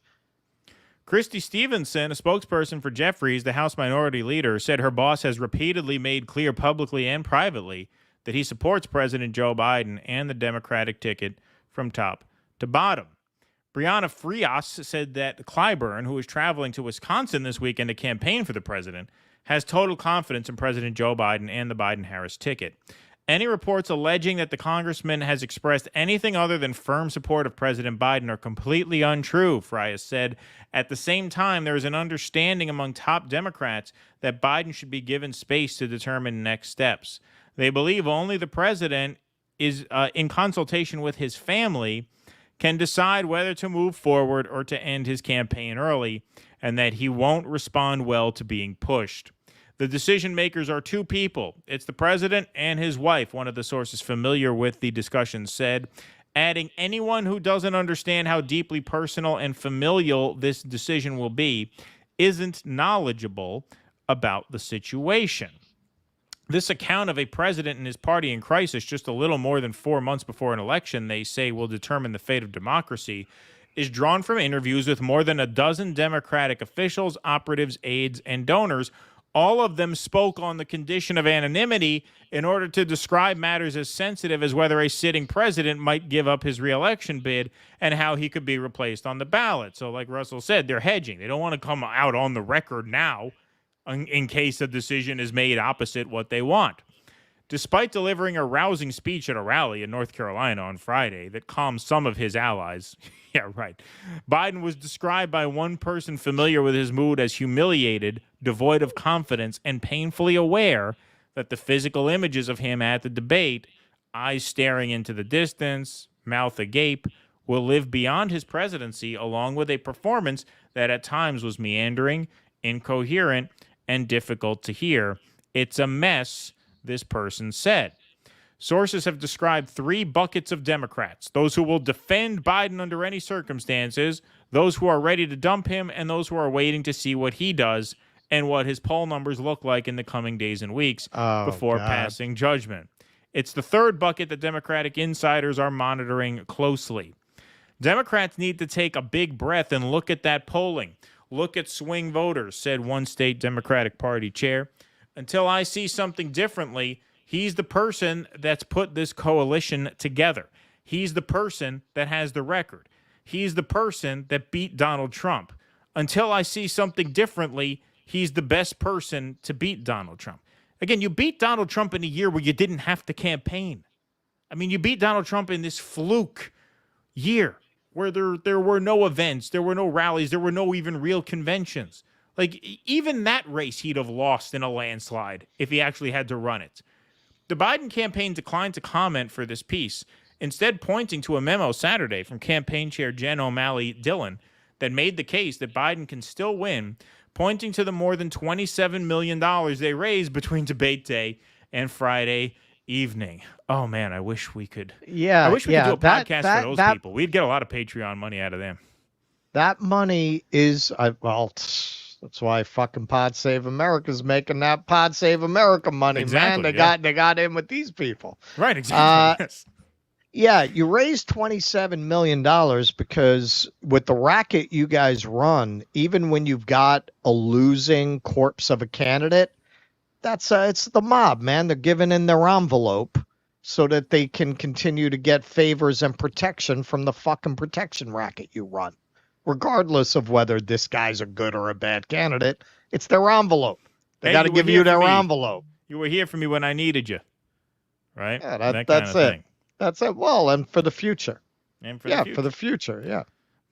Christy Stevenson, a spokesperson for Jeffries, the House Minority Leader, said her boss has repeatedly made clear publicly and privately that he supports President Joe Biden and the Democratic ticket from top to bottom. Brianna Frias said that Clyburn, who is traveling to Wisconsin this weekend to campaign for the president, has total confidence in President Joe Biden and the Biden-Harris ticket. Any reports alleging that the congressman has expressed anything other than firm support of President Biden are completely untrue, Frias said. At the same time, there is an understanding among top Democrats that Biden should be given space to determine next steps. They believe only the president is, in consultation with his family, can decide whether to move forward or to end his campaign early, and that he won't respond well to being pushed. The decision makers are two people. It's the president and his wife, one of the sources familiar with the discussion said, adding anyone who doesn't understand how deeply personal and familial this decision will be isn't knowledgeable about the situation. This account of a president and his party in crisis just a little more than 4 months before an election they say will determine the fate of democracy is drawn from interviews with more than a dozen Democratic officials, operatives, aides, and donors. All of them spoke on the condition of anonymity in order to describe matters as sensitive as whether a sitting president might give up his reelection bid and how he could be replaced on the ballot. So like Russell said, they're hedging. They don't want to come out on the record now in case a decision is made opposite what they want. Despite delivering a rousing speech at a rally in North Carolina on Friday that calmed some of his allies, yeah, right, Biden was described by one person familiar with his mood as humiliated, devoid of confidence, and painfully aware that the physical images of him at the debate, eyes staring into the distance, mouth agape, will live beyond his presidency, along with a performance that at times was meandering, incoherent, and difficult to hear. It's a mess, this person said. Sources have described three buckets of Democrats: those who will defend Biden under any circumstances, those who are ready to dump him, and those who are waiting to see what he does and what his poll numbers look like in the coming days and weeks before passing judgment. It's the third bucket that Democratic insiders are monitoring closely. Democrats need to take a big breath and look at that polling. Look at swing voters, said one state Democratic Party chair. Until I see something differently, he's the person that's put this coalition together. He's the person that has the record. He's the person that beat Donald Trump. Until I see something differently, he's the best person to beat Donald Trump. Again, you beat Donald Trump in a year where you didn't have to campaign. I mean, you beat Donald Trump in this fluke year where there were no events, there were no rallies, there were no even real conventions. Like, even that race he'd have lost in a landslide if he actually had to run it. The Biden campaign declined to comment for this piece, instead pointing to a memo Saturday from campaign chair Jen O'Malley Dillon that made the case that Biden can still win, pointing to the more than $27 million they raised between debate day and Friday evening. Oh, man, I wish we could. Yeah, I wish we could do a podcast for those that people. We'd get a lot of Patreon money out of them. That money is, that's why fucking Pod Save America's making that Pod Save America money, Exactly, man. They got in with these people. Right, exactly. Yes. Yeah, you raised $27 million because with the racket you guys run, even when you've got a losing corpse of a candidate, it's the mob, man. They're giving in their envelope so that they can continue to get favors and protection from the fucking protection racket you run. Regardless of whether this guy's a good or a bad candidate, it's their envelope. They got to give you their envelope. You were here for me when I needed you, right? Yeah, that that's kind of it. thing. That's it. Well, and for the future. And for the future. For the future, yeah.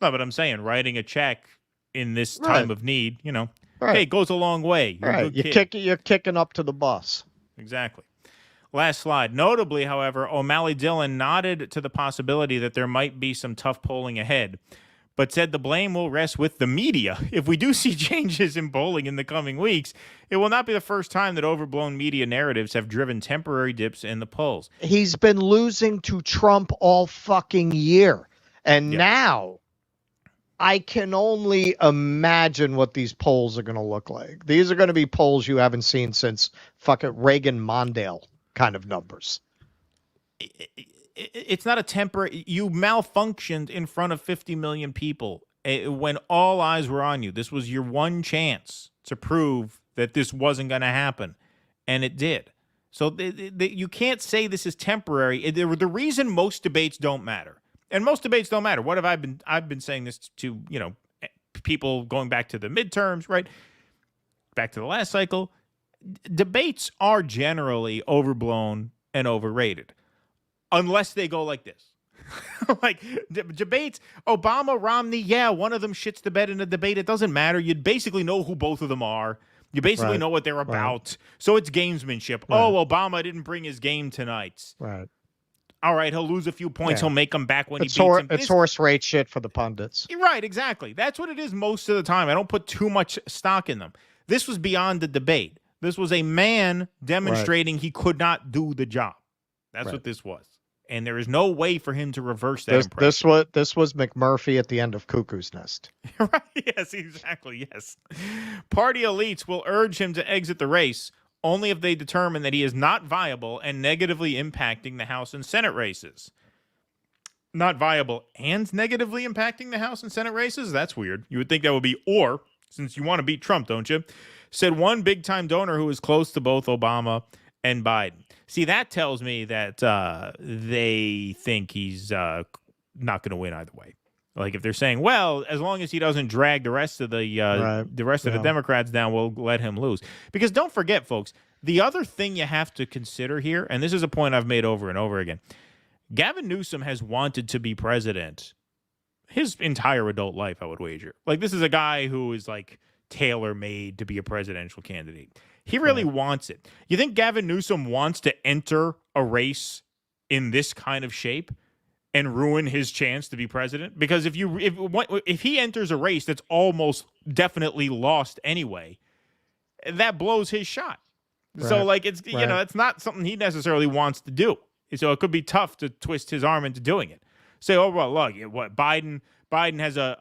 No, but I'm saying writing a check in this time of need, Right. hey, it goes a long way. You're a good kid. You're kicking up to the bus. Exactly. Last slide. Notably, however, O'Malley Dillon nodded to the possibility that there might be some tough polling ahead. but said the blame will rest with the media. If we do see changes in polling in the coming weeks, it will not be the first time that overblown media narratives have driven temporary dips in the polls. He's been losing to Trump all fucking year. And now I can only imagine what these polls are going to look like. These are going to be polls you haven't seen since fucking Reagan-Mondale kind of numbers. It's not a temporary. You malfunctioned in front of 50 million people when all eyes were on you. This was your one chance to prove that this wasn't going to happen, and it did. So you can't say this is temporary. The reason most debates don't matter, and most debates don't matter. What have I been? I've been saying this to people going back to the midterms, right? Back to the last cycle. Debates are generally overblown and overrated. Unless they go like this. Like debates, Obama, Romney, yeah, one of them shits the bed in a debate. It doesn't matter. You'd basically know who both of them are. You basically know what they're about. So it's gamesmanship. Right. Oh, Obama didn't bring his game tonight. Right. All right, he'll lose a few points. He'll make them back when he beats him. It's horse race shit for the pundits. Right, exactly. That's what it is most of the time. I don't put too much stock in them. This was beyond the debate. This was a man demonstrating he could not do the job. That's what this was. And there is no way for him to reverse that impression. This was McMurphy at the end of Cuckoo's Nest. Right? Yes, exactly. Yes. Party elites will urge him to exit the race only if they determine that he is not viable and negatively impacting the House and Senate races. Not viable and negatively impacting the House and Senate races? That's weird. You would think that would be or, since you want to beat Trump, don't you? Said one big-time donor who is close to both Obama and Biden. See, that tells me that they think he's not going to win either way. Like if they're saying, well, as long as he doesn't drag the rest of the the Democrats down, we'll let him lose. Because don't forget, folks, the other thing you have to consider here, and this is a point I've made over and over again, Gavin Newsom has wanted to be president his entire adult life, I would wager. Like this is a guy who is like tailor-made to be a presidential candidate. He really wants it. You think Gavin Newsom wants to enter a race in this kind of shape and ruin his chance to be president? Because if he enters a race that's almost definitely lost anyway, that blows his shot. Right. So like it's it's not something he necessarily wants to do. So it could be tough to twist his arm into doing it. Say, oh well, look, what Biden has a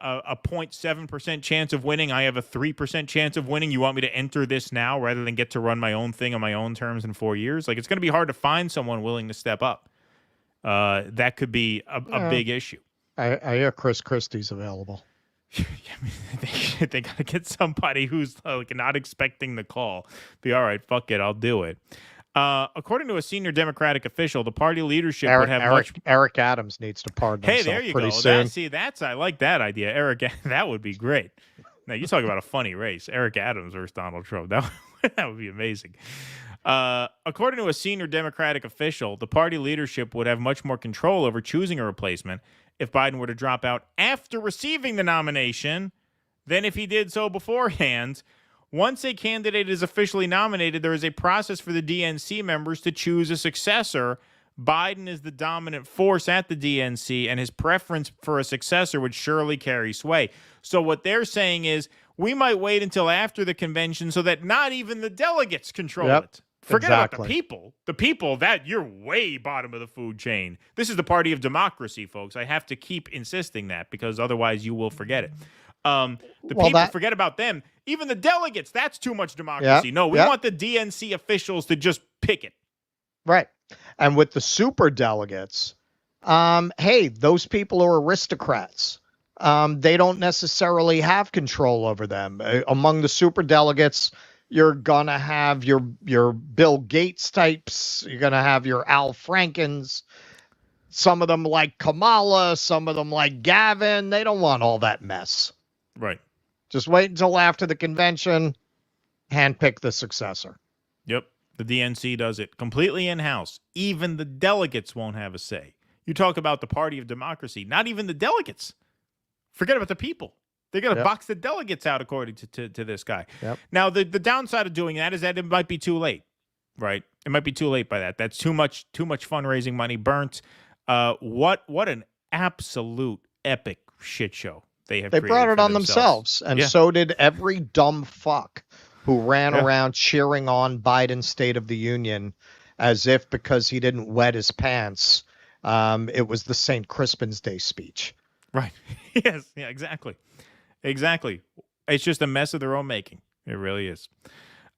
0.7% chance of winning. I have a 3% chance of winning. You want me to enter this now rather than get to run my own thing on my own terms in 4 years? Like, it's going to be hard to find someone willing to step up. That could be a big issue. I hear Chris Christie's available. They got to get somebody who's like not expecting the call. Be all right, fuck it, I'll do it. According to a senior Democratic official, the party leadership would have Eric Adams needs to pardon himself. Hey, there you pretty go. Soon. I like that idea, Eric. That would be great. Now you talk about a funny race, Eric Adams versus Donald Trump. That would be amazing. According to a senior Democratic official, the party leadership would have much more control over choosing a replacement if Biden were to drop out after receiving the nomination than if he did so beforehand. Once a candidate is officially nominated, there is a process for the DNC members to choose a successor. Biden is the dominant force at the DNC, and his preference for a successor would surely carry sway. So what they're saying is we might wait until after the convention so that not even the delegates control it. Forget about the people. The people, that you're way bottom of the food chain. This is the party of democracy, folks. I have to keep insisting that because otherwise you will forget it. Forget about them. Even the delegates, that's too much democracy. No, we want the DNC officials to just pick it. Right. And with the super delegates, hey, those people are aristocrats. They don't necessarily have control over them. Among the super delegates, you're going to have your Bill Gates types. You're going to have your Al Frankens. Some of them like Kamala. Some of them like Gavin. They don't want all that mess. Right. Just wait until after the convention, handpick the successor. Yep. The DNC does it completely in-house. Even the delegates won't have a say. You talk about the party of democracy. Not even the delegates. Forget about the people. They're going to box the delegates out according to this guy. Yep. Now, the downside of doing that is that it might be too late, right? It might be too late by that. That's too much fundraising money burnt. What an absolute epic shit show they have They created brought it for on themselves, and Yeah. so did every dumb fuck who ran around cheering on Biden's State of the Union as if because he didn't wet his pants, it was the St. Crispin's Day speech. Right. Yes. Yeah, exactly. Exactly. It's just a mess of their own making. It really is.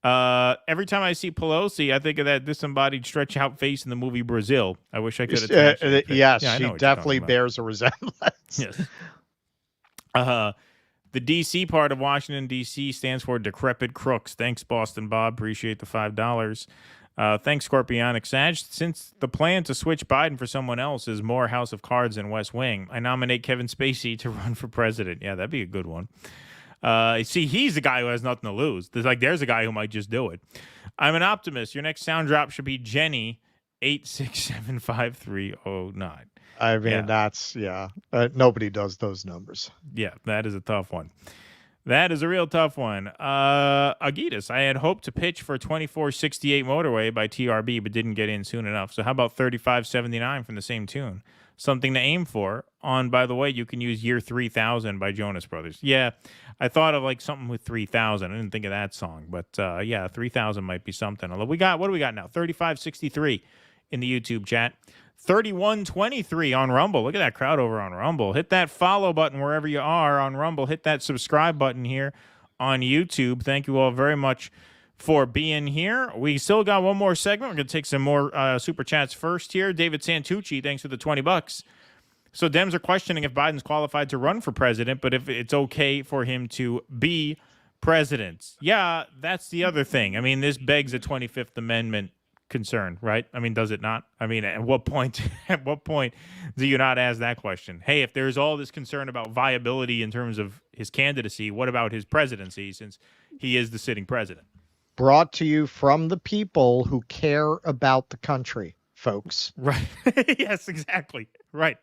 Every time I see Pelosi, I think of that disembodied stretch out face in the movie Brazil. I wish I could attach that. Yes, Yeah, I know she what you're definitely talking about. bears a resemblance. Yes. The D.C. part of Washington, D.C. stands for Decrepit Crooks. Thanks, Boston Bob. Appreciate the $5. Thanks, Scorpionic Sag. Since the plan to switch Biden for someone else is more House of Cards than West Wing, I nominate Kevin Spacey to run for president. Yeah, that'd be a good one. See, he's the guy who has nothing to lose. There's a guy who might just do it. I'm an optimist. Your next sound drop should be Jenny 8675309. I mean, that's, nobody does those numbers. Yeah, that is a tough one. That is a real tough one. Agitas, I had hoped to pitch for 2468 Motorway by TRB, but didn't get in soon enough. So how about 3579 from the same tune? Something to aim for. By the way, you can use Year 3000 by Jonas Brothers. Yeah, I thought of like something with 3000. I didn't think of that song, but 3000 might be something. Although what do we got now? 3563 in the YouTube chat. 3123 on Rumble. Look at that crowd over on Rumble. Hit that follow button wherever you are on Rumble. Hit that subscribe button here on YouTube. Thank you all very much for being here. We still got one more segment. We're going to take some more super chats first here. David Santucci, thanks for the $20. So Dems are questioning if Biden's qualified to run for president, but if it's okay for him to be president. Yeah, that's the other thing. I mean, this begs a 25th Amendment concern, right? I mean, does it not? I mean, at what point do you not ask that question? Hey, if there's all this concern about viability in terms of his candidacy, what about his presidency, since he is the sitting president? Brought to you from the people who care about the country, folks. Right. Yes, exactly. Right.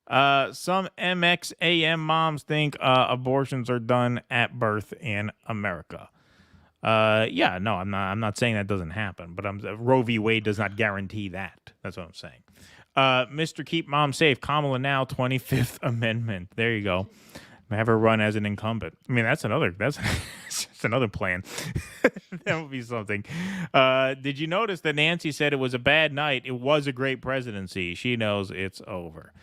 Some MXAM moms think abortions are done at birth in America. I'm not saying that doesn't happen, but Roe v. Wade does not guarantee that. That's what I'm saying. Mr. Keep Mom Safe, Kamala now, 25th Amendment. There you go. Have her run as an incumbent. I mean, that's another plan. That would be something. Did you notice that Nancy said it was a bad night? It was a great presidency. She knows it's over.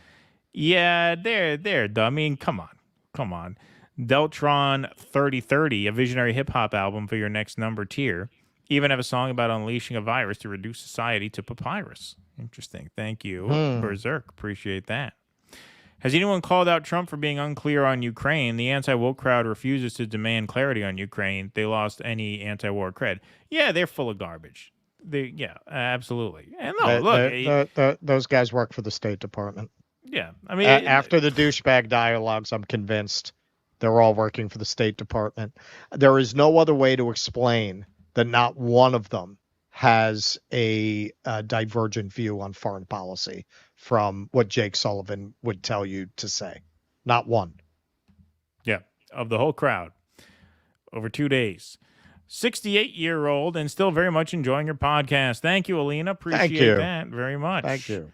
Yeah, they're dumb. I mean, come on. Deltron 3030, a visionary hip-hop album for your next number tier. Even have a song about unleashing a virus to reduce society to papyrus. Interesting. Thank you, Berserk. Appreciate that. Has anyone called out Trump for being unclear on Ukraine? The anti-woke crowd refuses to demand clarity on Ukraine. They lost any anti-war cred. Yeah, they're full of garbage. Absolutely. And no, look. Those guys work for the State Department. Yeah, I mean... after the douchebag dialogues, I'm convinced they're all working for the State Department. There is no other way to explain that not one of them has a divergent view on foreign policy from what Jake Sullivan would tell you to say. Not one. Yeah, of the whole crowd. Over 2 days. 68-year-old and still very much enjoying your podcast. Thank you, Alina. Appreciate that very much. Thank you.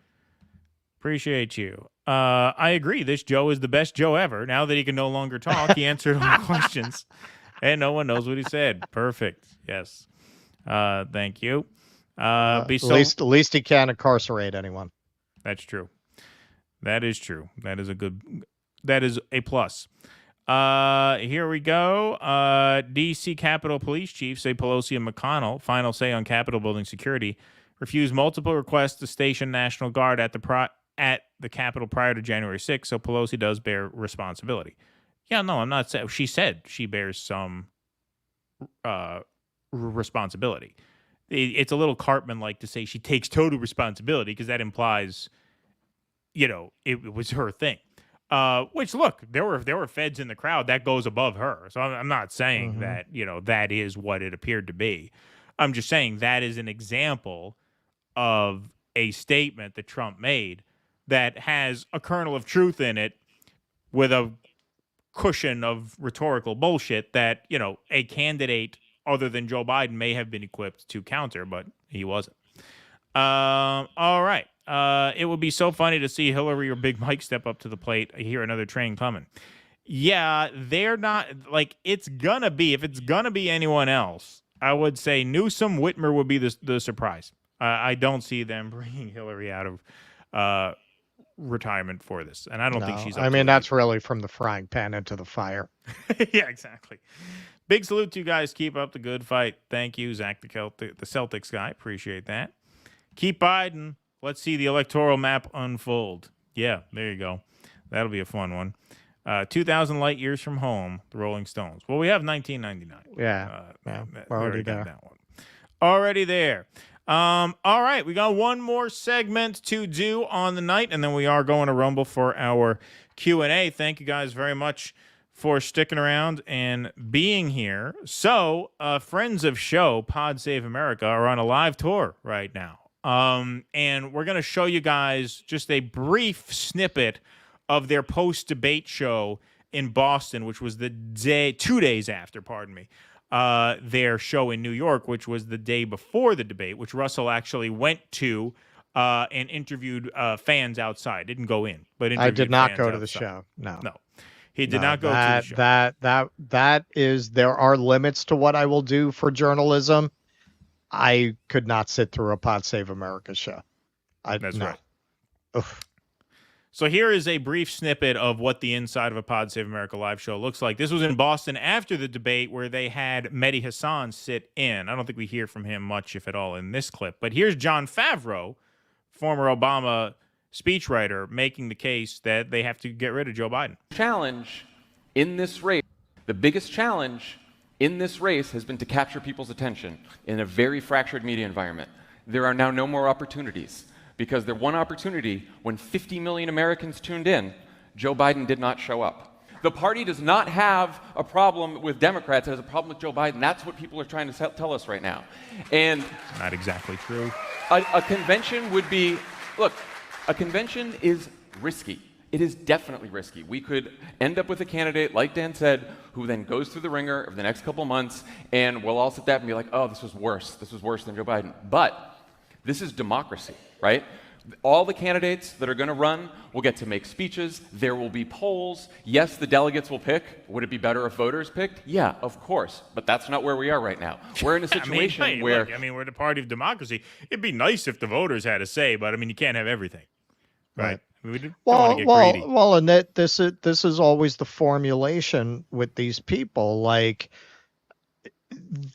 Appreciate you. I agree. This Joe is the best Joe ever. Now that he can no longer talk, he answered all the questions. And no one knows what he said. Perfect. Yes. Thank you. At least he can't incarcerate anyone. That's true. That is true. That is a plus. Here we go. DC Capitol Police Chief say Pelosi and McConnell, final say on Capitol building security, refused multiple requests to station National Guard at the Capitol prior to January 6th, so Pelosi does bear responsibility. Yeah, no, I'm not saying. She said she bears some responsibility. It's a little Cartman-like to say she takes total responsibility because that implies, it was her thing. Which, look, there were feds in the crowd. That goes above her. So I'm not saying that, that is what it appeared to be. I'm just saying that is an example of a statement that Trump made that has a kernel of truth in it with a cushion of rhetorical bullshit that, a candidate other than Joe Biden may have been equipped to counter, but he wasn't. All right. It would be so funny to see Hillary or Big Mike step up to the plate. I hear another train coming. Yeah, they're not like it's gonna be. If it's gonna be anyone else, I would say Newsom, Whitmer would be the surprise. I don't see them bringing Hillary out of retirement for this, and I don't think she's. I mean, that's really from the frying pan into the fire. Yeah, exactly. Big salute to you guys. Keep up the good fight. Thank you, Zach, the Celtics guy. Appreciate that. Keep Biden. Let's see the electoral map unfold. Yeah, there you go. That'll be a fun one. 2,000 light years from home, the Rolling Stones. Well, we have 1999. We're already there. That one. Already there. All right, we got one more segment to do on the night, and then we are going to Rumble for our Q&A. Thank you guys very much for sticking around and being here. So, friends of show, Pod Save America, are on a live tour right now. And we're going to show you guys just a brief snippet of their post-debate show in Boston, which was the 2 days after, their show in New York, which was the day before the debate, which Russell actually went to and interviewed fans outside. Didn't go in, but I did not go to outside. the show. No, he did not go to the show. That is, there are limits to what I will do for journalism. I could not sit through a Pod Save America show. That's no. right. Ugh. So here is a brief snippet of what the inside of a Pod Save America live show looks like. This was in Boston after the debate where they had Mehdi Hassan sit in. I don't think we hear from him much, if at all, in this clip. But here's John Favreau, former Obama speechwriter, making the case that they have to get rid of Joe Biden. Challenge in this race, the biggest challenge in this race has been to capture people's attention in a very fractured media environment. There are now no more opportunities. Because the one opportunity, when 50 million Americans tuned in, Joe Biden did not show up. The party does not have a problem with Democrats, it has a problem with Joe Biden. That's what people are trying to tell us right now. And not exactly true. A convention would be, look, a convention is risky. It is definitely risky. We could end up with a candidate, like Dan said, who then goes through the ringer over the next couple months, and we'll all sit there and be like, oh, this was worse. This was worse than Joe Biden. But this is democracy, right? All the candidates that are going to run will get to make speeches. There will be polls. Yes, the delegates will pick. Would it be better if voters picked? Yeah, of course. But that's not where we are right now. We're in a situation where... Look, we're the party of democracy. It'd be nice if the voters had a say, but, you can't have everything. Right? We don't want to get greedy. Well, and this is always the formulation with these people. Like,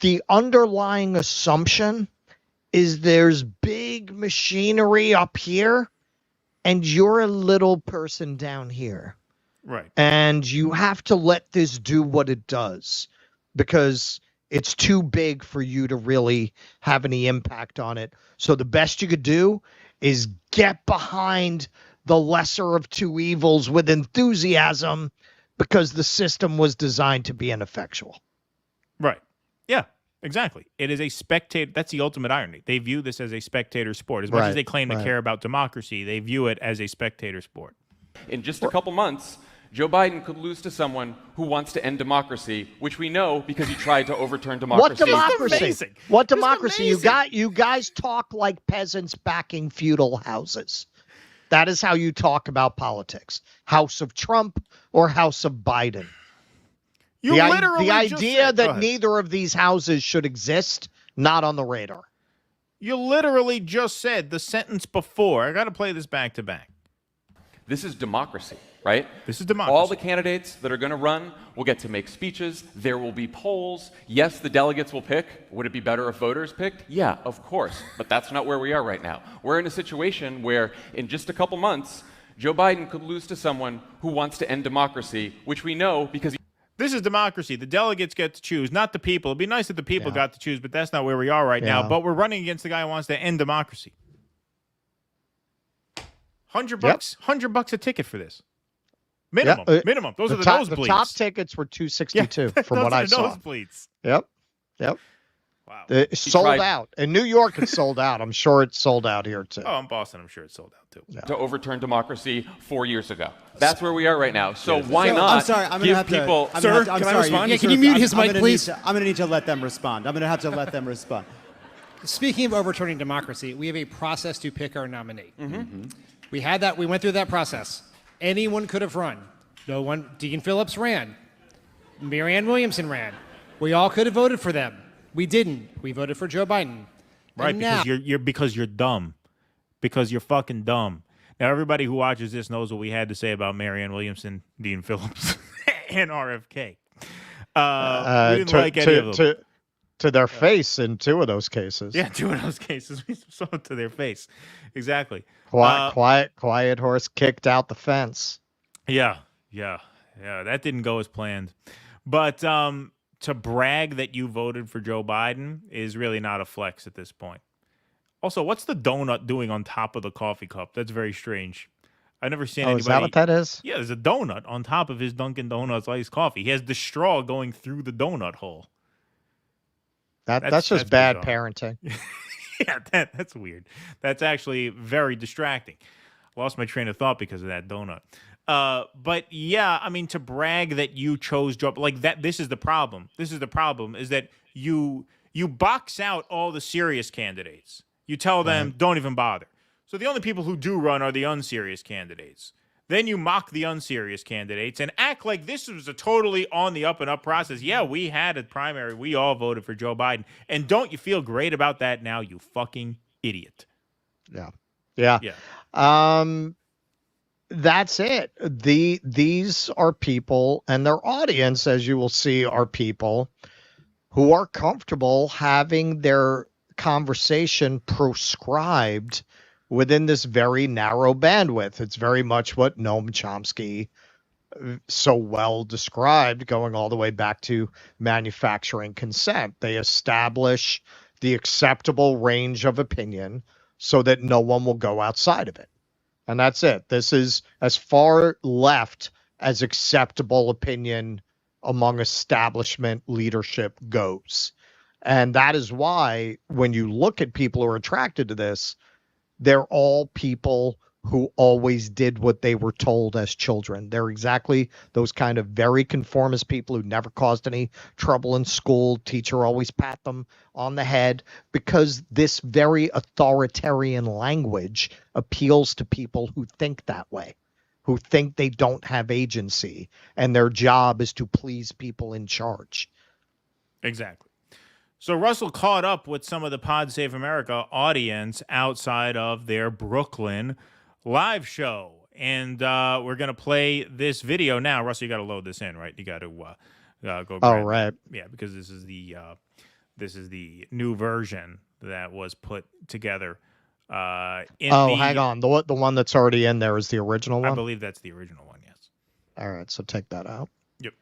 the underlying assumption is there's big machinery up here and you're a little person down here. Right. And you have to let this do what it does because it's too big for you to really have any impact on it. So the best you could do is get behind the lesser of two evils with enthusiasm because the system was designed to be ineffectual. Right. Yeah. Exactly. It is a spectator. That's the ultimate irony. They view this as a spectator sport. As much as they claim to care about democracy, they view it as a spectator sport. In just a couple months, Joe Biden could lose to someone who wants to end democracy, which we know because he tried to overturn democracy. What democracy? What democracy? You guys talk like peasants backing feudal houses. That is how you talk about politics. House of Trump or House of Biden. The idea that neither of these houses should exist, not on the radar. You literally just said the sentence before. I got to play this back to back. This is democracy, right? This is democracy. All the candidates that are going to run will get to make speeches. There will be polls. Yes, the delegates will pick. Would it be better if voters picked? Yeah, of course. But that's not where we are right now. We're in a situation where in just a couple months, Joe Biden could lose to someone who wants to end democracy, which we know because this is democracy. The delegates get to choose, not the people. It'd be nice if the people got to choose, but that's not where we are right now. But we're running against the guy who wants to end democracy. $100, $100 a ticket for this. Minimum. Minimum. Those are the nosebleeds. The top tickets were $262 from what I saw. Nosebleeds. Yep. Wow. It's sold out. In New York, it's sold out. I'm sure it's sold out here, too. Oh, in Boston, I'm sure it's sold out, too. To overturn democracy 4 years ago. That's where we are right now. So why not give people... Sir, can I respond? Yeah, can you mute his mic, please? I'm going to need to let them respond. I'm going to have to let them respond. speaking of overturning democracy, we have a process to pick our nominee. We had that. We went through that process. Anyone could have run. No one. Dean Phillips ran. Marianne Williamson ran. We all could have voted for them. We didn't. We voted for Joe Biden. Right, And now, because you're dumb. Because you're fucking dumb. Now, everybody who watches this knows what we had to say about Marianne Williamson, Dean Phillips, and RFK. We didn't like any of them. To their face in two of those cases. Yeah, two of those cases. We saw it to their face. Exactly. Quiet horse kicked out the fence. Yeah. That didn't go as planned. But to brag that you voted for Joe Biden is really not a flex at this point. Also, what's the donut doing on top of the coffee cup? That's very strange. I've never seen anybody. Is that what that is? Yeah, there's a donut on top of his Dunkin' Donuts iced coffee. He has the straw going through the donut hole. That's just bad bizarre. parenting. Yeah, that's weird. That's actually very distracting. Lost my train of thought because of that donut. But yeah, I mean, to brag that you chose Joe, like that, this is the problem. This is the problem, is that you box out all the serious candidates. You tell them, don't even bother. So the only people who do run are the unserious candidates. Then you mock the unserious candidates and act like this was a totally on the up and up process. Yeah, we had a primary. We all voted for Joe Biden. And don't you feel great about that now, you fucking idiot? Yeah. That's it. These are people, and their audience, as you will see, are people who are comfortable having their conversation proscribed within this very narrow bandwidth. It's very much what Noam Chomsky so well described, going all the way back to manufacturing consent. They establish the acceptable range of opinion so that no one will go outside of it. And that's it. This is as far left as acceptable opinion among establishment leadership goes. And that is why when you look at people who are attracted to this, they're all people who always did what they were told as children. They're exactly those kind of very conformist people who never caused any trouble in school. Teacher always pat them on the head, because this very authoritarian language appeals to people who think that way, who think they don't have agency and their job is to please people in charge. Exactly. So Russell caught up with some of the Pod Save America audience outside of their Brooklyn live show. And we're going to play this video now. Russell, you got to load this in, right? You got to go grab Oh, right. it. Yeah, because this is the new version that was put together. Hang on. The one that's already in there is the original one? I believe that's the original one, yes. All right, so take that out. Yep.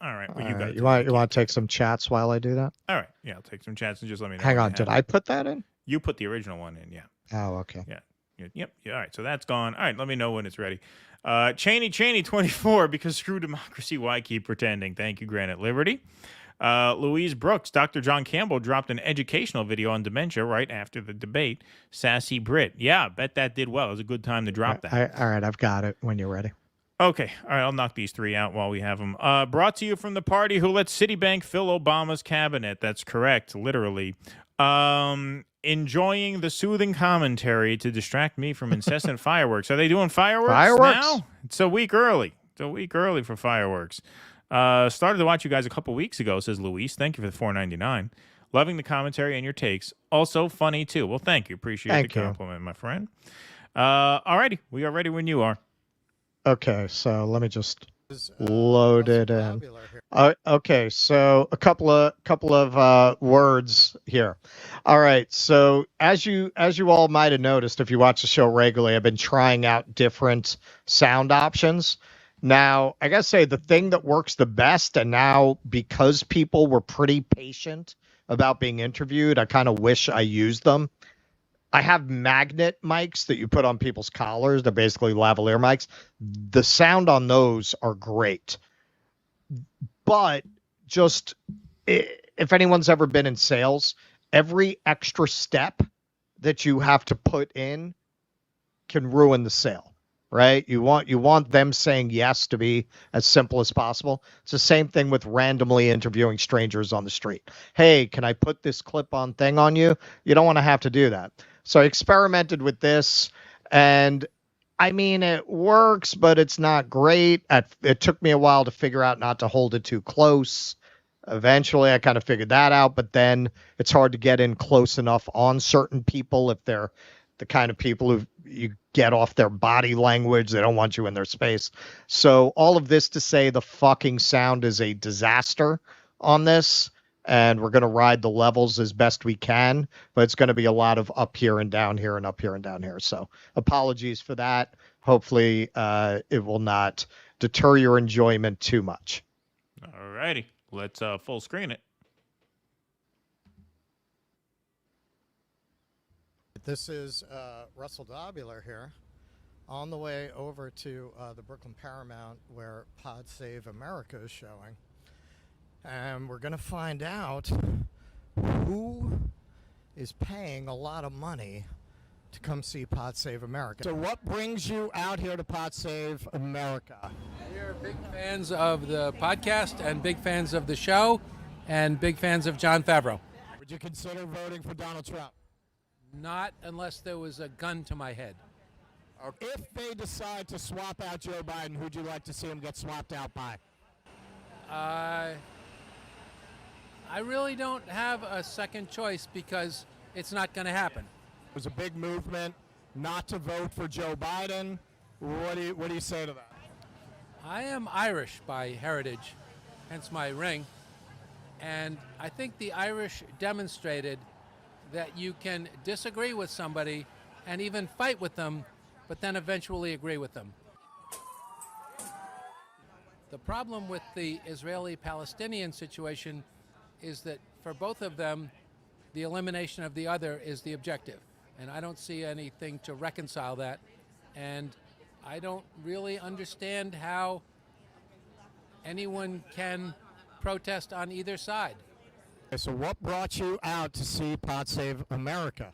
All right. Well, You want to take some chats while I do that? All right. Yeah, I'll take some chats and just let me know. Hang on. Did I put that in? You put the original one in, yeah. Oh, okay. Yeah. Yep. Yeah, all right. So that's gone. All right. Let me know when it's ready. Cheney 24, because screw democracy. Why keep pretending? Thank you, Granite Liberty. Louise Brooks, Dr. John Campbell dropped an educational video on dementia right after the debate. Sassy Brit. Yeah, I bet that did well. It was a good time to drop that. All right. I've got it when you're ready. Okay. All right. I'll knock these three out while we have them. Brought to you from the party who let Citibank fill Obama's cabinet. That's correct. Literally. Enjoying the soothing commentary to distract me from incessant fireworks. Are they doing fireworks now? It's a week early. It's a week early for fireworks. Started to watch you guys a couple weeks ago, says Luis. Thank you for the $4.99. Loving the commentary and your takes. Also funny, too. Well, thank you. Appreciate the compliment, my friend. All righty. We are ready when you are. Okay, so let me just load it in. Okay, so a couple of words here. All right, so as you all might have noticed, if you watch the show regularly, I've been trying out different sound options. Now, I gotta say, the thing that works the best, and now because people were pretty patient about being interviewed, I kind of wish I used them. I have magnet mics that you put on people's collars. They're basically lavalier mics. The sound on those are great. But just if anyone's ever been in sales, every extra step that you have to put in can ruin the sale. right? You want them saying yes to be as simple as possible. It's the same thing with randomly interviewing strangers on the street. Hey, can I put this clip-on thing on you? You don't want to have to do that. So I experimented with this, and I mean, it works, but it's not great. It took me a while to figure out not to hold it too close. Eventually, I kind of figured that out, but then it's hard to get in close enough on certain people if they're the kind of people who you get off their body language. They don't want you in their space. So all of this to say the fucking sound is a disaster on this, and we're going to ride the levels as best we can, but it's going to be a lot of up here and down here and up here and down here. So apologies for that. Hopefully it will not deter your enjoyment too much. All righty. Let's full screen it. This is Russell Dobular here, on the way over to the Brooklyn Paramount where Pod Save America is showing. And we're going to find out who is paying a lot of money to come see Pod Save America. So what brings you out here to Pod Save America? We're big fans of the podcast and big fans of the show and big fans of Jon Favreau. Would you consider voting for Donald Trump? Not unless there was a gun to my head. If they decide to swap out Joe Biden, who'd you like to see him get swapped out by? I really don't have a second choice because it's not going to happen. It was a big movement not to vote for Joe Biden. What do you say to that? I am Irish by heritage, hence my ring. And I think the Irish demonstrated that you can disagree with somebody and even fight with them, but then eventually agree with them. The problem with the Israeli-Palestinian situation is that for both of them, the elimination of the other is the objective. And I don't see anything to reconcile that. And I don't really understand how anyone can protest on either side. So what brought you out to see Pod Save America?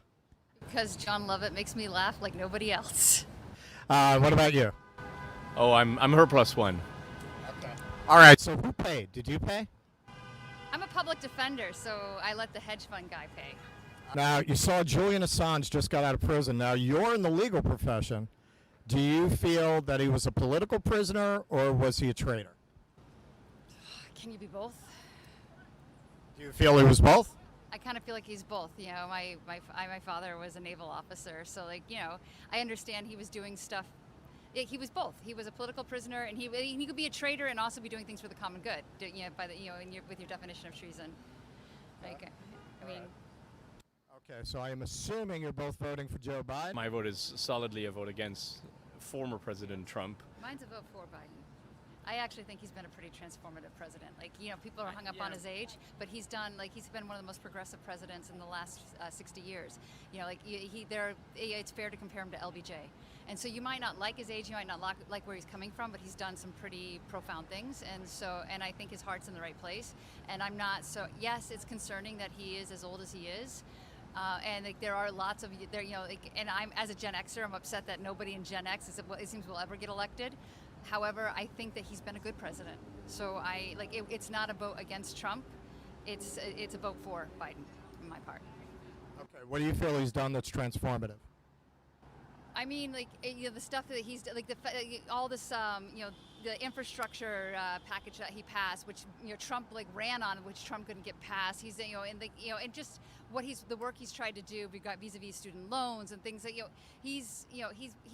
Because John Lovett makes me laugh like nobody else. What about you? Oh, I'm her plus one. Okay. All right, so who paid? Did you pay? I'm a public defender, so I let the hedge fund guy pay. Now, you saw Julian Assange just got out of prison. Now, you're in the legal profession. Do you feel that he was a political prisoner or was he a traitor? Can you be both? Do you feel he was both? I kind of feel like he's both. You know, my father was a naval officer, so like, you know, I understand he was doing stuff. He was both. He was a political prisoner, and he could be a traitor and also be doing things for the common good. You know, with your definition of treason. Like, I mean. Okay, so I am assuming you're both voting for Joe Biden. My vote is solidly a vote against former President Trump. Mine's a vote for Biden. I actually think he's been a pretty transformative president. Like, you know, people are hung up on his age, but he's been one of the most progressive presidents in the last 60 years. You know, like it's fair to compare him to LBJ. And so you might not like his age, you might not like where he's coming from, but he's done some pretty profound things. And I think his heart's in the right place. And I'm not yes, it's concerning that he is as old as he is. And like there are lots of there, you know, like, and I'm as a Gen Xer, I'm upset that nobody in Gen X it seems will ever get elected. However, I think that he's been a good president. So it's not a vote against Trump. It's a vote for Biden, on my part. Okay, what do you feel he's done that's transformative? I mean, like, you know, the stuff that he's like all this, you know, the infrastructure package that he passed, which, you know, Trump like ran on, which Trump couldn't get passed. He's, you know, and just the work he's tried to do. We got vis-a-vis student loans and things that, you know, he's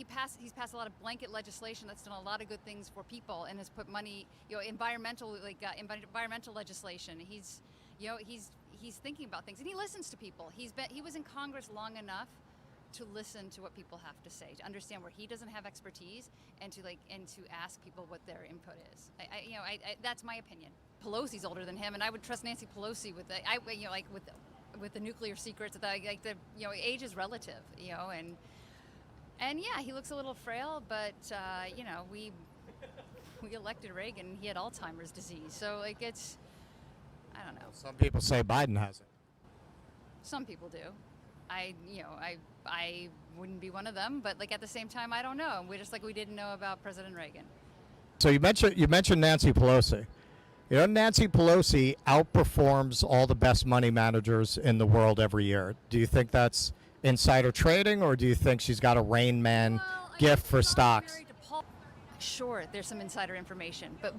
passed a lot of blanket legislation that's done a lot of good things for people and has put money, you know, environmental legislation. He's thinking about things and he listens to people. He was in Congress long enough to listen to what people have to say, to understand where he doesn't have expertise, and to ask people what their input is. That's my opinion. Pelosi's older than him, and I would trust Nancy Pelosi with the nuclear secrets. Age is relative, you know, and yeah, he looks a little frail, but you know, we elected Reagan, and he had Alzheimer's disease, so like I don't know. Some people say Biden has it. Some people do. I wouldn't be one of them, but like at the same time, I don't know. We're just like we didn't know about President Reagan. So you mentioned Nancy Pelosi. You know, Nancy Pelosi outperforms all the best money managers in the world every year. Do you think that's insider trading, or do you think she's got a Rain Man gift for stocks? Sure, there's some insider information, but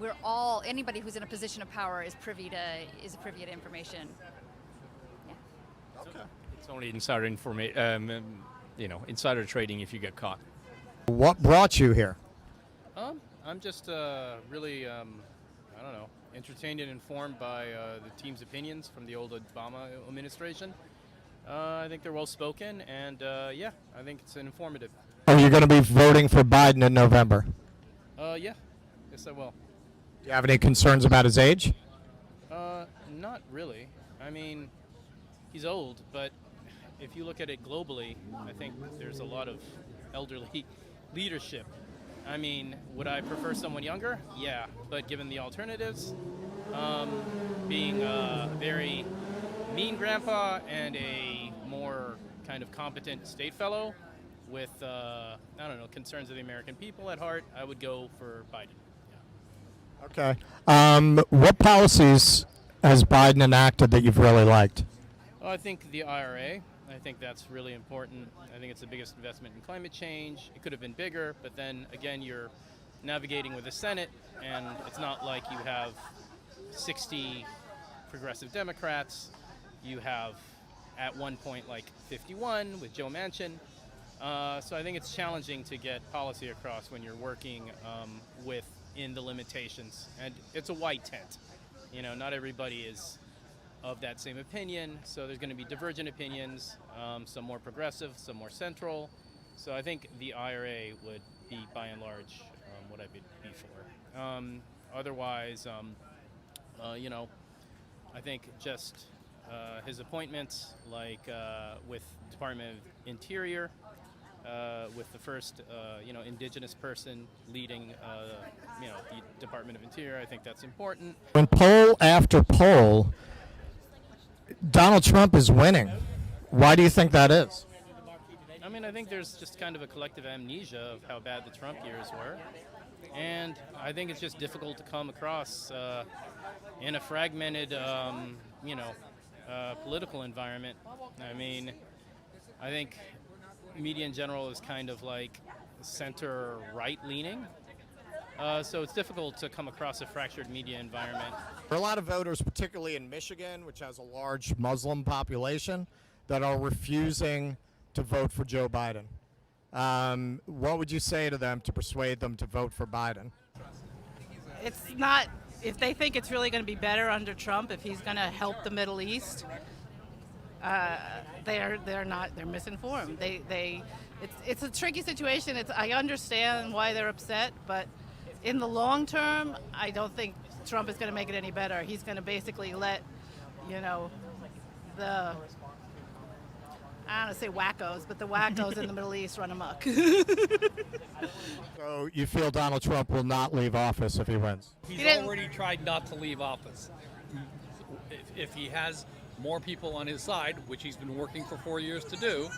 anybody who's in a position of power is privy to information. Yeah. Okay. It's only insider information, insider trading if you get caught. What brought you here? I'm just really, I don't know, entertained and informed by the team's opinions from the old Obama administration. I think they're well spoken, and I think it's informative. Are you going to be voting for Biden in November? Yeah, yes I will. Do you have any concerns about his age? Not really. I mean, he's old, but if you look at it globally, I think there's a lot of elderly leadership. I mean, would I prefer someone younger? Yeah, but given the alternatives, being a very mean grandpa and a more kind of competent state fellow with, concerns of the American people at heart, I would go for Biden. Okay. What policies has Biden enacted that you've really liked? Well, I think the IRA. I think that's really important. I think it's the biggest investment in climate change. It could have been bigger, but then again, you're navigating with the Senate, and it's not like you have 60 progressive Democrats. You have, at one point, like 51 with Joe Manchin. So I think it's challenging to get policy across when you're working within the limitations. And it's a white tent. Not everybody is of that same opinion, so there's going to be divergent opinions, some more progressive, some more central. So I think the IRA would be, by and large, what I would be for. Otherwise, I think just his appointments, like with Department of Interior, with the first, indigenous person leading, the Department of Interior, I think that's important. When poll after poll, Donald Trump is winning. Why do you think that is? I mean, I think there's just kind of a collective amnesia of how bad the Trump years were. And I think it's just difficult to come across in a fragmented, political environment. I mean, I think media in general is kind of like center-right leaning. So it's difficult to come across a fractured media environment. There are a lot of voters, particularly in Michigan, which has a large Muslim population, that are refusing to vote for Joe Biden. What would you say to them to persuade them to vote for Biden? It's not, if they think it's really going to be better under Trump, if he's going to help the Middle East, they're misinformed. It's a tricky situation. I understand why they're upset, but in the long term, I don't think Trump is going to make it any better. He's going to basically let, the, I don't want to say wackos, but the wackos in the Middle East run amok. So you feel Donald Trump will not leave office if he wins? He's already tried not to leave office. If he has more people on his side, which he's been working for 4 years to do,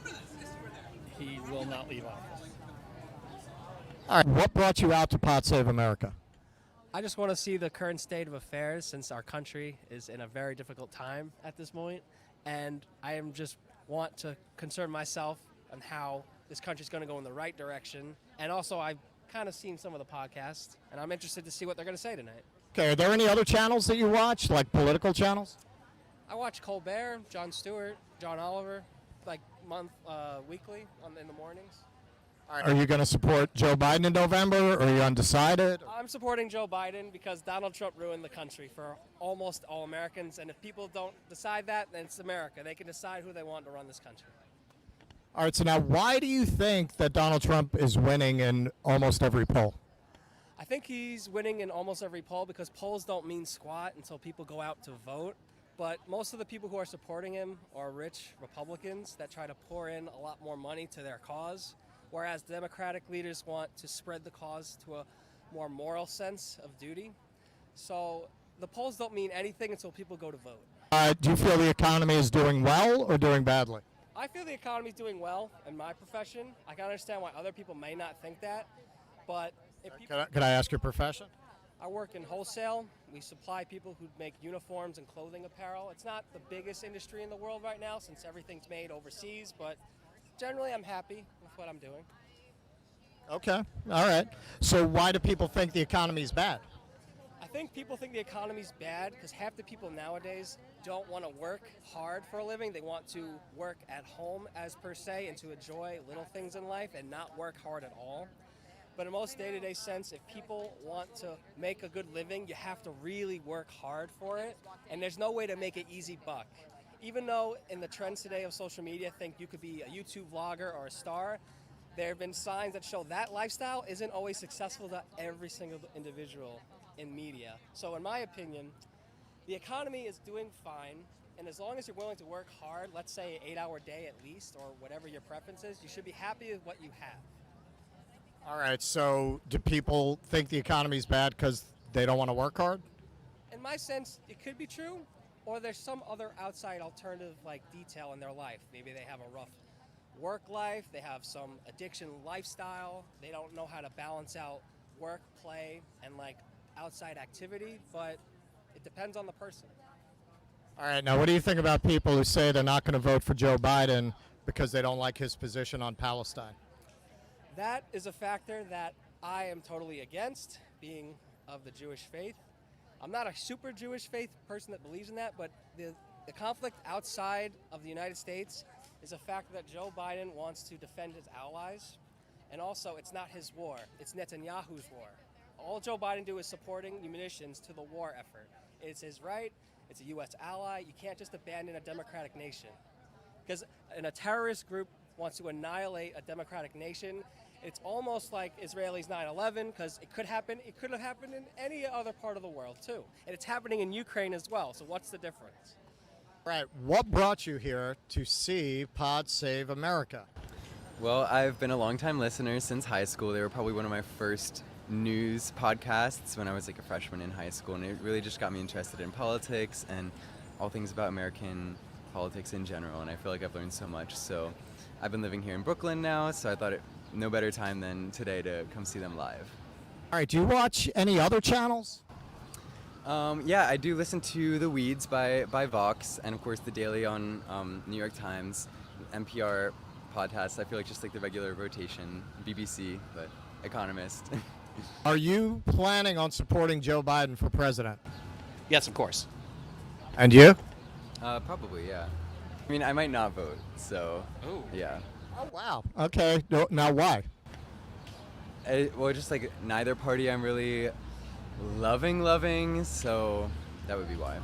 he will not leave office. All right. What brought you out to Pod Save America? I just want to see the current state of affairs since our country is in a very difficult time at this moment. And I want to concern myself on how this country's going to go in the right direction. And also, I've kind of seen some of the podcasts, and I'm interested to see what they're going to say tonight. Okay, are there any other channels that you watch, like political channels? I watch Colbert, Jon Stewart, John Oliver, like weekly in the mornings. Are you going to support Joe Biden in November, or are you undecided? I'm supporting Joe Biden because Donald Trump ruined the country for almost all Americans, and if people don't decide that, then it's America. They can decide who they want to run this country. All right, so now why do you think that Donald Trump is winning in almost every poll? I think he's winning in almost every poll because polls don't mean squat until people go out to vote. But most of the people who are supporting him are rich Republicans that try to pour in a lot more money to their cause, whereas Democratic leaders want to spread the cause to a more moral sense of duty. So the polls don't mean anything until people go to vote. Do you feel the economy is doing well or doing badly? I feel the economy's doing well in my profession. I can understand why other people may not think that, but if people... Can I ask your profession? I work in wholesale. We supply people who make uniforms and clothing apparel. It's not the biggest industry in the world right now since everything's made overseas, but generally I'm happy with what I'm doing. Okay, all right. So why do people think the economy's bad? I think people think the economy's bad because half the people nowadays don't want to work hard for a living. They want to work at home as per se and to enjoy little things in life and not work hard at all. But in most day-to-day sense, if people want to make a good living, you have to really work hard for it. And there's no way to make an easy buck. Even though in the trends today of social media think you could be a YouTube vlogger or a star, there have been signs that show that lifestyle isn't always successful to every single individual in media. So in my opinion, the economy is doing fine. And as long as you're willing to work hard, let's say an 8-hour day at least, or whatever your preference is, you should be happy with what you have. All right, so do people think the economy's bad because they don't want to work hard? In my sense, it could be true, or there's some other outside alternative like detail in their life. Maybe they have a rough work life, they have some addiction lifestyle, they don't know how to balance out work, play, and like outside activity, but it depends on the person. All right, now what do you think about people who say they're not going to vote for Joe Biden because they don't like his position on Palestine? That is a factor that I am totally against, being of the Jewish faith. I'm not a super Jewish faith person that believes in that, but the conflict outside of the United States is a factor that Joe Biden wants to defend his allies. And also, it's not his war, it's Netanyahu's war. All Joe Biden do is supporting munitions to the war effort. It's his right, it's a U.S. ally. You can't just abandon a democratic nation. Because a terrorist group wants to annihilate a democratic nation. It's almost like Israelis 9/11 because it could happen. It could have happened in any other part of the world too, and it's happening in Ukraine as well. So what's the difference? Right. What brought you here to see Pod Save America? Well, I've been a longtime listener since high school. They were probably one of my first news podcasts when I was like a freshman in high school, and it really just got me interested in politics and all things about American politics in general. And I feel like I've learned so much. So I've been living here in Brooklyn now, so I thought no better time than today to come see them live. All right, do you watch any other channels? Yeah, I do listen to The Weeds by Vox, and of course The Daily on New York Times, NPR podcasts. I feel like just like the regular rotation, BBC, but Economist. Are you planning on supporting Joe Biden for president? Yes, of course. And you? Probably, yeah. I mean, I might not vote, so yeah. Oh, wow. Okay. Now why? Well, just like neither party I'm really loving, so that would be why.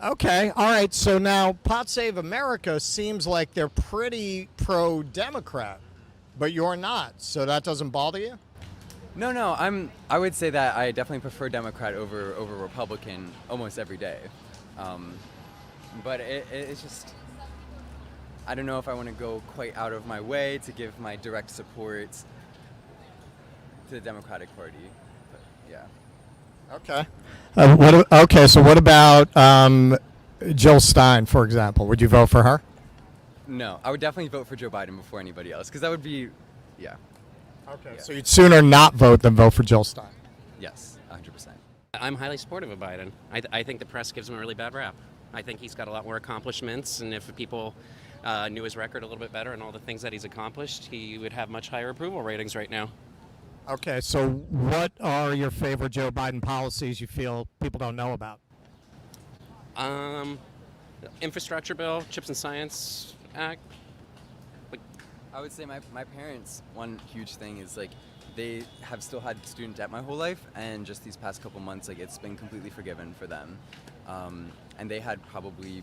Okay. All right. So now Pod Save America seems like they're pretty pro-Democrat, but you're not. So that doesn't bother you? No. I would say that I definitely prefer Democrat over Republican almost every day. But it's just, I don't know if I want to go quite out of my way to give my direct support to the Democratic Party. But yeah. Okay. Okay. So what about Jill Stein, for example? Would you vote for her? No, I would definitely vote for Joe Biden before anybody else, because that would be, yeah. Okay. Yeah. So you'd sooner not vote than vote for Jill Stein? Yes, 100%. I'm highly supportive of Biden. I think the press gives him a really bad rap. I think he's got a lot more accomplishments, and if people knew his record a little bit better and all the things that he's accomplished, he would have much higher approval ratings right now. Okay, so what are your favorite Joe Biden policies you feel people don't know about? Infrastructure bill, Chips and Science Act. I would say my parents, one huge thing is like they have still had student debt my whole life, and just these past couple months, like it's been completely forgiven for them. And they had probably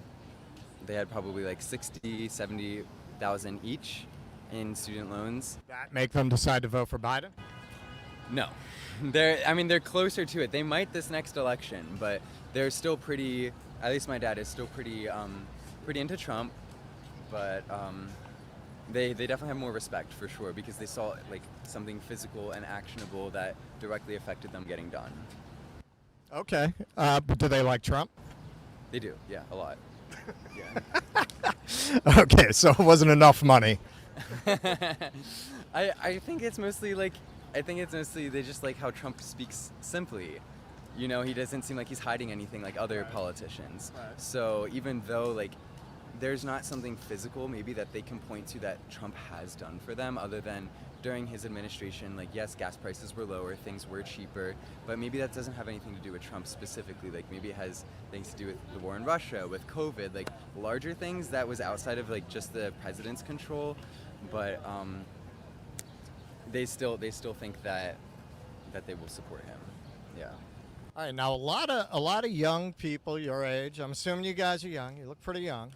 like 60, 70,000 each in student loans. That make them decide to vote for Biden? No, they're closer to it. They might this next election, but they're still pretty. At least my dad is still pretty into Trump, but they definitely have more respect for sure because they saw like something physical and actionable that directly affected them getting done. Okay, but do they like Trump? They do, yeah, a lot. Okay, so it wasn't enough money. I think it's mostly they just like how Trump speaks simply. You know, he doesn't seem like he's hiding anything like other politicians. So even though like there's not something physical maybe that they can point to that Trump has done for them, other than during his administration, like yes, gas prices were lower, things were cheaper, but maybe that doesn't have anything to do with Trump specifically. Like maybe it has things to do with the war in Russia, with COVID, like larger things that was outside of like just the president's control. But they still think that they will support him. Yeah. All right, now a lot of young people your age, I'm assuming you guys are young, you look pretty young,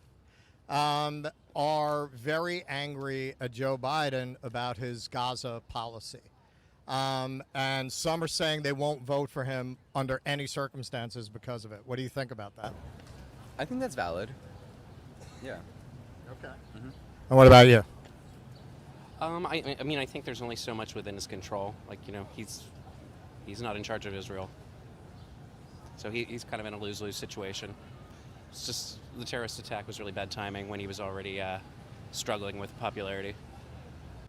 are very angry at Joe Biden about his Gaza policy. And some are saying they won't vote for him under any circumstances because of it. What do you think about that? I think that's valid. Yeah. Okay. And what about you? I mean, I think there's only so much within his control. Like, you know, he's not in charge of Israel. So he's kind of in a lose-lose situation. It's just the terrorist attack was really bad timing when he was already struggling with popularity.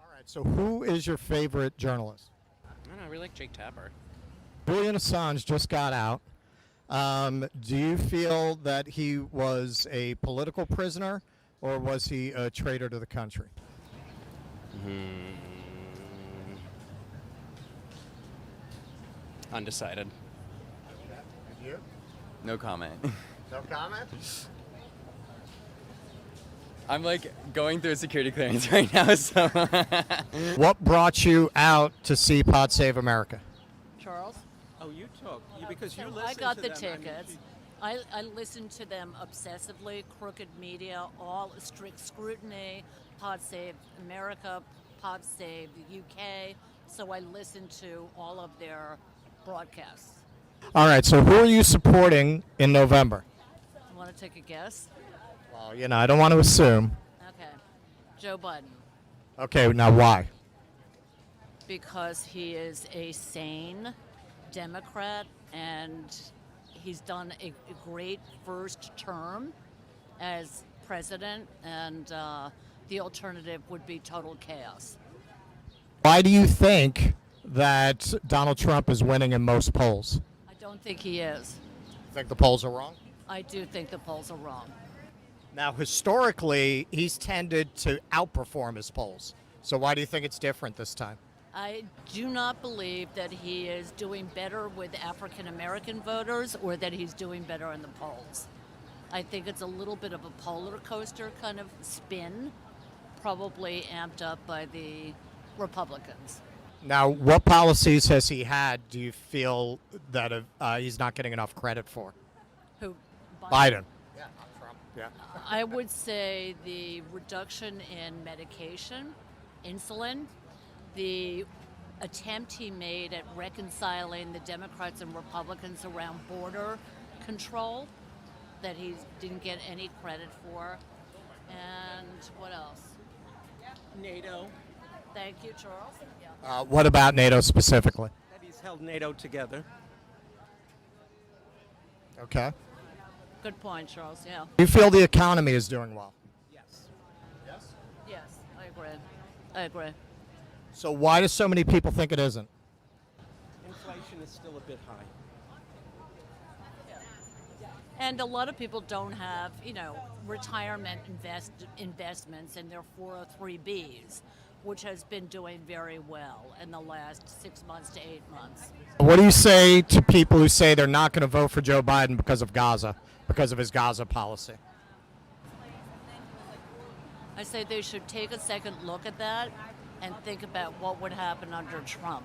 All right, so who is your favorite journalist? I don't know, I really like Jake Tapper. Julian Assange just got out. Do you feel that he was a political prisoner or was he a traitor to the country? Undecided. You? No comment. No comment? I'm like going through a security clearance right now, so. What brought you out to see Pod Save America? Charles? Oh, you took because you listened I got to the them. tickets. I listened to them obsessively. Crooked Media, all strict scrutiny. Pod Save America, Pod Save the UK. So I listened to all of their broadcasts. All right, so who are you supporting in November? You want to take a guess? Well, you know, I don't want to assume. Okay. Joe Biden. Okay, now why? Because he is a sane Democrat and he's done a great first term as president, and the alternative would be total chaos. Why do you think that Donald Trump is winning in most polls? I don't think he is. You think the polls are wrong? I do think the polls are wrong. Now, historically, he's tended to outperform his polls. So why do you think it's different this time? I do not believe that he is doing better with African American voters or that he's doing better in the polls. I think it's a little bit of a polar coaster kind of spin, probably amped up by the Republicans. Now, what policies has he had do you feel that he's not getting enough credit for? Who? Biden. Yeah, not Trump. Yeah. I would say the reduction in medication, insulin, the attempt he made at reconciling the Democrats and Republicans around border control that he didn't get any credit for. And what else? NATO. Thank you, Charles. What about NATO specifically? That he's held NATO together. Okay. Good point, Charles, yeah. Do you feel the economy is doing well? Yes. Yes, I agree. I agree. So why do so many people think it isn't? Inflation is still a bit high. And a lot of people don't have, retirement investments in their 403Bs, which has been doing very well in the last 6 months to 8 months. What do you say to people who say they're not going to vote for Joe Biden because of Gaza, because of his Gaza policy? I say they should take a second look at that and think about what would happen under Trump,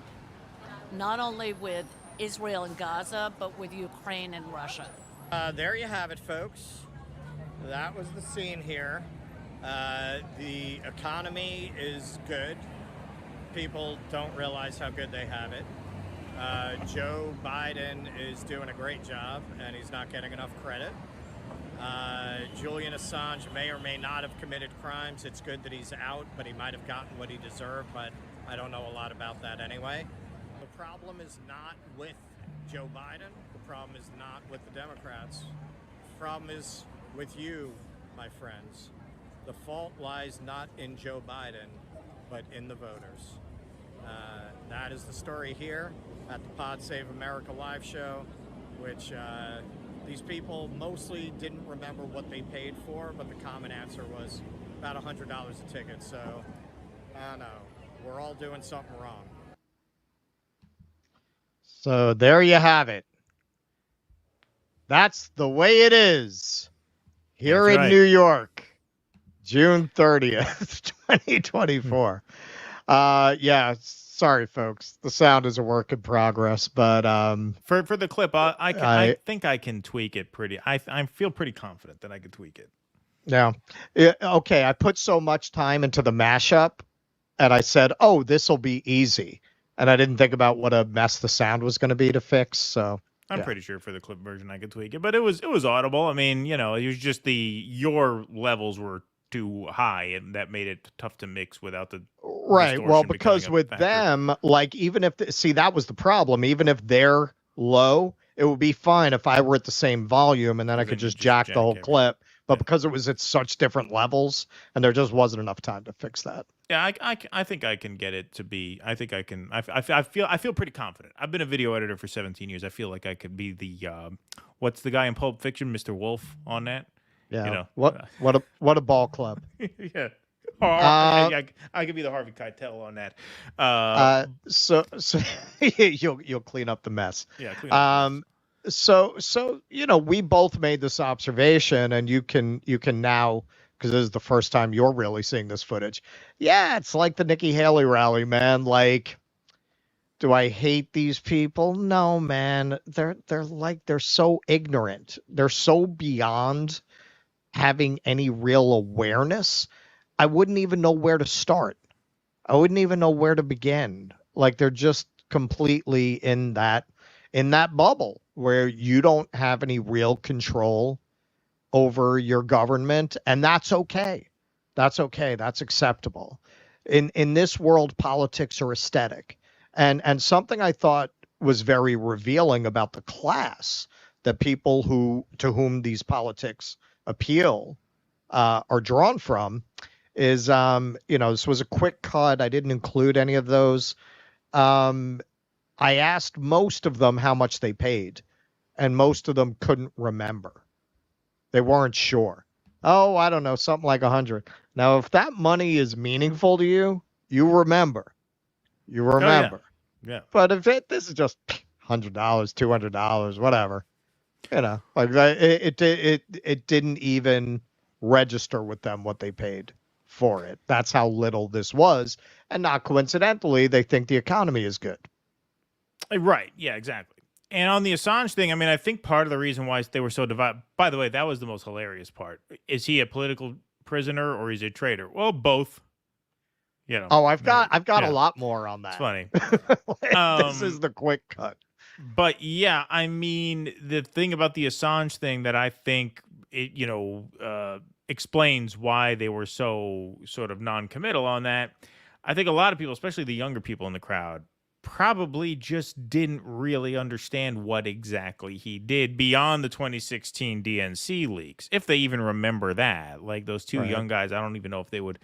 not only with Israel and Gaza, but with Ukraine and Russia. There you have it, folks. That was the scene here. The economy is good. People don't realize how good they have it. Joe Biden is doing a great job, and he's not getting enough credit. Julian Assange may or may not have committed crimes. It's good that he's out, but he might have gotten what he deserved, but I don't know a lot about that anyway. The problem is not with Joe Biden. The problem is not with the Democrats. The problem is with you, my friends, the fault lies not in Joe Biden, but in the voters. That is the story here at the Pod Save America live show, which these people mostly didn't remember what they paid for, but the common answer was about $100 a ticket. So, I don't know. We're all doing something wrong. So there you have it. That's the way it is here That's in right. New York, June 30th, 2024. Yeah, sorry, folks. The sound is a work in progress, but For the clip, I I- think I can tweak it pretty. I feel pretty confident that I can tweak it. yeah. Okay, I put so much time into the mashup, and I said, "Oh, this will be easy," and I didn't think about what a mess the sound was going to be to fix. So I'm yeah. pretty sure for the clip version I could tweak it, but it was audible. I mean, it was just your levels were too high, and that made it tough to mix without the Right. Well, distortion because becoming a with factor. them, like, even if, see, that was the problem. Even if they're low, it would be fine if I were at the same volume and then I could just jack the whole clip. But because it was at such different levels and there just wasn't enough time to fix that. Yeah, I think I can get it to be. I think I can. I feel pretty confident. I've been a video editor for 17 years. I feel like I could be the what's the guy in Pulp Fiction, Mr. Wolf, on that. Yeah. What a ball club. Yeah. I could be the Harvey Keitel on that. So you'll clean up the mess. Yeah. Clean up the mess. So we both made this observation, and you can now, because this is the first time you're really seeing this footage. Yeah, it's like the Nikki Haley rally, man. Like, do I hate these people? No, man. They're so ignorant. They're so beyond having any real awareness. I wouldn't even know where to start. I wouldn't even know where to begin. Like, they're just completely in that bubble where you don't have any real control over your government, and that's okay. That's okay. That's acceptable. In this world, politics are aesthetic. And something I thought was very revealing about the class, that people to whom these politics appeal are drawn from, is this was a quick cut. I didn't include any of those. I asked most of them how much they paid, and most of them couldn't remember. They weren't sure. Oh, I don't know, something like 100. Now, if that money is meaningful to you, you remember. You remember. Oh, yeah. But if this is just $100, $200, whatever, like it didn't even register with them what they paid for it. That's how little this was. And not coincidentally, they think the economy is good. Right. Yeah, exactly. And on the Assange thing, I mean, I think part of the reason why they were so divided, by the way, that was the most hilarious part. Is he a political prisoner or is he a traitor? Well, both. Oh, I've got a lot more on that. It's funny. This is the quick cut. But yeah, I mean, the thing about the Assange thing that I think it, explains why they were so sort of non-committal on that. I think a lot of people, especially the younger people in the crowd, probably just didn't really understand what exactly he did beyond the 2016 DNC leaks, if they even remember that. Like those two young guys, I don't even know if they would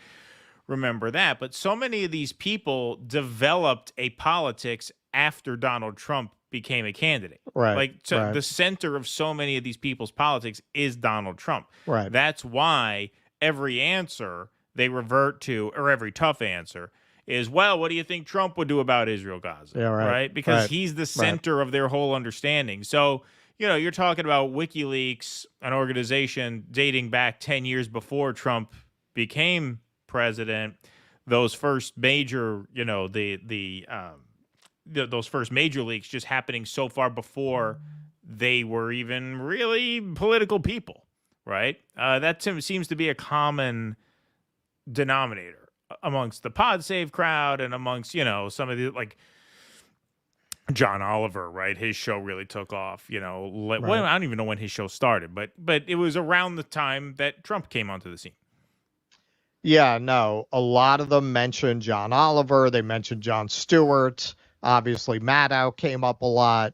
remember that. But so many of these people developed a politics after Donald Trump became a candidate. Right. Like the center of so many of these people's politics is Donald Trump. Right. That's why every answer they revert to, or every tough answer, is, well, what do you think Trump would do about Israel, Gaza? Yeah, right. Because he's the center of their whole understanding. So, you're talking about WikiLeaks, an organization dating back 10 years before Trump became president. Those first major, those first major leaks just happening so far before they were even really political people, right? That seems to be a common denominator amongst the Pod Save crowd and amongst, some of the, like, John Oliver, right? His show really took off, well, I don't even know when his show started, but it was around the time that Trump came onto the scene. Yeah, no, a lot of them mentioned John Oliver. They mentioned Jon Stewart. Obviously, Maddow came up a lot.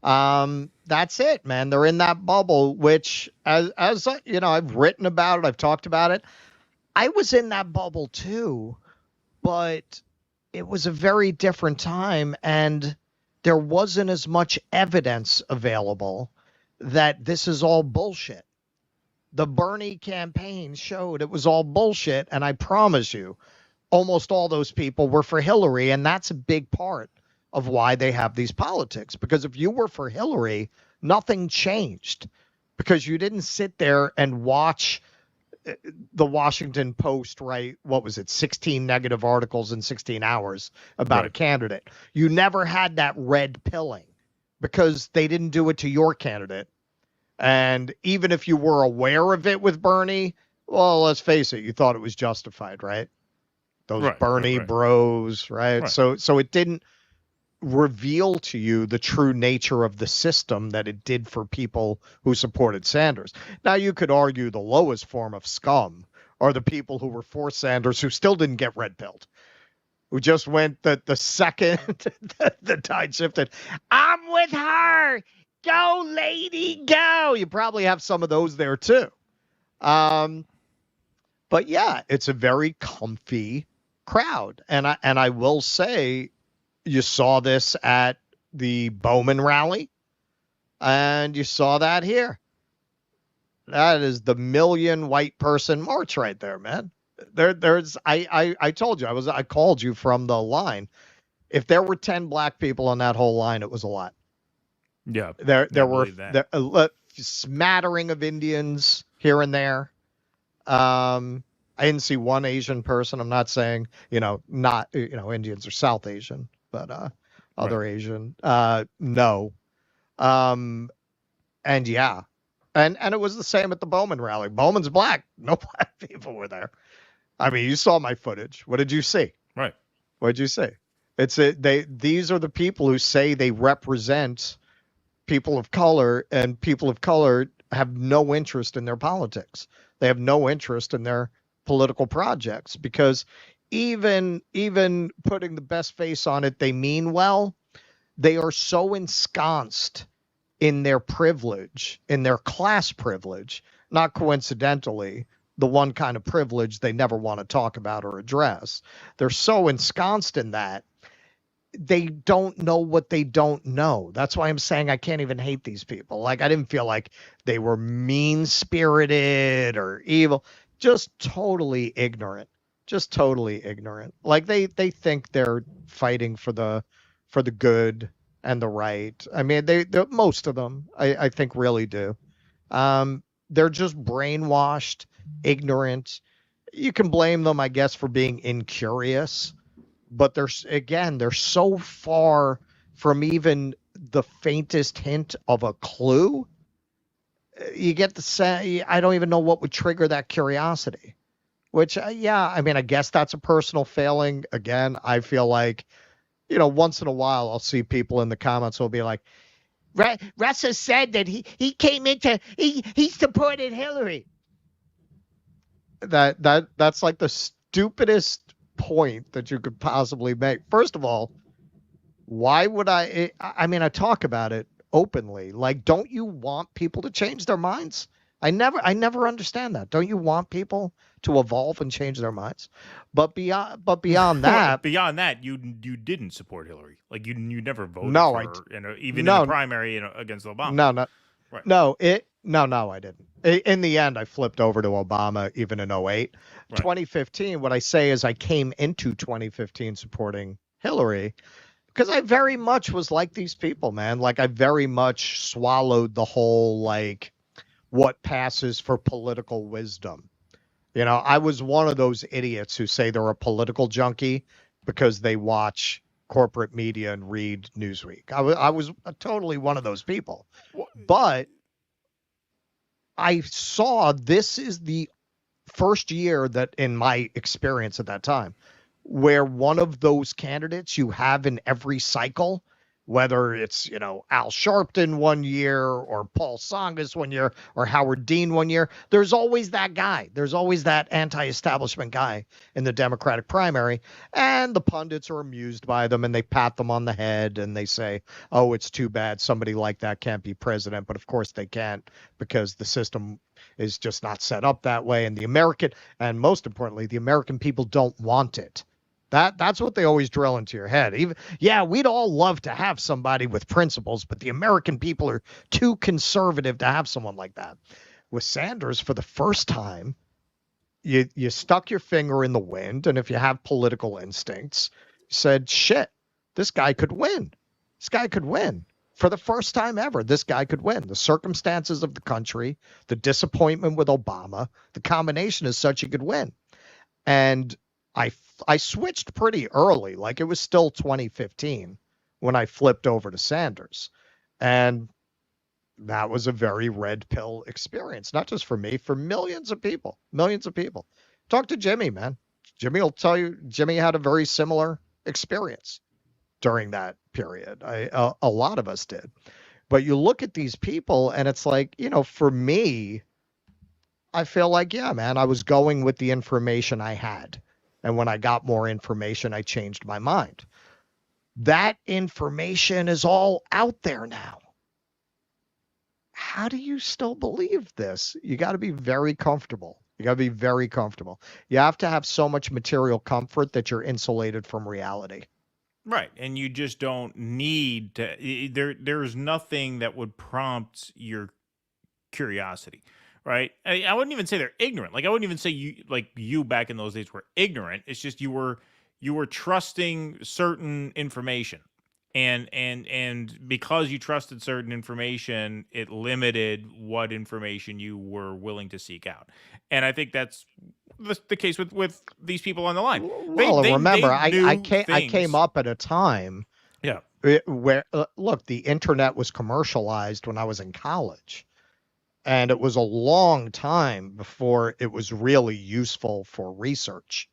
That's it, man. They're in that bubble, which as you know, I've written about it, I've talked about it. I was in that bubble too, but it was a very different time, and there wasn't as much evidence available that this is all bullshit. The Bernie campaign showed it was all bullshit, and I promise you, almost all those people were for Hillary, and that's a big part of why they have these politics. Because if you were for Hillary, nothing changed, because you didn't sit there and watch the Washington Post write, what was it, 16 negative articles in 16 hours about a candidate. You never had that red pilling because they didn't do it to your candidate. And even if you were aware of it with Bernie, well, let's face it, you thought it was justified, right? Those Bernie bros, right? So it didn't reveal to you the true nature of the system that it did for people who supported Sanders. Now, you could argue the lowest form of scum are the people who were for Sanders who still didn't get red pilled, who just went the second the tide shifted. I'm with her. Go, lady, go. You probably have some of those there too. But yeah, it's a very comfy crowd. And I will say, you saw this at the Bowman rally, and you saw that here. That is the million white person march right there, man. I told you, I called you from the line. If there were 10 black people on that whole line, it was a lot. Yeah. There were a smattering of Indians here and there. I didn't see one Asian person. I'm not saying, Indians are South Asian, but other Asian, no. And yeah. And it was the same at the Bowman rally. Bowman's black. No black people were there. I mean, you saw my footage. What did you see? Right. What did you see? These are the people who say they represent people of color, and people of color have no interest in their politics. They have no interest in their political projects, because even putting the best face on it, they mean well. They are so ensconced in their privilege, in their class privilege, not coincidentally, the one kind of privilege they never want to talk about or address. They're so ensconced in that, they don't know what they don't know. That's why I'm saying I can't even hate these people. Like, I didn't feel like they were mean-spirited or evil. Just totally ignorant. Just totally ignorant. Like, they think they're fighting for the good and the right. I mean, they most of them, I think, really do. They're just brainwashed, ignorant. You can blame them, I guess, for being incurious. But they're so far from even the faintest hint of a clue. You get the say, I don't even know what would trigger that curiosity. Which, I mean, I guess that's a personal failing. Again, I feel like, once in a while I'll see people in the comments who'll be like, Russ has said that he supported Hillary. That's like the stupidest point that you could possibly make. First of all, why would I mean, I talk about it openly. Like, don't you want people to change their minds? I never understand that. Don't you want people to evolve and change their minds? But beyond that, beyond that, you didn't support Hillary. Like, you never voted for her, even in the primary against Obama. No, I didn't. In the end, I flipped over to Obama even in 2008. 2015, what I say is I came into 2015 supporting Hillary because I very much was like these people, man. Like, I very much swallowed the whole, like, what passes for political wisdom. I was one of those idiots who say they're a political junkie because they watch corporate media and read Newsweek. I was totally one of those people. But I saw this is the first year that, in my experience at that time, where one of those candidates you have in every cycle whether it's, Al Sharpton one year or Paul Tsongas one year or Howard Dean one year, there's always that guy. There's always that anti-establishment guy in the Democratic primary. And the pundits are amused by them and they pat them on the head and they say, oh, it's too bad somebody like that can't be president. But of course they can't, because the system is just not set up that way. And most importantly, the American people don't want it. That's what they always drill into your head. We'd all love to have somebody with principles, but the American people are too conservative to have someone like that. With Sanders, for the first time, you stuck your finger in the wind, and if you have political instincts, said, shit, this guy could win. This guy could win. For the first time ever, this guy could win. The circumstances of the country, the disappointment with Obama, the combination is such he could win. And I switched pretty early, like it was still 2015 when I flipped over to Sanders. And that was a very red pill experience, not just for me, for millions of people. Talk to Jimmy, man. Jimmy will tell you, Jimmy had a very similar experience during that period. A lot of us did. But you look at these people and it's like, for me, I feel like, yeah, man, I was going with the information I had. And when I got more information, I changed my mind. That information is all out there now. How do you still believe this? You got to be very comfortable. You have to have so much material comfort that you're insulated from reality. Right. And you just don't need to. There's nothing that would prompt your curiosity. Right. I wouldn't even say they're ignorant. Like, I wouldn't even say you back in those days were ignorant. It's just you were trusting certain information. And because you trusted certain information, it limited what information you were willing to seek out. And I think that's the case with these people on the line. Remember, I came up at a time where, look, the internet was commercialized when I was in college. And it was a long time before it was really useful for research.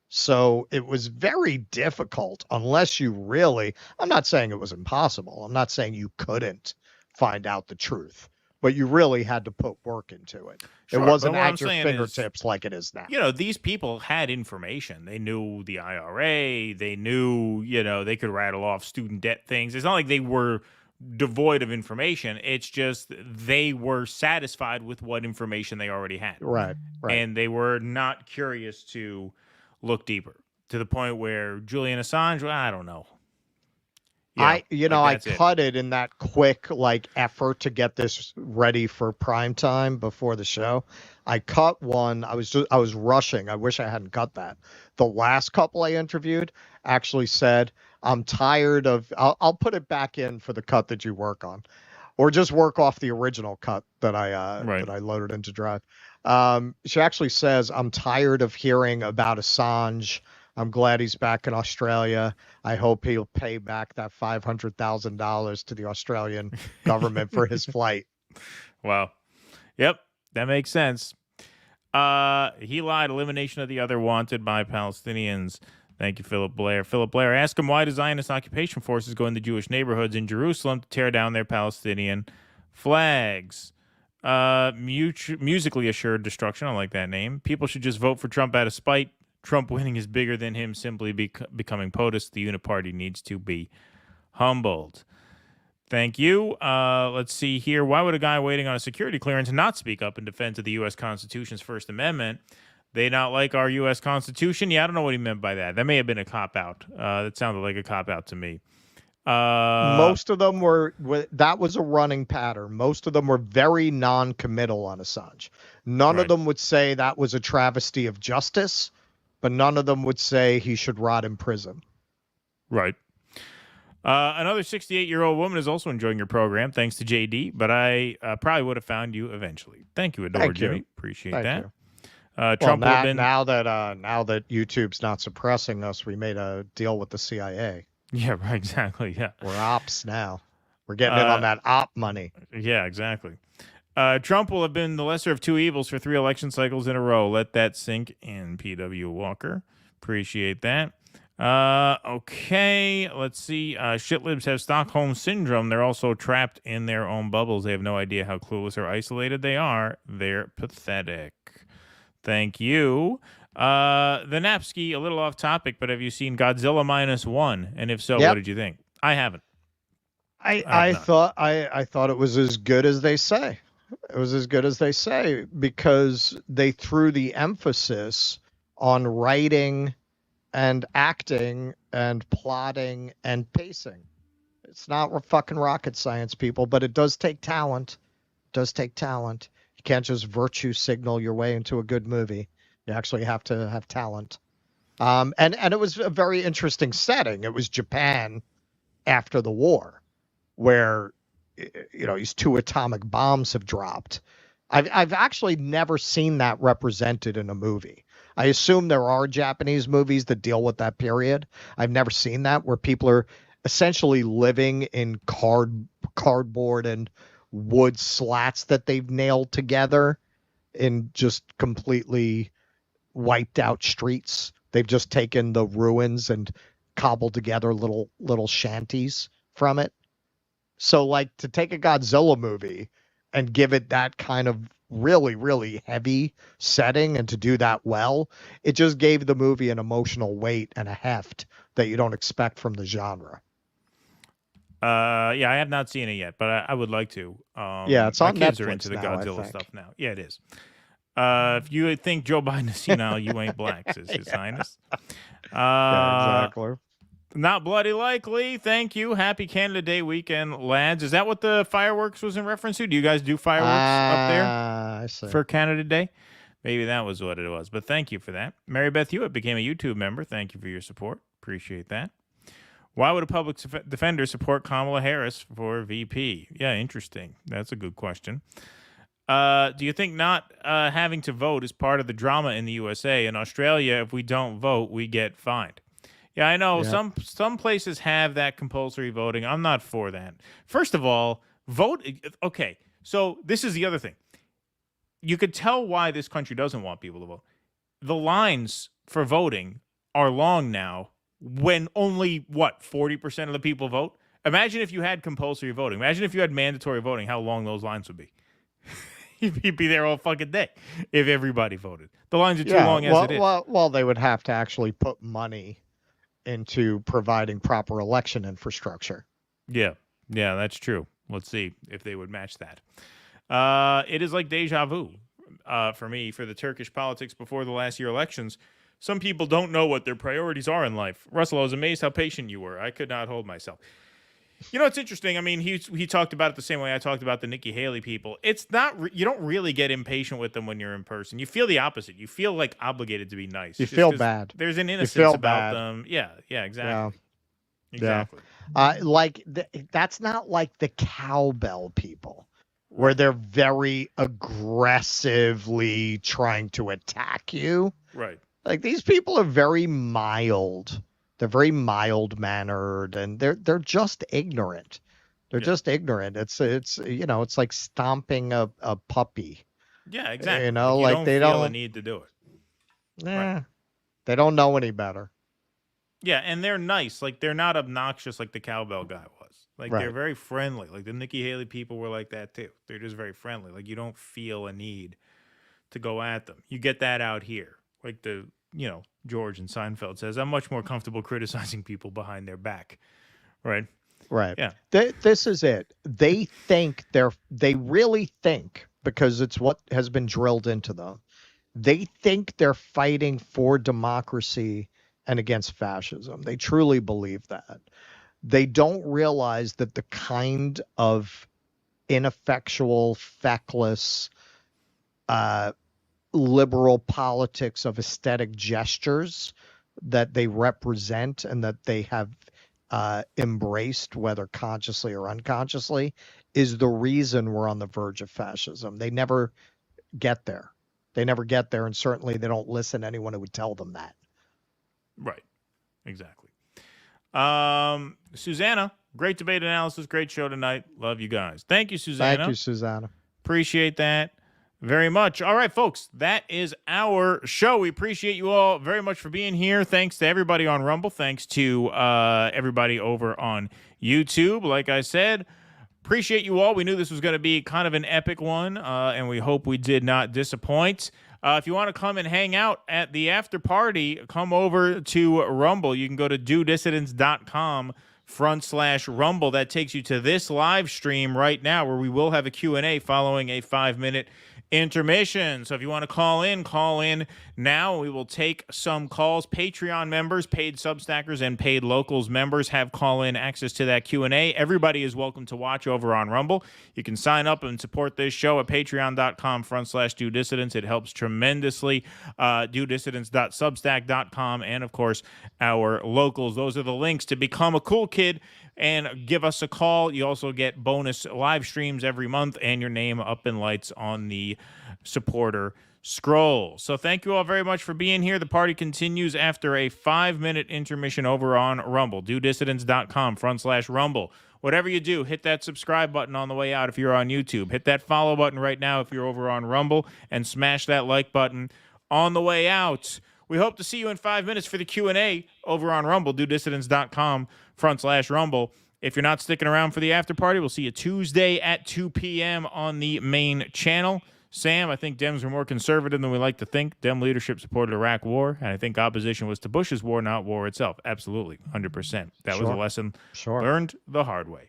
So it was very difficult unless you really, I'm not saying it was impossible. I'm not saying you couldn't find out the truth, but you really had to put work into it. Sure, it wasn't at your saying fingertips like it is now. These people had information. They knew the IRA. They knew, they could rattle off student debt things. It's not like they were devoid of information. It's just they were satisfied with what information they already had. Right. And they were not curious to look deeper, to the point where Julian Assange, I don't know. I cut it in that quick effort to get this ready for prime time before the show. I cut one. I was rushing. I wish I hadn't cut that. The last couple I interviewed actually said, I'm tired of, I'll put it back in for the cut that you work on, or just work off the original cut that I loaded into Drive. She actually says, I'm tired of hearing about Assange. I'm glad he's back in Australia. I hope he'll pay back that $500,000 to the Australian government for his flight. Wow. Yep. That makes sense. He lied. Elimination of the other wanted by Palestinians. Thank you, Philip Blair. Philip Blair, ask him why do Zionist occupation forces go into Jewish neighborhoods in Jerusalem to tear down their Palestinian flags? Musically assured destruction. I like that name. People should just vote for Trump out of spite. Trump winning is bigger than him simply becoming POTUS. The Uniparty needs to be humbled. Thank you. Let's see here. Why would a guy waiting on a security clearance not speak up in defense of the U.S. Constitution's First Amendment? They not like our U.S. Constitution? Yeah, I don't know what he meant by that. That may have been a cop-out. That sounded like a cop-out to me. Most of them were, that was a running pattern. Most of them were very non-committal on Assange. None of them would say that was a travesty of justice, but none of them would say he should rot in prison. Right. Another 68-year-old woman is also enjoying your program, thanks to JD, but I probably would have found you eventually. Thank you, Adore Jimmy. Appreciate that. You. Trump now that YouTube's not suppressing us, we made a deal with the CIA. Yeah, right, exactly. Yeah. We're ops now. We're getting in on that op money. Yeah, exactly. Trump will have been the lesser of two evils for 3 election cycles in a row. Let that sink in, P.W. Walker. Appreciate that. Okay, let's see. Shitlibs have Stockholm Syndrome. They're also trapped in their own bubbles. They have no idea how clueless or isolated they are. They're pathetic. Thank you. The Napski, a little off topic, but have you seen Godzilla -1? And if so, Yep. what did you think? I haven't. I thought it was as good as they say. It was as good as they say because they threw the emphasis on writing and acting and plotting and pacing. It's not fucking rocket science, people, but it does take talent. It does take talent. You can't just virtue signal your way into a good movie. You actually have to have talent. And it was a very interesting setting. It was Japan after the war, where these 2 atomic bombs have dropped. I've actually never seen that represented in a movie. I assume there are Japanese movies that deal with that period. I've never seen that, where people are essentially living in cardboard and wood slats that they've nailed together in just completely wiped out streets. They've just taken the ruins and cobbled together little shanties from it. So, like, to take a Godzilla movie and give it that kind of really, really heavy setting and to do that well, it just gave the movie an emotional weight and a heft that you don't expect from the genre. Yeah, I have not seen it yet, but I would like to. Yeah, it's my on kids are Netflix into the now, I Godzilla think. stuff now. Yeah, it is. If you think Joe Biden is senile, you ain't black, says His Highness. Yeah, exactly. Not bloody likely. Thank you. Happy Canada Day weekend, lads. Is that what the fireworks was in reference to? Do you guys do fireworks up there I see. for Canada Day? Maybe that was what it was. But thank you for that. Mary Beth Hewitt became a YouTube member. Thank you for your support. Appreciate that. Why would a public defender support Kamala Harris for VP? Yeah, interesting. That's a good question. Do you think not having to vote is part of the drama in the USA? In Australia, if we don't vote, we get fined. Yeah, I know. Yeah. Some places have that compulsory voting. I'm not for that. First of all, vote. Okay, so this is the other thing. You could tell why this country doesn't want people to vote. The lines for voting are long now when only, 40% of the people vote? Imagine if you had compulsory voting. Imagine if you had mandatory voting, how long those lines would be. You'd be there all fucking day if everybody voted. The lines are too long as it is. Well, they would have to actually put money into providing proper election infrastructure. Yeah, that's true. Let's see if they would match that. It is like deja vu for me, for the Turkish politics before the last year elections. Some people don't know what their priorities are in life. Russell, I was amazed how patient you were. I could not hold myself. You know, it's interesting. I mean, he talked about it the same way I talked about the Nikki Haley people. It's not, you don't really get impatient with them when you're in person. You feel the opposite. You feel like obligated to be nice. You just feel 'cause bad. There's an You innocence feel about bad. them. Yeah, exactly. Yeah. Exactly. That's not like the cowbell people, where they're very aggressively trying to attack you. Right. Like, these people are very mild. They're very mild-mannered, and they're just ignorant. They're just ignorant. It's like stomping a puppy. Yeah, exactly. You know, Like, like you they don't feel the don't. need to do it. Nah, they don't know any better. Yeah, and they're nice. Like, they're not obnoxious like the cowbell guy was. Like, they're Right. very friendly. Like, the Nikki Haley people were like that, too. They're just very friendly. Like, you don't feel a need to go at them. You get that out here. Like George in Seinfeld says, I'm much more comfortable criticizing people behind their back. Right? Right. Yeah. This is it. They really think, because it's what has been drilled into them, they think they're fighting for democracy and against fascism. They truly believe that. They don't realize that the kind of ineffectual, feckless, liberal politics of aesthetic gestures that they represent and that they have embraced, whether consciously or unconsciously, is the reason we're on the verge of fascism. They never get there. And certainly they don't listen to anyone who would tell them that. Right. Exactly. Susanna, great debate analysis. Great show tonight. Love you guys. Thank you, Susanna. Thank you, Susanna. Appreciate that. very much. All right, folks, that is our show. We appreciate you all very much for being here. Thanks to everybody on Rumble. Thanks to everybody over on YouTube. Like I said, appreciate you all. We knew this was going to be kind of an epic one, and we hope we did not disappoint. If you want to come and hang out at the after party, come over to Rumble. You can go to dodissidents.com/Rumble. That takes you to this live stream right now where we will have a Q&A following a 5-minute intermission. So if you want to call in now. We will take some calls. Patreon members, paid Substackers, and paid Locals members have call-in access to that Q&A. Everybody is welcome to watch over on Rumble. You can sign up and support this show at patreon.com/DoDissidents. It helps tremendously. DoDissidents.substack.com, and of course our Locals. Those are the links to become a cool kid and give us a call. You also get bonus live streams every month and your name up in lights on the supporter scroll. So thank you all very much for being here. The party continues after a 5-minute intermission over on Rumble. DoDissidents.com/Rumble. Whatever you do, hit that subscribe button on the way out if you're on YouTube. Hit that follow button right now if you're over on Rumble, and smash that like button on the way out. We hope to see you in 5 minutes for the Q&A over on Rumble. DoDissidents.com/Rumble. If you're not sticking around for the after party, we'll see you Tuesday at 2 p.m. on the main channel. Sam, I think Dems were more conservative than we like to think. Dem leadership supported Iraq war, and I think opposition was to Bush's war, not war itself. Absolutely, 100%. That was a lesson learned the hard way.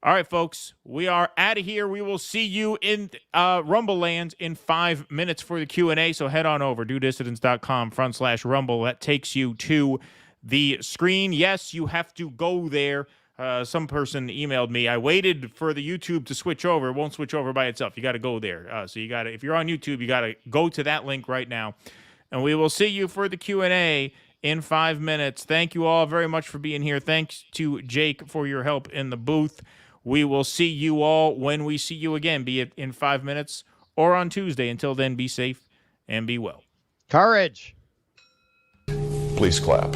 All right, folks, we are out of here. We will see you in Rumble Land in 5 minutes for the Q&A, so head on over, DoDissidents.com/Rumble. That takes you to the screen. Yes, you have to go there. Some person emailed me. I waited for the YouTube to switch over. It won't switch over by itself. You got to go there. So you got to, if you're on YouTube, you got to go to that link right now. And we will see you for the Q&A in 5 minutes. Thank you all very much for being here. Thanks to Jake for your help in the booth. We will see you all when we see you again, be it in 5 minutes or on Tuesday. Until then, be safe and be well. Courage. Please clap.